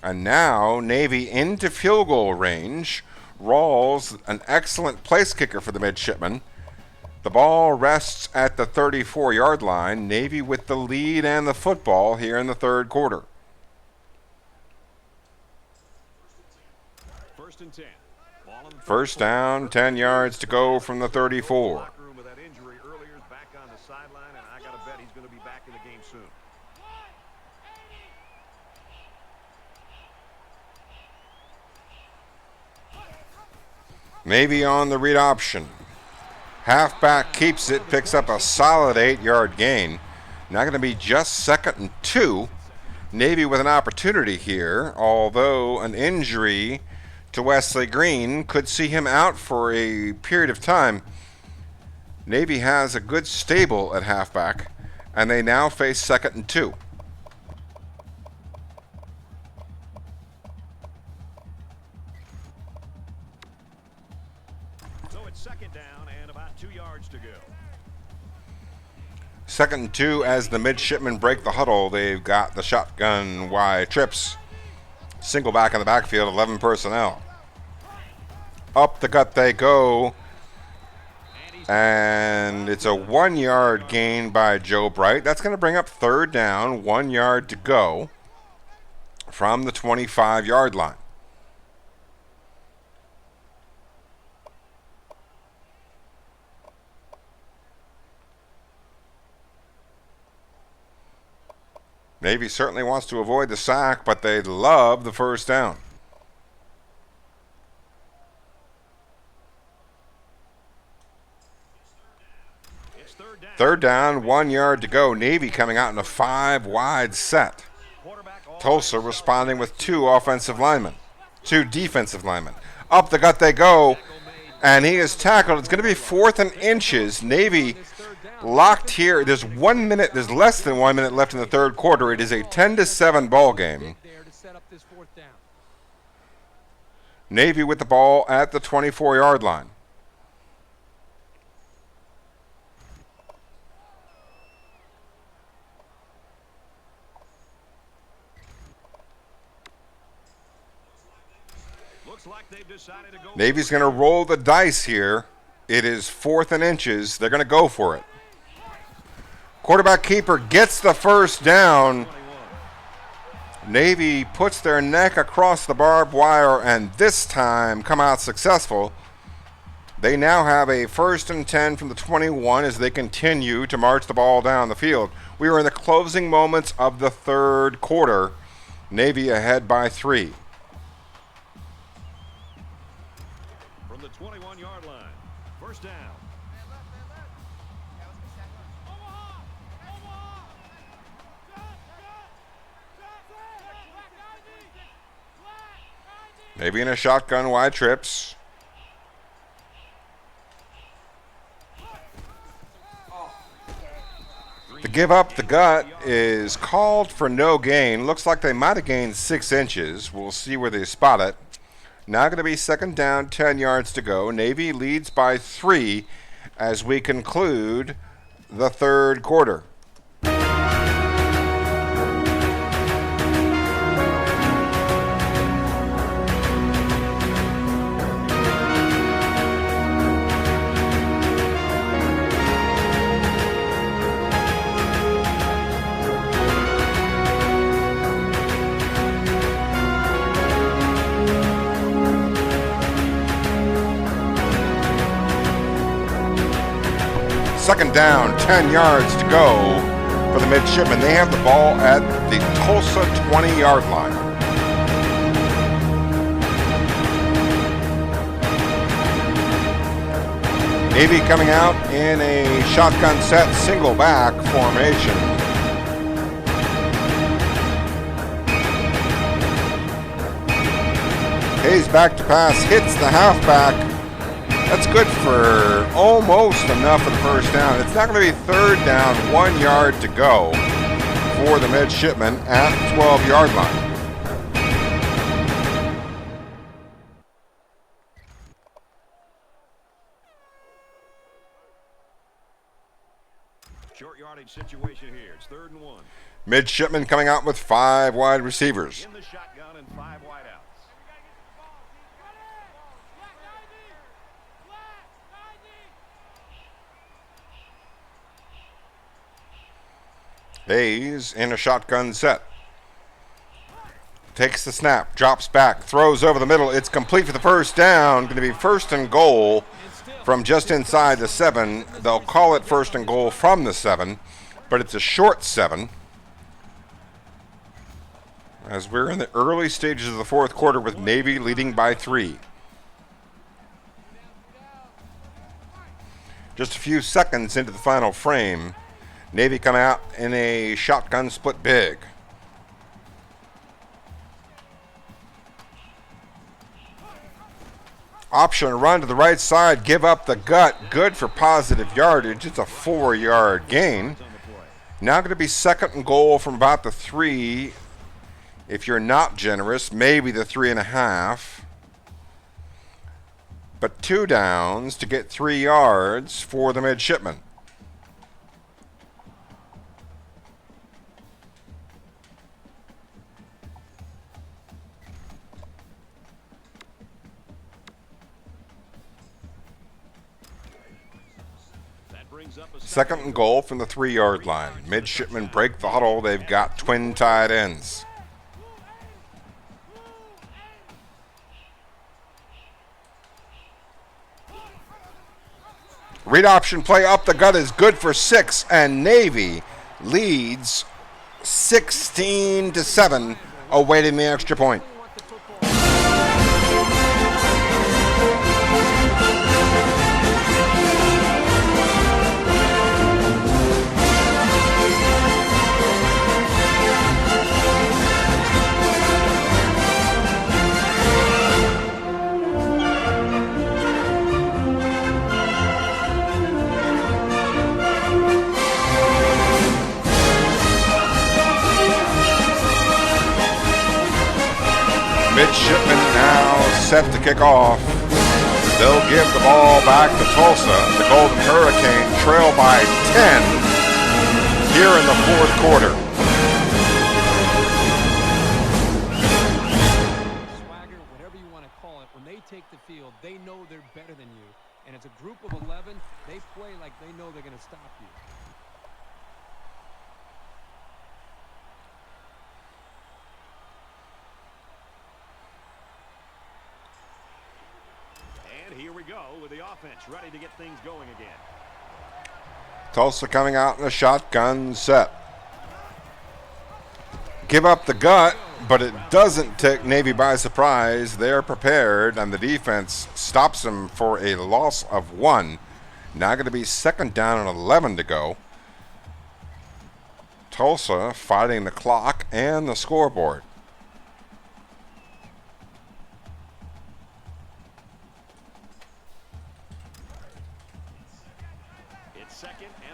And now Navy into field goal range. Rawls, an excellent place kicker for the midshipmen. The ball rests at the 34-yard line. Navy with the lead and the football here in the third quarter. First down, 10 yards to go from the 34. Navy on the read option. Halfback keeps it, picks up a solid 8-yard gain. Now going to be just 2nd and 2. Navy with an opportunity here, although an injury to Wesley Green could see him out for a period of time. Navy has a good stable at halfback, and they now face 2nd and 2. So it's 2nd down and about 2 yards to go. 2nd and 2 as the midshipmen break the huddle. They've got the shotgun wide trips. Single back in the backfield, 11 personnel. Up the gut they go. And it's a 1-yard gain by Joe Bright. That's going to bring up 3rd down, 1 yard to go from the 25-yard line. Navy certainly wants to avoid the sack, but they love the first down. Third down, 1 yard to go. Navy coming out in a 5-wide set. Tulsa responding with 2 defensive linemen. Up the gut they go, and he is tackled. It's going to be 4th and inches. Navy locked here. There's less than 1 minute left in the third quarter. It is a 10-7 ball game. Navy with the ball at the 24-yard line. Navy's going to roll the dice here. It is 4th and inches. They're going to go for it. Quarterback keeper gets the first down. Navy puts their neck across the barbed wire and this time come out successful. They now have a 1st and 10 from the 21 as they continue to march the ball down the field. We are in the closing moments of the third quarter. Navy ahead by 3. From the 21-yard line, first down. Navy in a shotgun wide trips. The give up the gut is called for no gain. Looks like they might have gained 6 inches. We'll see where they spot it. Now going to be 2nd down, 10 yards to go. Navy leads by 3 as we conclude the third quarter. Second down, 10 yards to go for the midshipmen. They have the ball at the Tulsa 20-yard line. Navy coming out in a shotgun set, single back formation. Hayes back to pass, hits the halfback. That's good for almost enough of the first down. It's not going to be third down, 1 yard to go for the midshipmen at the 12-yard line. Short yardage situation here. It's 3rd and 1. Midshipmen coming out with 5 wide receivers. In the shotgun and 5 wideouts. Hayes in a shotgun set. Takes the snap, drops back, throws over the middle. It's complete for the first down. Going to be 1st and goal from just inside the 7. They'll call it 1st and goal from the 7, but it's a short 7. As we're in the early stages of the 4th quarter with Navy leading by 3. Just a few seconds into the final frame, Navy come out in a shotgun split big. Option run to the right side, give up the gut, good for positive yardage. It's a 4-yard gain. Now going to be 2nd and goal from about the 3. If you're not generous, maybe the 3.5. But 2 downs to get 3 yards for the midshipmen. Second and goal from the 3-yard line. Midshipmen break the huddle. They've got twin tight ends. Read option play up the gut is good for 6, and Navy leads 16-7, awaiting the extra point. Midshipmen now set to kick off. They'll give the ball back to Tulsa. The Golden Hurricane trail by 10 here in the 4th quarter. Swagger, whatever you want to call it, when they take the field, they know they're better than you. And as a group of 11, they play like they know they're going to stop you. Here we go with the offense ready to get things going again. Tulsa coming out in a shotgun set. Give up the gut, but it doesn't take Navy by surprise. They're prepared, and the defense stops them for a loss of 1. Now going to be 2nd down and 11 to go. Tulsa fighting the clock and the scoreboard.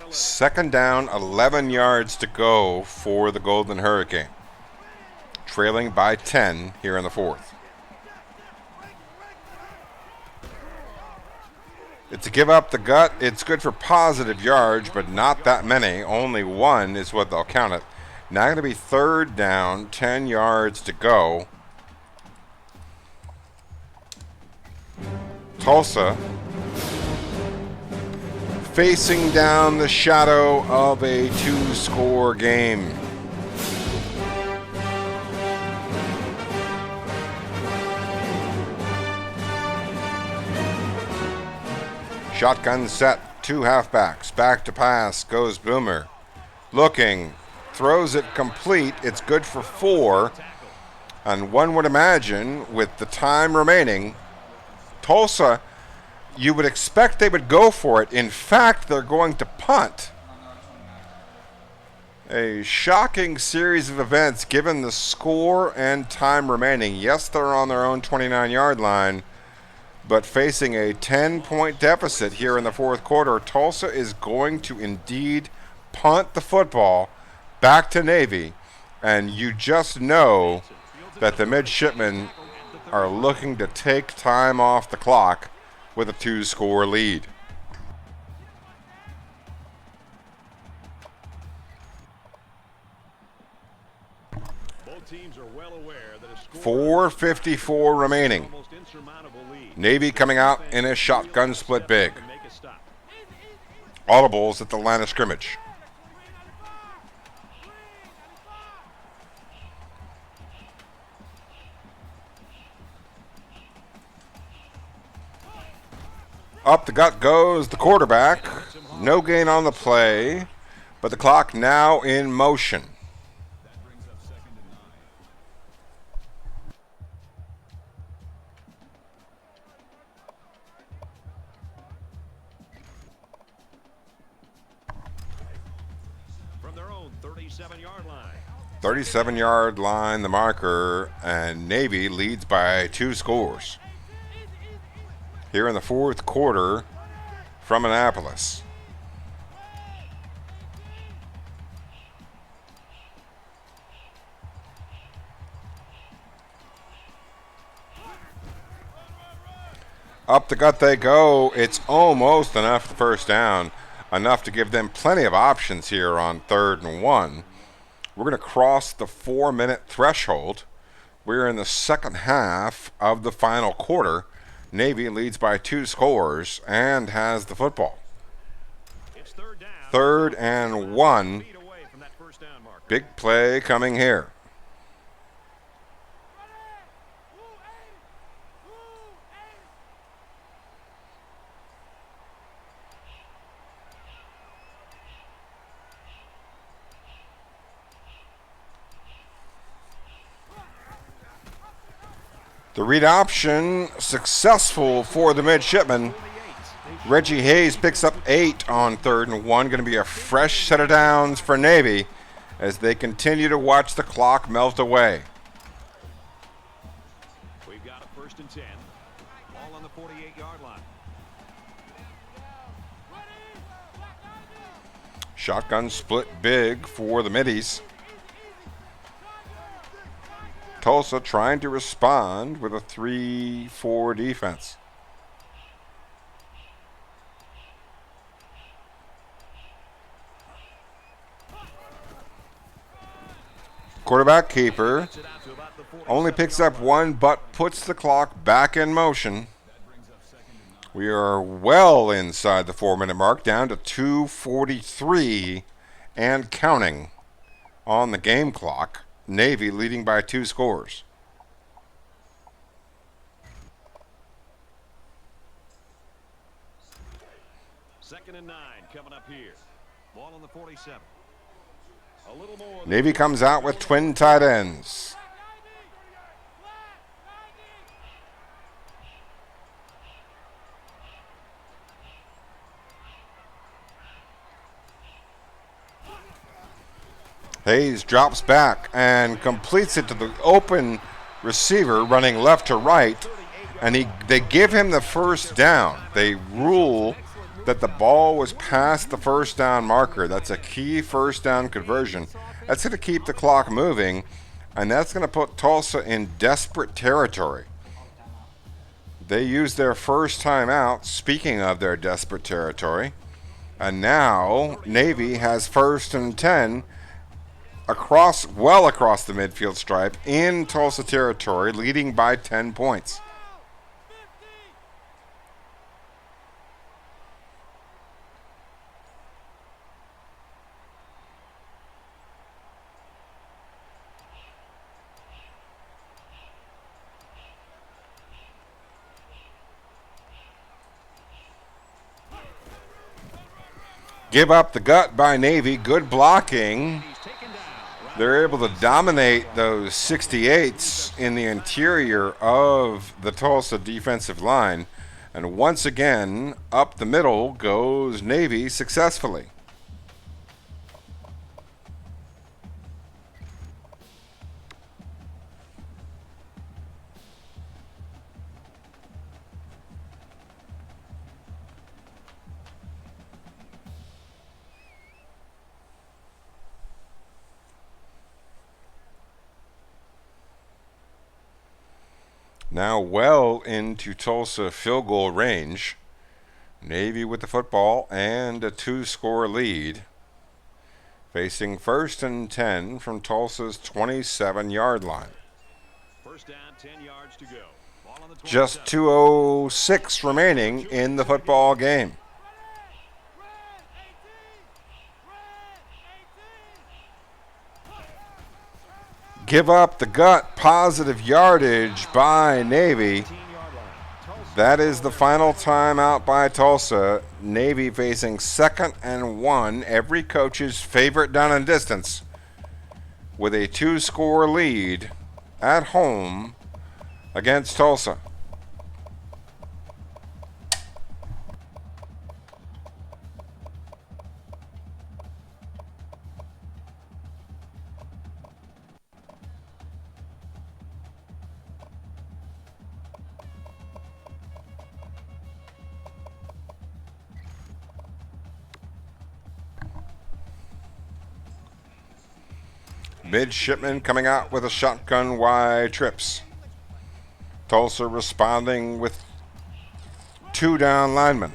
Second down, 11 yards to go for the Golden Hurricane. Trailing by 10 here in the 4th. It's a give up the gut. It's good for positive yards, but not that many. Only 1 is what they'll count it. Now going to be 3rd down, 10 yards to go. Tulsa facing down the shadow of a 2-score game. Shotgun set, 2 halfbacks, back to pass, goes Boomer. Looking, throws it complete, it's good for 4. And one would imagine, with the time remaining, Tulsa, you would expect they would go for it. In fact, they're going to punt. A shocking series of events given the score and time remaining. Yes, they're on their own 29-yard line, but facing a 10-point deficit here in the fourth quarter, Tulsa is going to indeed punt the football back to Navy, and you just know that the midshipmen are looking to take time off the clock with a 2-score lead. Teams are well aware that a score 4:54 remaining. Navy coming out in a shotgun split big. Audibles at the line of scrimmage. Up the gut goes the quarterback. No gain on the play, but the clock now in motion. From their own 37-yard line. 37-yard line, the marker, and Navy leads by 2 scores. Here in the fourth quarter from Annapolis. Up the gut they go. It's almost enough for the first down. Enough to give them plenty of options here on 3rd and 1. We're going to cross the 4-minute threshold. We're in the second half of the final quarter. Navy leads by 2 scores and has the football. It's 3rd down. 3rd and 1. Big play coming here. The read option successful for the midshipman. Reggie Hayes picks up 8 on 3rd and 1. Going to be a fresh set of downs for Navy as they continue to watch the clock melt away. We've got a 1st and 10. Ball on the 48-yard line. Shotgun split big for the middies. Tulsa trying to respond with a 3-4 defense. Quarterback keeper only picks up 1, but puts the clock back in motion. We are well inside the 4-minute mark, down to 2:43 and counting on the game clock. Navy leading by 2 scores. Second and 9 coming up here. Ball on the 47. A little more. Navy comes out with twin tight ends. Hayes drops back and completes it to the open receiver running left to right, and they give him the first down. They rule that the ball was past the first down marker. That's a key first down conversion. That's going to keep the clock moving, and that's going to put Tulsa in desperate territory. They used their first time out, speaking of their desperate territory, and now Navy has 1st and 10 well across the midfield stripe in Tulsa territory, leading by 10 points. Give up the gut by Navy. Good blocking. They're able to dominate those 68s in the interior of the Tulsa defensive line. And once again, up the middle goes Navy successfully. Now well into Tulsa field goal range. Navy with the football and a 2-score lead. Facing 1st and 10 from Tulsa's 27-yard line. First down, 10 yards to go. Ball on the 27. Just 2:06 remaining in the football game. Give up the gut, positive yardage by Navy. That is the final timeout by Tulsa. Navy facing 2nd and 1, every coach's favorite down and distance, with a 2-score lead at home against Tulsa. Midshipman coming out with a shotgun wide trips. Tulsa responding with 2 down linemen.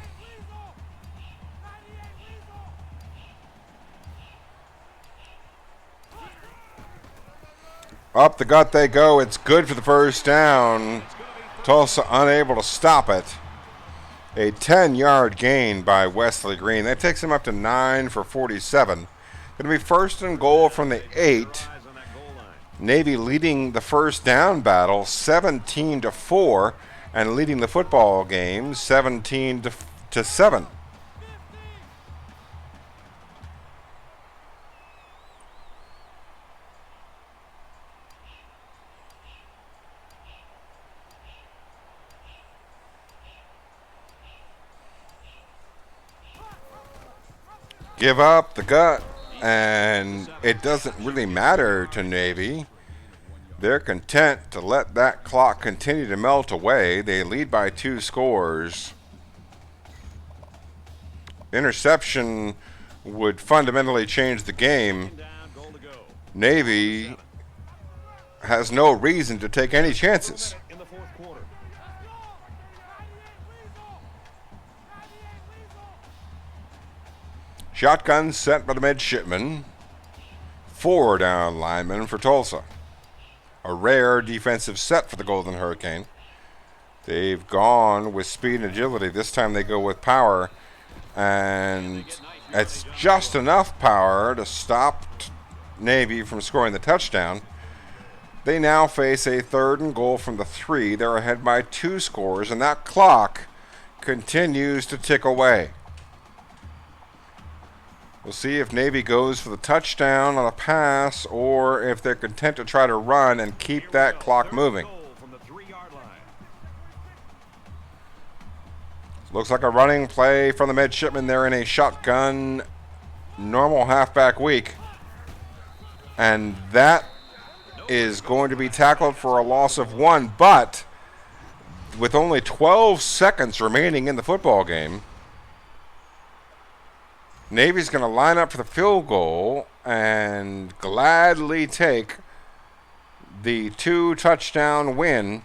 Up the gut they go. It's good for the first down. Tulsa unable to stop it. A 10-yard gain by Wesley Green. That takes him up to 9 for 47. Going to be 1st and goal from the 8. Navy leading the first down battle 17-4 and leading the football game 17-7. Give up the gut. And it doesn't really matter to Navy. They're content to let that clock continue to melt away. They lead by 2 scores. Interception would fundamentally change the game. Navy has no reason to take any chances. Shotgun set by the midshipman. 4 down linemen for Tulsa. A rare defensive set for the Golden Hurricane. They've gone with speed and agility. This time they go with power. And it's just enough power to stop Navy from scoring the touchdown. They now face a 3rd and goal from the 3. They're ahead by 2 scores, and that clock continues to tick away. We'll see if Navy goes for the touchdown on a pass or if they're content to try to run and keep that clock moving. Looks like a running play from the midshipmen. They're in a shotgun, normal halfback week. And that is going to be tackled for a loss of 1. But with only 12 seconds remaining in the football game, Navy's going to line up for the field goal and gladly take the 2-touchdown win.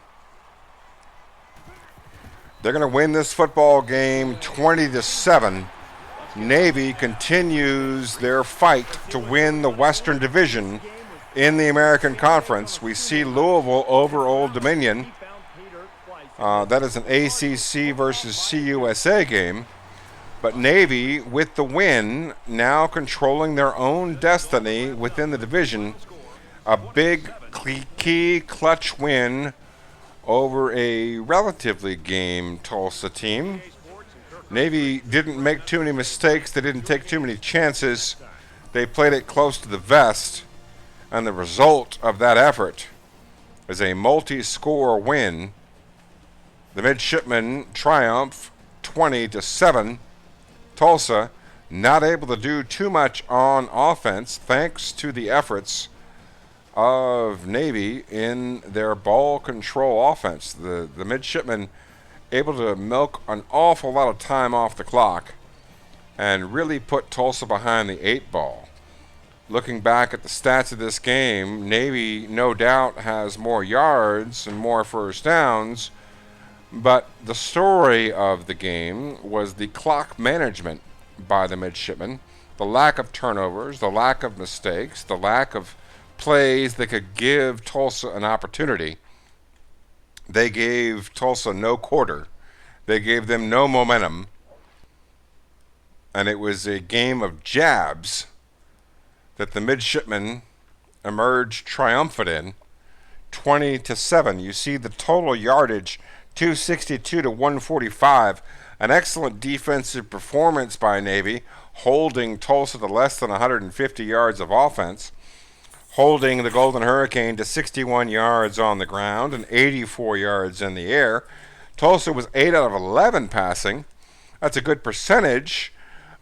They're going to win this football game 20-7. Navy continues their fight to win the Western Division in the American Conference. We see Louisville over Old Dominion. That is an ACC versus CUSA game. But Navy, with the win, now controlling their own destiny within the division. A big, key, clutch win over a relatively game Tulsa team. Navy didn't make too many mistakes. They didn't take too many chances. They played it close to the vest. And the result of that effort is a multi-score win. The midshipmen triumph 20-7. Tulsa not able to do too much on offense thanks to the efforts of Navy in their ball control offense. The midshipmen able to milk an awful lot of time off the clock and really put Tulsa behind the 8 ball. looking back at the stats of this game, Navy no doubt has more yards and more first downs, but the story of the game was the clock management by the midshipmen, the lack of turnovers, the lack of mistakes, the lack of plays that could give Tulsa an opportunity. They gave Tulsa no quarter. They gave them no momentum. And it was a game of jabs that the midshipmen emerged triumphant in, 20-7. You see the total yardage, 262 to 145. An excellent defensive performance by Navy, holding Tulsa to less than 150 yards of offense, holding the Golden Hurricane to 61 yards on the ground and 84 yards in the air. Tulsa was 8 out of 11 passing. That's a good percentage,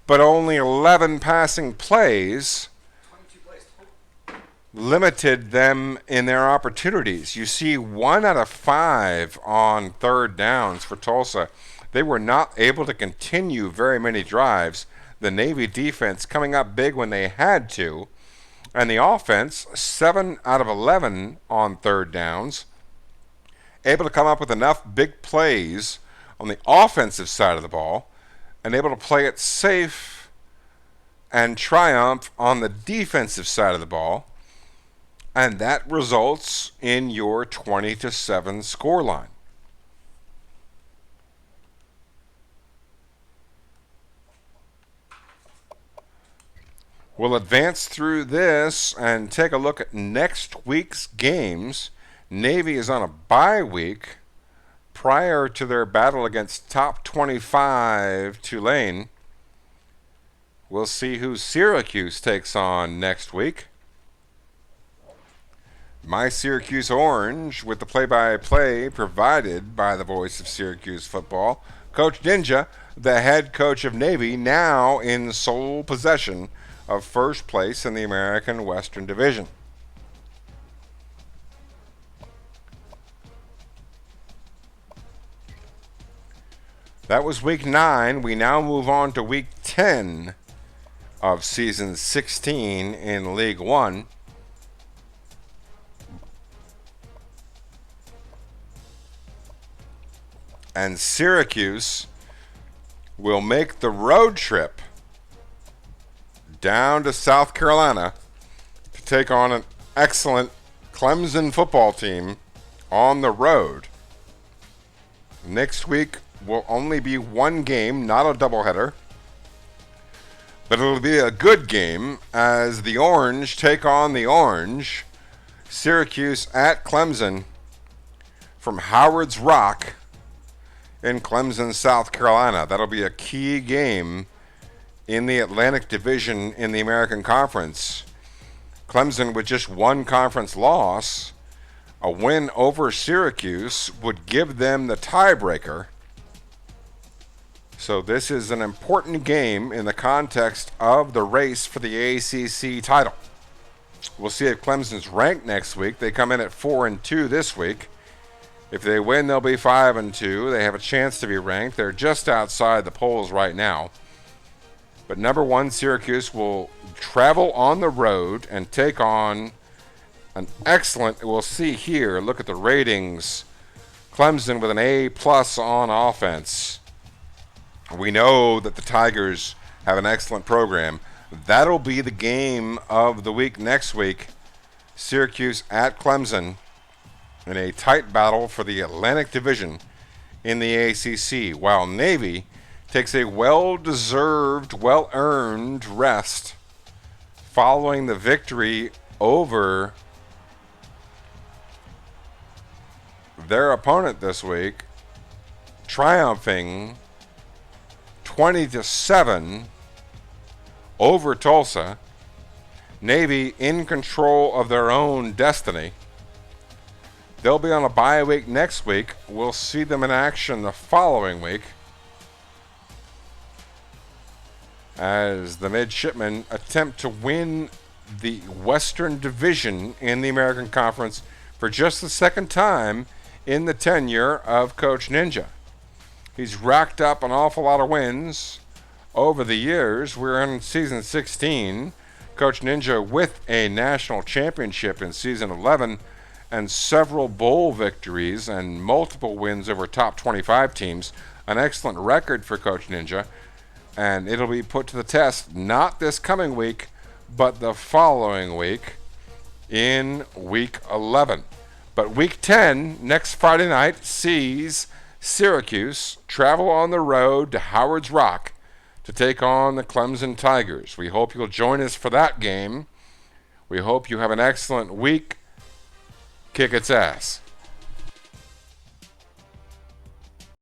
but only 11 passing plays limited them in their opportunities. You see 1 out of 5 on third downs for Tulsa. They were not able to continue very many drives. The Navy defense coming up big when they had to. And the offense, 7 out of 11 on third downs. Able to come up with enough big plays on the offensive side of the ball and able to play it safe and triumph on the defensive side of the ball. And that results in your 20-7 scoreline. We'll advance through this and take a look at next week's games. Navy is on a bye week prior to their battle against top 25 Tulane. We'll see who Syracuse takes on next week. My Syracuse Orange with the play-by-play provided by the voice of Syracuse football, Coach Ninja, the head coach of Navy, now in sole possession of first place in the American Western Division. That was week 9. We now move on to week 10 of season 16 in League 1. And Syracuse will make the road trip down to South Carolina to take on an excellent Clemson football team on the road. Next week will only be one game, not a doubleheader, but it'll be a good game as the Orange take on the Orange. Syracuse at Clemson from Howard's Rock in Clemson, South Carolina. That'll be a key game in the Atlantic Division in the American Conference. Clemson with just one conference loss, a win over Syracuse would give them the tiebreaker. So this is an important game in the context of the race for the ACC title. We'll see if Clemson's ranked next week. They come in at 4-2 this week. If they win, they'll be 5-2. They have a chance to be ranked. They're just outside the polls right now. But number 1, Syracuse will travel on the road and take on an excellent, we'll see here, look at the ratings, Clemson with an A+ on offense. We know that the Tigers have an excellent program. That'll be the game of the week next week. Syracuse at Clemson in a tight battle for the Atlantic Division in the ACC, while Navy takes a well-deserved, well-earned rest following the victory over their opponent this week, triumphing 20-7 over Tulsa. Navy in control of their own destiny. They'll be on a bye week next week. We'll see them in action the following week as the midshipmen attempt to win the Western Division in the American Conference for just the second time in the tenure of Coach Ninja. He's racked up an awful lot of wins over the years. We're in season 16. Coach Ninja with a national championship in season 11 and several bowl victories and multiple wins over top 25 teams. An excellent record for Coach Ninja, and it'll be put to the test not this coming week, but the following week in week 11. But week 10, next Friday night, sees Syracuse travel on the road to Howard's Rock to take on the Clemson Tigers. We hope you'll join us for that game. We hope you have an excellent week. Kick its ass.